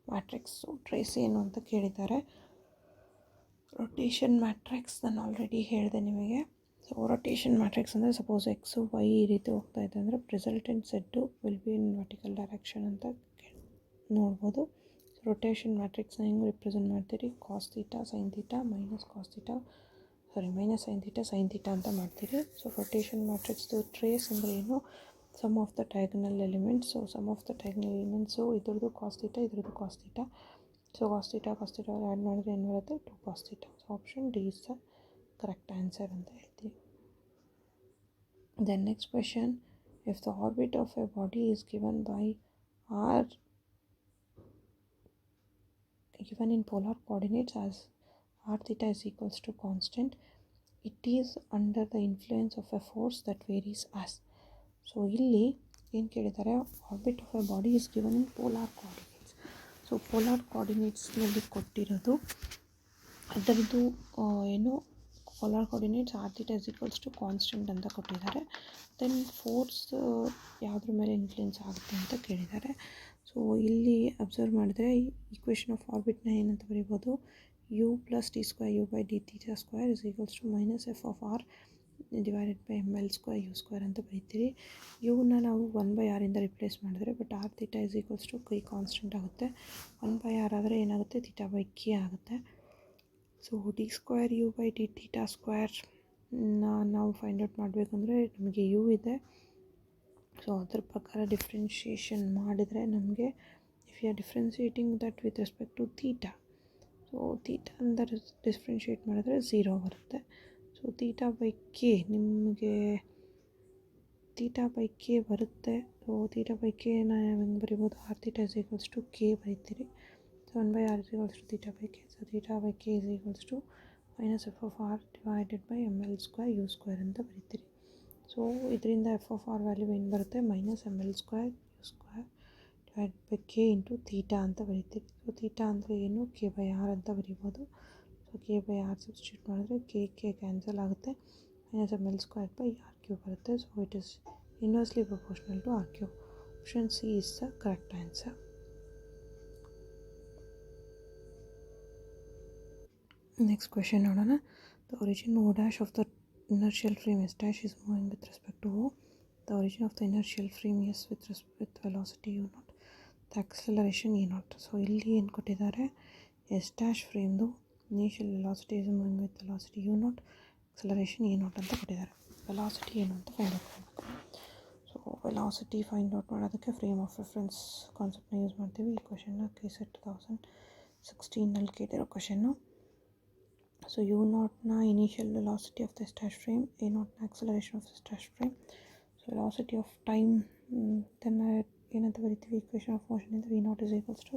matrix? So trace ಏನು ಅಂತ ಕೇಳಿದ್ದಾರೆ. ರೊಟೇಷನ್ ಮ್ಯಾಟ್ರಿಕ್ಸ್ ನಾನು ಆಲ್ರೆಡಿ ಹೇಳಿದೆ ನಿಮಗೆ. ಸೊ ರೊಟೇಷನ್ ಮ್ಯಾಟ್ರಿಕ್ಸ್ ಅಂದರೆ ಸಪೋಸ್ ಎಕ್ಸು ವೈ ಈ ರೀತಿ ಹೋಗ್ತಾ ಇದೆ ಅಂದರೆ resultant set will be in vertical direction ಅಂತ ನೋಡ್ಬೋದು. ರೊಟೇಷನ್ ಮ್ಯಾಟ್ರಿಕ್ಸ್ನ ಹೆಂಗೆ ರಿಪ್ರೆಸೆಂಟ್ ಮಾಡ್ತೀರಿ, cos theta sine theta minus cos theta minus sine theta ಅಂತ ಮಾಡ್ತೀರಿ. ಸೊ ರೊಟೇಷನ್ ಮ್ಯಾಟ್ರಿಕ್ಸ್ದು ಟ್ರೇಸ್ ಅಂದರೆ ಏನು, sum of the diagonal elements. So sum of the diagonal elements ಇದ್ರದ್ದು ಕಾಸ್ ಥೀಟಾ ಇದ್ರದ್ದು cos theta. So cos theta add ಮಾಡಿದ್ರೆ ಏನು ಬರುತ್ತೆ, 2 cos theta. So option D is the correct answer ಅಂತ ಹೇಳ್ತೀವಿ. Then next question, if the orbit of a body is given by r given in polar coordinates as r theta is equals to constant, it is under the influence of a force that varies as. So ಇಲ್ಲಿ ಏನು ಕೇಳಿದ್ದಾರೆ, orbit of a body is given in polar coordinates. So polar ಕೋಆರ್ಡಿನೇಟ್ಸ್ನಲ್ಲಿ ಕೊಟ್ಟಿರೋದು ಅದರದ್ದು ಏನು polar coordinates R theta is equals to constant ಅಂತ ಕೊಟ್ಟಿದ್ದಾರೆ. ದೆನ್ ಫೋರ್ಸ್ ಯಾವುದ್ರ ಮೇಲೆ ಇನ್ಫ್ಲುಯೆನ್ಸ್ ಆಗುತ್ತೆ ಅಂತ ಕೇಳಿದ್ದಾರೆ. ಸೊ ಇಲ್ಲಿ ಅಬ್ಸರ್ವ್ ಮಾಡಿದ್ರೆ ಈಕ್ವೇಷನ್ ಆಫ್ ಆರ್ಬಿಟ್ನ ಏನಂತ ಬರೀಬೋದು, U plus T square U by D theta square is equals to minus F of R divided by M L square U square ಅಂತ ಬರೀತೀರಿ. ಯುನ ನಾವು 1/r ಇಂದ ರಿಪ್ಲೇಸ್ ಮಾಡಿದ್ರೆ but R theta is equals to chi constant ಆಗುತ್ತೆ. 1/r ಆದರೆ ಏನಾಗುತ್ತೆ, ಥೀಟಾ ಬೈ ಕೆ ಆಗುತ್ತೆ. So D square U by D theta square ನಾವು ಫೈಂಡ್ ಔಟ್ ಮಾಡಬೇಕಂದ್ರೆ ನಮಗೆ ಯು ಇದೆ. ಸೊ ಅದ್ರ ಪ್ರಕಾರ ಡಿಫ್ರೆನ್ಷಿಯೇಷನ್ ಮಾಡಿದರೆ ನಮಗೆ if you are differentiating that with respect to theta, so theta ಅಂತ ಡಿಫ್ರೆನ್ಷಿಯೇಟ್ ಮಾಡಿದ್ರೆ 0 ಬರುತ್ತೆ. ಸೊ ಥೀಟಾ ಬೈ ಕೆ ನಿಮಗೆ ಥೀಟಾ ಬೈ ಕೆ ಬರುತ್ತೆ. ಸೊ ಥೀಟಾ ಬೈ ಕೆನ ಹೆಂಗೆ ಬರಿಬೋದು, R theta is equals to K ಬರೀತೀರಿ. So 1/r is equals to theta by k. So theta by k is equals to minus f of r divided by ml square u square ಅಂತ ಬರೀತೀರಿ. ಸೊ ಇದರಿಂದ ಎಫ್ ಆಫ್ ಆರ್ ವ್ಯಾಲ್ಯೂ ಏನು ಬರುತ್ತೆ, minus M L square U square divide by K into theta ಅಂತ ಬರೀತೀರಿ. ಸೊ ಥೀಟಾ ಅಂದರೆ ಏನು, ಕೆ ಬೈ ಆರ್ ಅಂತ ಬರೀಬೋದು. So K by R substitute ಮಾಡಿದ್ರೆ ಕೆ ಕ್ಯಾನ್ಸಲ್ ಆಗುತ್ತೆ, minus M L square by R Q ಬರುತ್ತೆ. So it is inversely proportional to R Q. Option C is the correct answer. Next question ನೋಡೋಣ. The origin O dash of the inertial frame S dash is moving with respect to O. The origin of the inertial frame S with velocity U naught. The acceleration E naught. So ಇಲ್ಲಿ ಏನು ಕೊಟ್ಟಿದ್ದಾರೆ, S dash ಫ್ರೇಮ್ದು initial velocity is moving with velocity U naught, acceleration E naught ಅಂತ ಕೊಟ್ಟಿದ್ದಾರೆ. ವೆಲಾಸಿಟಿ ಏನು ಅಂತ ಫೈಂಡ್ ಔಟ್ ಮಾಡಬೇಕು. ಸೊ ವೆಲಾಸಿಟಿ ಫೈಂಡ್ ಔಟ್ ಮಾಡೋದಕ್ಕೆ ಫ್ರೇಮ್ ಆಫ್ ರೆಫರೆನ್ಸ್ ಕಾನ್ಸೆಪ್ಟ್ನ ಯೂಸ್ ಮಾಡ್ತೀವಿ. ಈ ಕ್ವೆಶನ್ನ KSET 2016ನಲ್ಲಿ ಕೇಳಿರೋ question. So u naught na initial velocity of the S dash frame, a naught na acceleration of the S dash frame. So velocity of time then ಏನಂತ ಬರೀತೀವಿ, equation of motion ಇಂದ v naught is equals to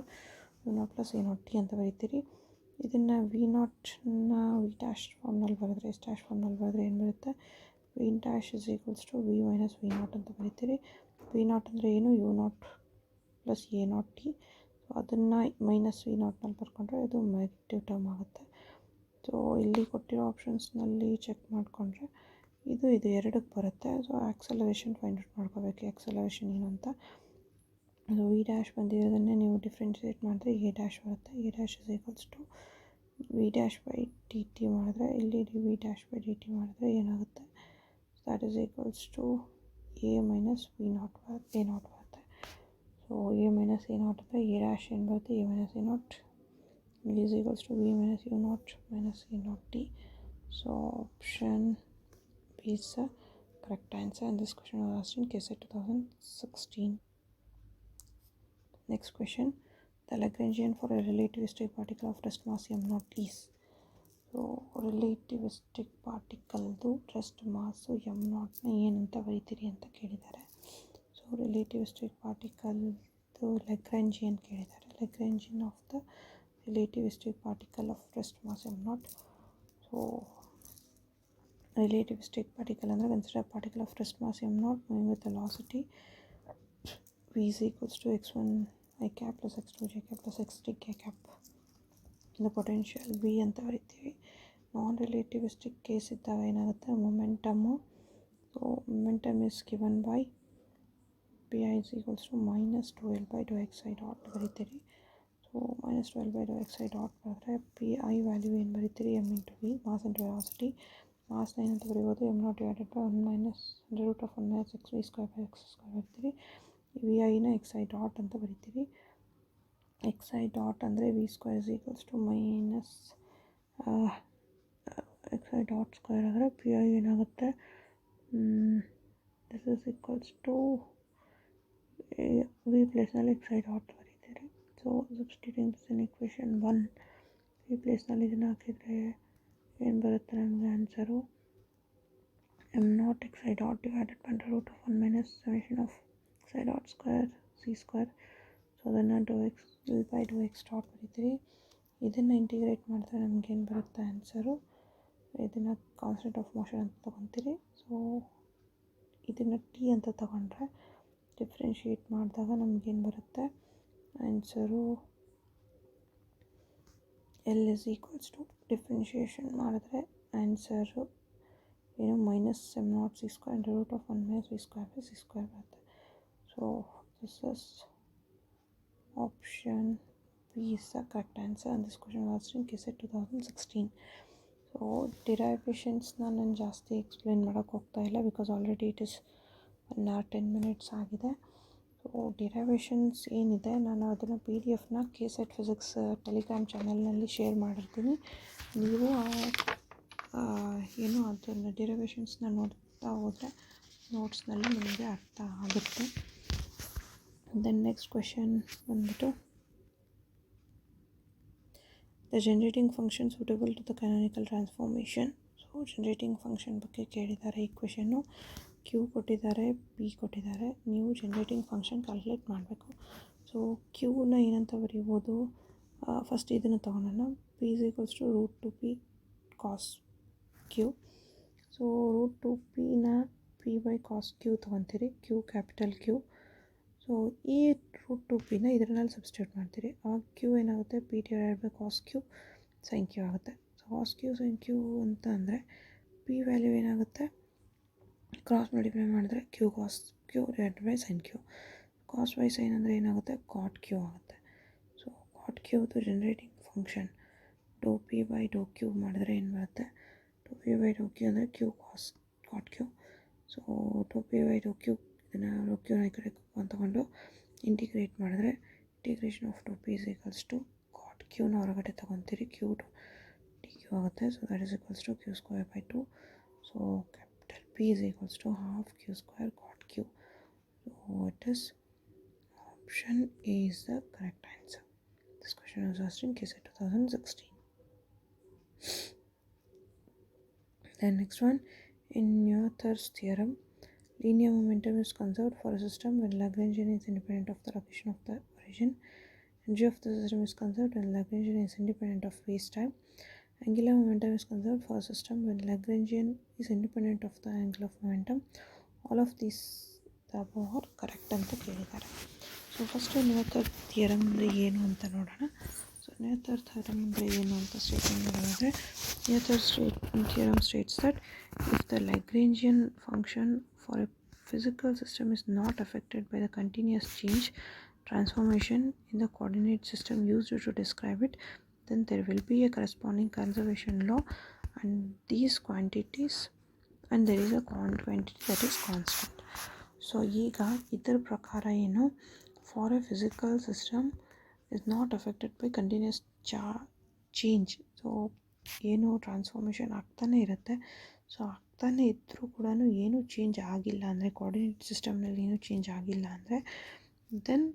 u naught plus a naught t ಅಂತ ಬರೀತೀರಿ. ಇದನ್ನು v ನಾಟ್ನ v dash ಫಾರ್ಮ್ನಲ್ಲಿ ಬರೆದ್ರೆ S dash ಫಾರ್ಮ್ನಲ್ಲಿ ಬರೆದ್ರೆ ಏನು ಬರುತ್ತೆ, v dash is equals to v minus v naught ಅಂತ ಬರೀತೀರಿ. v naught ಅಂದರೆ ಏನು, u naught plus a naught t. So ಅದನ್ನು ಮೈನಸ್ v ನಾಟ್ನಲ್ಲಿ ಬರ್ಕೊಂಡ್ರೆ ಇದು ನೆಗೆಟಿವ್ ಟರ್ಮ್ ಆಗುತ್ತೆ. ಸೊ ಇಲ್ಲಿ ಕೊಟ್ಟಿರೋ ಆಪ್ಷನ್ಸ್ನಲ್ಲಿ ಚೆಕ್ ಮಾಡಿಕೊಂಡ್ರೆ ಇದು ಎರಡಕ್ಕೆ ಬರುತ್ತೆ. ಸೊ ಆಕ್ಸಲರೇಷನ್ ಫೈಂಡ್ ಔಟ್ ಮಾಡ್ಕೋಬೇಕು, ಆಕ್ಸಲರೇಷನ್ ಏನು ಅಂತ. ಸೊ ವಿ ಡ್ಯಾಶ್ ಬಂದಿರೋದನ್ನೇ ನೀವು ಡಿಫ್ರೆನ್ಷಿಯೇಟ್ ಮಾಡಿದ್ರೆ ಎ ಡ್ಯಾಶ್ ಬರುತ್ತೆ. A dash is equals to V dash by D T ಮಾಡಿದ್ರೆ ಇಲ್ಲಿ V dash by D T ಮಾಡಿದ್ರೆ ಏನಾಗುತ್ತೆ, that is equals to A minus V naught A naught ಬರುತ್ತೆ. So A minus A naught ಅಂದರೆ ಎ ಡ್ಯಾಶ್ ಏನು ಬರುತ್ತೆ, A minus A naught is equals to v minus u naught minus a naught t. So option B is the correct answer, and this question was asked in KSET 2016. Next question, the Lagrangian for a relativistic particle of rest mass m naught is. So relativistic particle ದು rest mass m naught ನ ಏನಂತ ಬರೀತೀರಿ ಅಂತ ಕೇಳಿದ್ದಾರೆ. ಸೊ relativistic particle ದು Lagrangian ಕೇಳಿದ್ದಾರೆ. Lagrangian of the relativistic particle of rest mass m naught. So relativistic particle ಅಂದರೆ consider particle of rest mass m naught moving with velocity v is equals to x1 i cap plus x2 j cap plus x3 k cap. the potential v ಅಂತ ಬರೀತೀವಿ. ನಾನ್ ರಿಲೇಟಿವಿಸ್ಟಿಕ್ ಕೇಸ್ ಇದ್ದಾಗ ಏನಾಗುತ್ತೆ, momentum, so momentum is given by P I is equals to minus 12 by do X I dot ಬರೀತೀರಿ. So minus 12 by do X I dot ಬರೆದ್ರೆ ಪಿ ಐ ವ್ಯಾಲ್ಯೂ ಏನು ಬರೀತೀರಿ, M into V mass into velocity. ಮಾಸ್ನ ಏನಂತ ಬರೀಬೋದು m0 divided by 1 minus root of 1 minus X V square by X square ಬರ್ತೀವಿ. ವಿ ಐನ ಎಕ್ಸ್ ಐ ಡಾಟ್ ಅಂತ ಬರಿತೀವಿ. ಎಕ್ಸ್ ಐ ಡಾಟ್ ಅಂದರೆ V square is equals to minus X I dot square ಆದರೆ ಪಿ ಐ ಏನಾಗುತ್ತೆ, this is equals to V ಪ್ಲೇಸ್ನಲ್ಲಿ ಎಕ್ಸ್ ಐ ಡಾಟ್ ಬರೀತೀರಿ. So substituting this in equation 1 V ಪ್ಲೇಸ್ನಲ್ಲಿ ಇದನ್ನು ಹಾಕಿದರೆ ಏನು ಬರುತ್ತೆ ನಮಗೆ answer m0 X I dot divided by root of 1 minus summation of X I dot square C square. So ಅದನ್ನು do X L by do X dot ಬರೀತೀರಿ. ಇದನ್ನು ಇಂಟಿಗ್ರೇಟ್ ಮಾಡಿದ್ರೆ ನಮಗೇನು ಬರುತ್ತೆ ಆನ್ಸರು, ಇದನ್ನು ಕಾನ್ಸ್ಟೆಂಟ್ ಆಫ್ ಮೋಷನ್ ಅಂತ ತೊಗೊತೀರಿ. ಸೊ ಇದನ್ನು ಟಿ ಅಂತ ತಗೊಂಡ್ರೆ ಡಿಫ್ರೆನ್ಷಿಯೇಟ್ ಮಾಡಿದಾಗ ನಮಗೇನು ಬರುತ್ತೆ answer L is equals to differentiation ಮಾಡಿದ್ರೆ ಆನ್ಸರು ಏನು minus m0 C square root of 1 minus V square by C square ಬರುತ್ತೆ. So this is option B is the correct answer and this question was in KCET 2016. So ಡಿರೈವೇಷನ್ಸ್ನ ನಾನು ಜಾಸ್ತಿ ಎಕ್ಸ್ಪ್ಲೇನ್ ಮಾಡೋಕ್ಕೆ ಹೋಗ್ತಾ ಇಲ್ಲ because already it is 1 hour 10 minutes ಆಗಿದೆ. ಸೊ ಡಿರೈವೇಷನ್ಸ್ ಏನಿದೆ ನಾನು ಅದನ್ನು PDF KCET ಫಿಸಿಕ್ಸ್ ಟೆಲಿಗ್ರಾಮ್ ಚಾನಲ್ನಲ್ಲಿ ಶೇರ್ ಮಾಡಿರ್ತೀನಿ. ನೀವು ಏನು ಅದನ್ನು ಡಿರೈವೇಷನ್ಸ್ನ ನೋಡ್ತಾ ಹೋದರೆ ನೋಟ್ಸ್ನಲ್ಲಿ ನಿಮಗೆ ಅರ್ಥ ಆಗುತ್ತೆ. ದೆನ್ ನೆಕ್ಸ್ಟ್ ಕ್ವೆಶನ್ ಬಂದ್ಬಿಟ್ಟು the generating function suitable to the canonical transformation. So generating function ಬಗ್ಗೆ ಕೇಳಿದ್ದಾರೆ. ಈ ಕ್ವೆಶನ್ನು ಕ್ಯೂ ಕೊಟ್ಟಿದ್ದಾರೆ, ಪಿ ಕೊಟ್ಟಿದ್ದಾರೆ. ನೀವು ಜನರೇಟಿಂಗ್ ಫಂಕ್ಷನ್ ಕ್ಯಾಲ್ಕುಲೇಟ್ ಮಾಡಬೇಕು. ಸೊ ಕ್ಯೂನ ಏನಂತ ಬರೀಬೋದು, ಫಸ್ಟ್ ಇದನ್ನು ತೊಗೊಳೋಣ. P is equals to root two P cos Q. So root two ಪಿನ ಪಿ ಬೈ ಕಾಸ್ ಕ್ಯೂ ತೊಗೊತೀರಿ, ಕ್ಯೂ ಕ್ಯಾಪಿಟಲ್ ಕ್ಯೂ. ಸೊ ಈ ರೂಟ್ ಟು ಪಿನ ಇದರಲ್ಲಿ ಸಬ್ಸ್ಟಿಟ್ಯೂಟ್ ಮಾಡ್ತೀರಿ. ಆವಾಗ ಕ್ಯೂ ಏನಾಗುತ್ತೆ, P divided by cos Q sine Q ಆಗುತ್ತೆ. So cos Q sine Q ಅಂತ ಅಂದರೆ ಪಿ ವ್ಯಾಲ್ಯೂ ಏನಾಗುತ್ತೆ, ಕ್ರಾಸ್ ಮಲ್ಟಿಪ್ಲೈ ಮಾಡಿದ್ರೆ Q cos Q divided by sine Q. Cos by sine ಅಂದರೆ ಏನಾಗುತ್ತೆ, ಕಾಟ್ ಕ್ಯೂ ಆಗುತ್ತೆ. ಸೊ ಕಾಟ್ ಕ್ಯೂದು generating function do P by Dow Q ಮಾಡಿದ್ರೆ ಏನು ಬರುತ್ತೆ, do P by Dow Q ಅಂದರೆ Q cos cot Q. So Dow P by Dow Q ಇದನ್ನು ಡೋ ಕ್ಯೂನ ಈ ಕಡೆ ತೊಗೊಂಡು ಇಂಟಿಗ್ರೇಟ್ ಮಾಡಿದ್ರೆ integration of do P is equals to cot ಕ್ಯೂನ ಹೊರಗಡೆ ತೊಗೊತೀರಿ, ಕ್ಯೂ ಟು ಡಿ ಕ್ಯೂ ಆಗುತ್ತೆ. So that is equals to Q square by 2. So P is equals to half q square cot q. So it is option A is the correct answer. This question was asked in KCET 2016. The next one, in Noether's theorem, linear momentum is conserved for a system when Lagrangian is independent of the location of the origin. Energy of the system is conserved when Lagrangian is independent of space-time. Angular momentum is conserved for a system when Lagrangian is independent of the angle of momentum. All of these the above are correct ಅಂತ ಕೇಳಿದ್ದಾರೆ. ಸೊ ಫಸ್ಟ್ ನೋಥರ್ ಥಿಯರಮ್ ಅಂದರೆ ಏನು ಅಂತ ನೋಡೋಣ. ಸೊ ನೋಥರ್ ಥಿಯರಮ್ ಅಂದರೆ ಏನು ಅಂತ ಸ್ಟೇಟ್ಮೆಂಟ್ ಮಾಡೋದಾದರೆ, Noether theorem states that if the Lagrangian function for a physical system is not affected by the continuous change transformation in the coordinate system used to describe it, then there will be a corresponding conservation law and these quantities and there is a quantity that is constant. So ಈಗ ಇದರ ಪ್ರಕಾರ ಏನು, for a physical system is not affected by continuous change. So ಏನು ಟ್ರಾನ್ಸ್ಫಾರ್ಮೇಷನ್ ಆಗ್ತಾನೆ ಇರುತ್ತೆ. ಸೊ ಆಗ್ತಾನೆ ಇದ್ದರೂ ಕೂಡ ಏನು ಚೇಂಜ್ ಆಗಿಲ್ಲ ಅಂದರೆ, ಕೋಆರ್ಡಿನೇಟ್ ಸಿಸ್ಟಮ್ನಲ್ಲಿ ಏನು ಚೇಂಜ್ ಆಗಿಲ್ಲ ಅಂದರೆ, ದೆನ್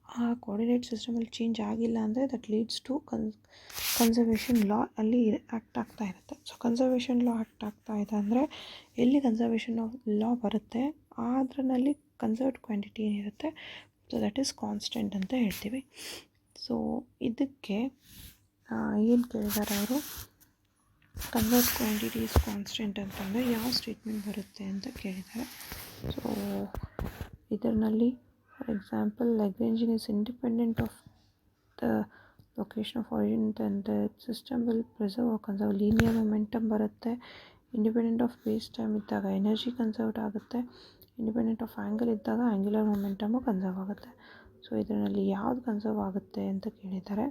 ಆ ಕೋಆರ್ಡಿನೇಟ್ ಸಿಸ್ಟಮಲ್ಲಿ ಚೇಂಜ್ ಆಗಿಲ್ಲ ಅಂದರೆ ದಟ್ ಲೀಡ್ಸ್ ಟು ಕನ್ಸರ್ವೇಷನ್ ಲಾ ಅಲ್ಲಿ ಆ್ಯಕ್ಟ್ ಆಗ್ತಾ ಇರುತ್ತೆ. ಸೊ ಕನ್ಸರ್ವೇಷನ್ ಲಾ ಆ್ಯಕ್ಟ್ ಆಗ್ತಾ ಇದೆ ಅಂದರೆ ಎಲ್ಲಿ ಕನ್ಸರ್ವೇಷನ್ ಲಾ ಬರುತ್ತೆ ಅದರಲ್ಲಿ ಕನ್ಸರ್ವ್ಡ್ ಕ್ವಾಂಟಿಟಿ ಏನಿರುತ್ತೆ, ಸೊ ದಟ್ ಈಸ್ ಕಾನ್ಸ್ಟೆಂಟ್ ಅಂತ ಹೇಳ್ತೀವಿ. ಸೊ ಇದಕ್ಕೆ ಏನು ಕೇಳಿದ್ದಾರೆ ಅವರು, ಕನ್ಸರ್ವ್ಡ್ ಕ್ವಾಂಟಿಟಿ ಈಸ್ ಕಾನ್ಸ್ಟೆಂಟ್ ಅಂತಂದರೆ ಯಾವ ಸ್ಟೇಟ್ಮೆಂಟ್ ಬರುತ್ತೆ ಅಂತ ಕೇಳಿದ್ದಾರೆ. ಸೊ ಇದರಲ್ಲಿ for example, Lagrangian is independent of the location of origin, then the system will preserve or conserve linear momentum ಬರುತ್ತೆ. ಇಂಡಿಪೆಂಡೆಂಟ್ ಆಫ್ ಸ್ಪೇಸ್ ಟೈಮ್ ಇದ್ದಾಗ ಎನರ್ಜಿ ಕನ್ಸರ್ವ್ಡ್ ಆಗುತ್ತೆ, ಇಂಡಿಪೆಂಡೆಂಟ್ ಆಫ್ ಆ್ಯಂಗಲ್ ಇದ್ದಾಗ ಆ್ಯಂಗ್ಯುಲರ್ ಮೊಮೆಂಟಮು ಕನ್ಸರ್ವ್ ಆಗುತ್ತೆ. ಸೊ ಇದರಲ್ಲಿ ಯಾವುದು ಕನ್ಸರ್ವ್ ಆಗುತ್ತೆ ಅಂತ ಕೇಳಿದ್ದಾರೆ.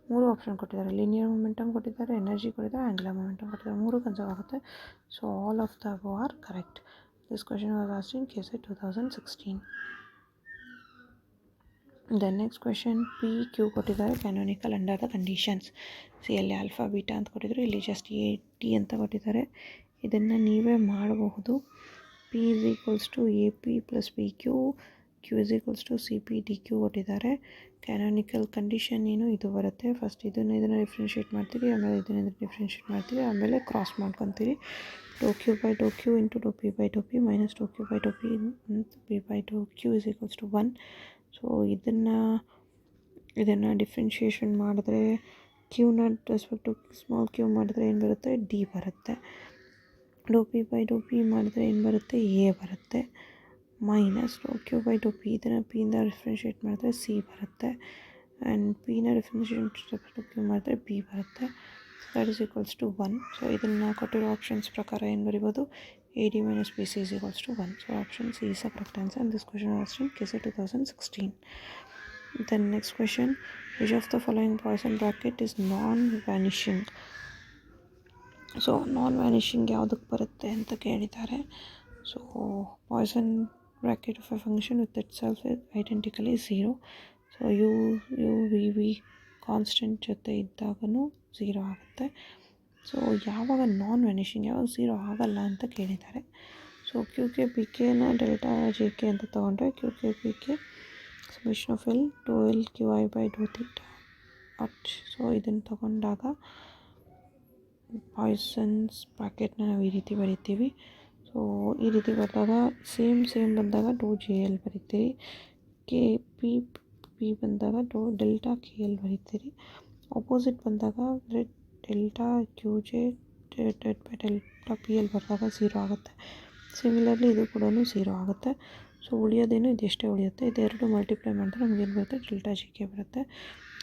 3 ಆಪ್ಷನ್ ಕೊಟ್ಟಿದ್ದಾರೆ. ಲೀನಿಯರ್ ಮೊಮೆಂಟಮ್ ಕೊಟ್ಟಿದ್ದಾರೆ, ಎನರ್ಜಿ ಕೊಟ್ಟಿದ್ದಾರೆ, ಆಂಗ್ಯುಲರ್ ಮೊಮೆಂಟಮ್ ಕೊಟ್ಟಿದ್ದಾರೆ. 3 ಕನ್ಸರ್ವ್ ಆಗುತ್ತೆ. So all of the above are correct. This question was asked in KSET 2016. The next question, P Q ಕೊಟ್ಟಿದ್ದಾರೆ, ಕ್ಯಾನೋನಿಕಲ್ ಅಂಡರ್ ದ ಕಂಡೀಷನ್ಸ್. ಅಲ್ಲಿ ಆಲ್ಫಾ ಬೀಟಾ ಅಂತ ಕೊಟ್ಟಿದ್ರು, ಇಲ್ಲಿ ಜಸ್ಟ್ ಎ ಟಿ ಅಂತ ಕೊಟ್ಟಿದ್ದಾರೆ. ಇದನ್ನು ನೀವೇ ಮಾಡಬಹುದು. P is equals to AP plus PQ, Q is equals to CP DQ ಕೊಟ್ಟಿದ್ದಾರೆ. ಕ್ಯಾನೋನಿಕಲ್ ಕಂಡೀಷನ್ ಏನು ಇದು ಬರುತ್ತೆ. ಫಸ್ಟ್ ಇದನ್ನು ಡಿಫ್ರೆನ್ಷಿಯೇಟ್ ಮಾಡ್ತೀರಿ, ಆಮೇಲೆ ಇದನ್ನು ಡಿಫ್ರೆನ್ಷಿಯೇಟ್ ಮಾಡ್ತೀರಿ, ಆಮೇಲೆ cross ಮಾಡ್ಕೊತೀರಿ. Dou Q by Dou Q into Dou P by Dou P minus Dou Q by Dou P by Dou Q is equals to 1. So ಇದನ್ನು ಡಿಫ್ರೆನ್ಷಿಯೇಷನ್ ಮಾಡಿದ್ರೆ ಕ್ಯೂನ ರೆಸ್ಪೆಕ್ಟ್ ಟು ಸ್ಮಾಲ್ ಕ್ಯೂ ಮಾಡಿದ್ರೆ ಏನು ಬರುತ್ತೆ, ಡಿ ಬರುತ್ತೆ. Dou P by Dou P ಮಾಡಿದ್ರೆ ಏನು ಬರುತ್ತೆ, ಎ ಬರುತ್ತೆ. Minus Dou Q by Dou P, ಇದನ್ನು ಪಿಯಿಂದ ಡಿಫ್ರೆನ್ಷಿಯೇಟ್ ಮಾಡಿದ್ರೆ ಸಿ ಬರುತ್ತೆ. ಆ್ಯಂಡ್ ಪಿನ ಡಿಫ್ರೆನ್ಷಿಯೇಟ್ ಟು ಕ್ಯೂ ಮಾಡಿದ್ರೆ ಬಿ ಬರುತ್ತೆ. So that is equals to 1. So ಇದನ್ನು ಕೊಟ್ಟಿರೋ ಆಪ್ಷನ್ಸ್ ಪ್ರಕಾರ ಏನು ಬರಿಬೋದು, AD minus BC is equals to 1. So option C is the correct answer. And this question was asked in KSET 2016. Then next question, which of the following Poisson bracket is non-vanishing? So non-vanishing ಯಾವುದಕ್ಕೆ ಬರುತ್ತೆ ಅಂತ ಕೇಳಿದ್ದಾರೆ. So Poisson bracket of a function with itself is identically 0. So u v constant ಜೊತೆ ಇದ್ದಾಗೂ 0 ಆಗುತ್ತೆ. ಸೊ ಯಾವಾಗ ನಾನ್ ವ್ಯಾನಿಷಿಂಗ್, ಯಾವಾಗ 0 ಆಗಲ್ಲ ಅಂತ ಕೇಳಿದ್ದಾರೆ. ಸೊ ಕ್ಯೂ ಕೆ ಪಿ ಕೆನ ಡೆಲ್ಟಾ ಜೆ ಕೆ ಅಂತ ತೊಗೊಂಡ್ರೆ Q K P K summation of L to L Q I by Dow theta at. So ಇದನ್ನು ತಗೊಂಡಾಗ ಪಾಯ್ಸನ್ಸ್ ಬ್ರಾಕೆಟ್ನ ನಾವು ಈ ರೀತಿ ಬರಿತೀವಿ. ಸೊ ಈ ರೀತಿ ಬರೆದಾಗ ಸೇಮ್ ಬಂದಾಗ ಡೋ ಜೆ ಎಲ್ ಬರಿತೀರಿ. ಕೆ ಪಿ ಬಂದಾಗ ಡೋ ಡೆಲ್ಟಾ ಕೆ ಎಲ್ ಬರಿತೀರಿ. ಆಪೋಸಿಟ್ ಬಂದಾಗ delta Q J divided by delta P L ಬರೆದಾಗ 0 ಆಗುತ್ತೆ. ಸಿಮಿಲರ್ಲಿ ಇದು ಕೂಡ 0 ಆಗುತ್ತೆ. ಸೊ ಉಳಿಯೋದೇನು ಇದೆಷ್ಟೇ ಉಳಿಯುತ್ತೆ. ಇದೆರಡು ಮಲ್ಟಿಪ್ಲೈ ಮಾಡಿದ್ರೆ ನಮಗೇನು ಬರುತ್ತೆ, ಡೆಲ್ಟಾ ಜೆ ಕೆ ಬರುತ್ತೆ.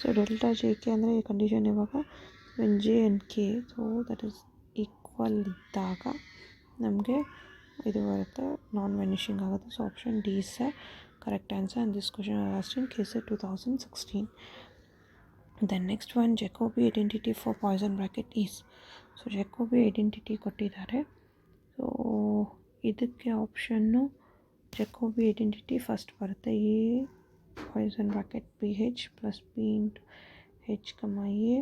ಸೊ ಡೆಲ್ಟಾ ಜೆ ಕೆ ಅಂದರೆ ಈ ಕಂಡೀಷನ್ ಯಾವಾಗ when J and K so that is equal ಇದ್ದಾಗ ನಮಗೆ ಇದು ಬರುತ್ತೆ, ನಾನ್ ವ್ಯಾನಿಷಿಂಗ್ ಆಗುತ್ತೆ. So option D is the correct answer. And this question was asked in KSET 2016. Then next one, Jacobi identity for Poisson bracket is. So Jacobi identity ಕೊಟ್ಟಿದ್ದಾರೆ. ಸೊ ಇದಕ್ಕೆ ಆಪ್ಷನ್ನು Jacobi identity ಫಸ್ಟ್ ಬರುತ್ತೆ. A Poisson bracket P H plus P into H A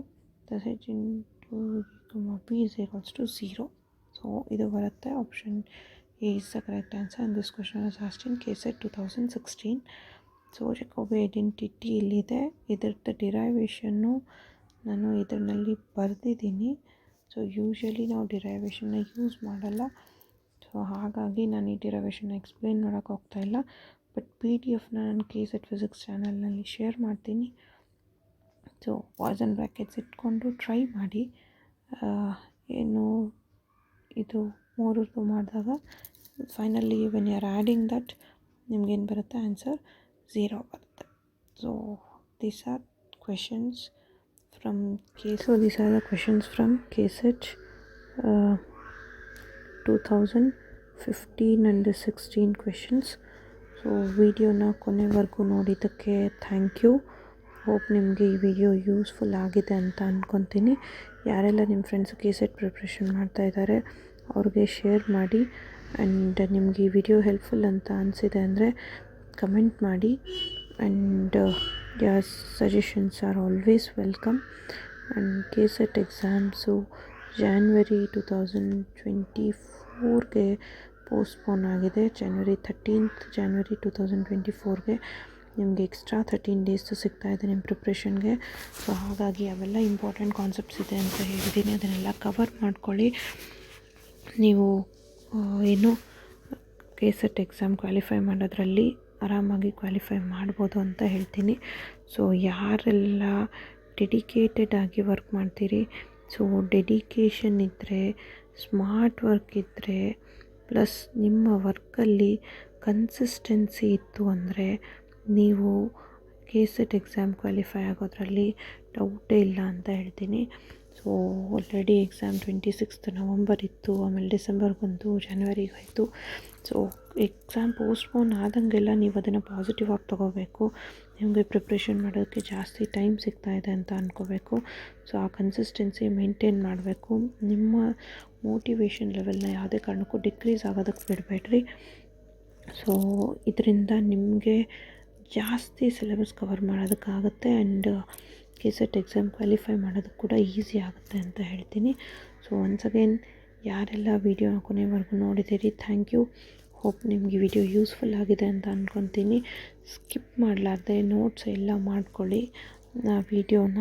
plus H into P is equals to 0. So ಇದು ಬರುತ್ತೆ. Option A is the correct answer. And this question was asked in KSET 2016. So Jacobi identity ಇಲ್ಲಿದೆ. ಇದರದ್ದು ಡಿರೈವೇಷನ್ನು ನಾನು ಇದರಲ್ಲಿ ಬರೆದಿದ್ದೀನಿ. ಸೊ ಯೂಶ್ವಲಿ ನಾವು ಡಿರೈವೇಷನ್ನ ಯೂಸ್ ಮಾಡಲ್ಲ. ಸೊ ಹಾಗಾಗಿ ನಾನು ಈ ಡಿರೈವೇಷನ್ನ ಎಕ್ಸ್ಪ್ಲೇನ್ ಮಾಡೋಕ್ಕೆ ಹೋಗ್ತಾಯಿಲ್ಲ. ಬಟ್ PDF ನಾನು KSET ಫಿಸಿಕ್ಸ್ ಚಾನಲ್ನಲ್ಲಿ ಶೇರ್ ಮಾಡ್ತೀನಿ. ಸೊ ಪಾಯ್ಸನ್ ಬ್ರ್ಯಾಕೆಟ್ಸ್ ಇಟ್ಕೊಂಡು ಟ್ರೈ ಮಾಡಿ. ಏನು ಇದು ಮೂರದ್ದು ಮಾಡಿದಾಗ finally when you are adding that ನಿಮ್ಗೇನು ಬರುತ್ತೆ, ಆನ್ಸರ್ 0 ಬರುತ್ತೆ. So these are questions from KSET 2015 and 16 questions. So ವಿಡಿಯೋನ ಕೊನೆವರೆಗೂ ನೋಡಿದ್ದಕ್ಕೆ ಥ್ಯಾಂಕ್ ಯು. ಹೋಪ್ ನಿಮಗೆ ಈ ವಿಡಿಯೋ ಯೂಸ್ಫುಲ್ ಆಗಿದೆ ಅಂತ ಅಂದ್ಕೊತೀನಿ. ಯಾರೆಲ್ಲ ನಿಮ್ಮ ಫ್ರೆಂಡ್ಸು KSET ಪ್ರಿಪ್ರೇಷನ್ ಮಾಡ್ತಾಯಿದ್ದಾರೆ ಅವ್ರಿಗೆ ಶೇರ್ ಮಾಡಿ. ಆ್ಯಂಡ್ ನಿಮಗೆ ಈ ವಿಡಿಯೋ ಹೆಲ್ಪ್ಫುಲ್ ಅಂತ ಅನಿಸಿದೆ ಅಂದರೆ ಕಮೆಂಟ್ ಮಾಡಿ. And your suggestions are always welcome. And KSET exams January 2024ಗೆ ಪೋಸ್ಟ್ಪೋನ್ ಆಗಿದೆ. January 13th 2024ಗೆ ನಿಮಗೆ ಎಕ್ಸ್ಟ್ರಾ 13 ಡೇಸ್ ಸಿಗ್ತಾಯಿದೆ ನಿಮ್ಮ ಪ್ರಿಪ್ರೇಷನ್ಗೆ. ಸೊ ಹಾಗಾಗಿ ಅವೆಲ್ಲ ಇಂಪಾರ್ಟೆಂಟ್ ಕಾನ್ಸೆಪ್ಟ್ಸ್ ಇದೆ ಅಂತ ಹೇಳಿದ್ದೀನಿ, ಅದನ್ನೆಲ್ಲ ಕವರ್ ಮಾಡ್ಕೊಳ್ಳಿ. ನೀವು ಏನು KSET ಎಕ್ಸಾಮ್ ಕ್ವಾಲಿಫೈ ಮಾಡೋದ್ರಲ್ಲಿ ಆರಾಮಾಗಿ ಕ್ವಾಲಿಫೈ ಮಾಡ್ಬೋದು ಅಂತ ಹೇಳ್ತೀನಿ. ಸೊ ಯಾರೆಲ್ಲ ಡೆಡಿಕೇಟೆಡ್ ಆಗಿ ವರ್ಕ್ ಮಾಡ್ತೀರಿ, ಸೊ ಡೆಡಿಕೇಷನ್ ಇದ್ದರೆ, ಸ್ಮಾರ್ಟ್ ವರ್ಕ್ ಇದ್ದರೆ, ಪ್ಲಸ್ ನಿಮ್ಮ ವರ್ಕಲ್ಲಿ ಕನ್ಸಿಸ್ಟೆನ್ಸಿ ಇತ್ತು ಅಂದರೆ ನೀವು KSET ಎಕ್ಸಾಮ್ ಕ್ವಾಲಿಫೈ ಆಗೋದ್ರಲ್ಲಿ ಡೌಟೇ ಇಲ್ಲ ಅಂತ ಹೇಳ್ತೀನಿ. So so already exam 26th November ಇತ್ತು, ಆಮೇಲೆ ಡಿಸೆಂಬರ್ ಬಂತು, ಜನವರಿಗೆ ಆಯಿತು. ಸೊ ಎಕ್ಸಾಮ್ ಪೋಸ್ಟ್ಪೋನ್ ಆದಂಗೆಲ್ಲ ನೀವು ಅದನ್ನು ಪಾಸಿಟಿವ್ ಆಗಿ ತೊಗೋಬೇಕು. ನಿಮಗೆ ಪ್ರಿಪ್ರೇಷನ್ ಮಾಡೋದಕ್ಕೆ ಜಾಸ್ತಿ ಟೈಮ್ ಸಿಗ್ತಾಯಿದೆ ಅಂತ ಅಂದ್ಕೋಬೇಕು. ಸೊ ಆ ಕನ್ಸಿಸ್ಟೆನ್ಸಿ ಮೇಂಟೈನ್ ಮಾಡಬೇಕು. ನಿಮ್ಮ ಮೋಟಿವೇಶನ್ ಲೆವೆಲ್ನ ಯಾವುದೇ ಕಾರಣಕ್ಕೂ ಡಿಕ್ರೀಸ್ ಆಗೋದಕ್ಕೆ ಬಿಡಬೇಡ್ರಿ. ಸೊ ಇದರಿಂದ ನಿಮಗೆ ಜಾಸ್ತಿ ಸಿಲೆಬಸ್ ಕವರ್ ಮಾಡೋದಕ್ಕಾಗುತ್ತೆ ಆ್ಯಂಡ್ KCET ಎಕ್ಸಾಮ್ ಕ್ವಾಲಿಫೈ ಮಾಡೋದಕ್ಕೆ ಕೂಡ ಈಸಿ ಆಗುತ್ತೆ ಅಂತ ಹೇಳ್ತೀನಿ. ಸೊ ಒನ್ಸ್ ಅಗೇನ್ ಯಾರೆಲ್ಲ ವೀಡಿಯೋನ ಕೊನೆವರೆಗೂ ನೋಡಿದ್ದೀರಿ, ಥ್ಯಾಂಕ್ ಯು. ಹೋಪ್ ನಿಮಗೆ ವಿಡಿಯೋ ಯೂಸ್ಫುಲ್ ಆಗಿದೆ ಅಂತ ಅಂದ್ಕೊತೀನಿ. ಸ್ಕಿಪ್ ಮಾಡಲಾರ್ದೆ ನೋಟ್ಸ್ ಎಲ್ಲ ಮಾಡ್ಕೊಳ್ಳಿ ವಿಡಿಯೋನ.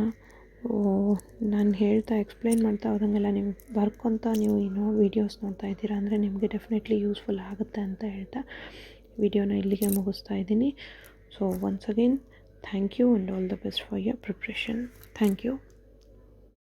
ನಾನು ಹೇಳ್ತಾ ಎಕ್ಸ್ಪ್ಲೈನ್ ಮಾಡ್ತಾ ಹೋದಂಗೆಲ್ಲ ನೀವು ಬರ್ಕೊತ ನೀವು ವೀಡಿಯೋಸ್ ನೋಡ್ತಾ ಇದ್ದೀರಾ ಅಂದರೆ ನಿಮಗೆ ಡೆಫಿನೆಟ್ಲಿ ಯೂಸ್ಫುಲ್ ಆಗುತ್ತೆ ಅಂತ ಹೇಳ್ತಾ ವಿಡಿಯೋನ ಇಲ್ಲಿಗೆ ಮುಗಿಸ್ತಾ ಇದ್ದೀನಿ. So once again thank you and all the best for your preparation. Thank you.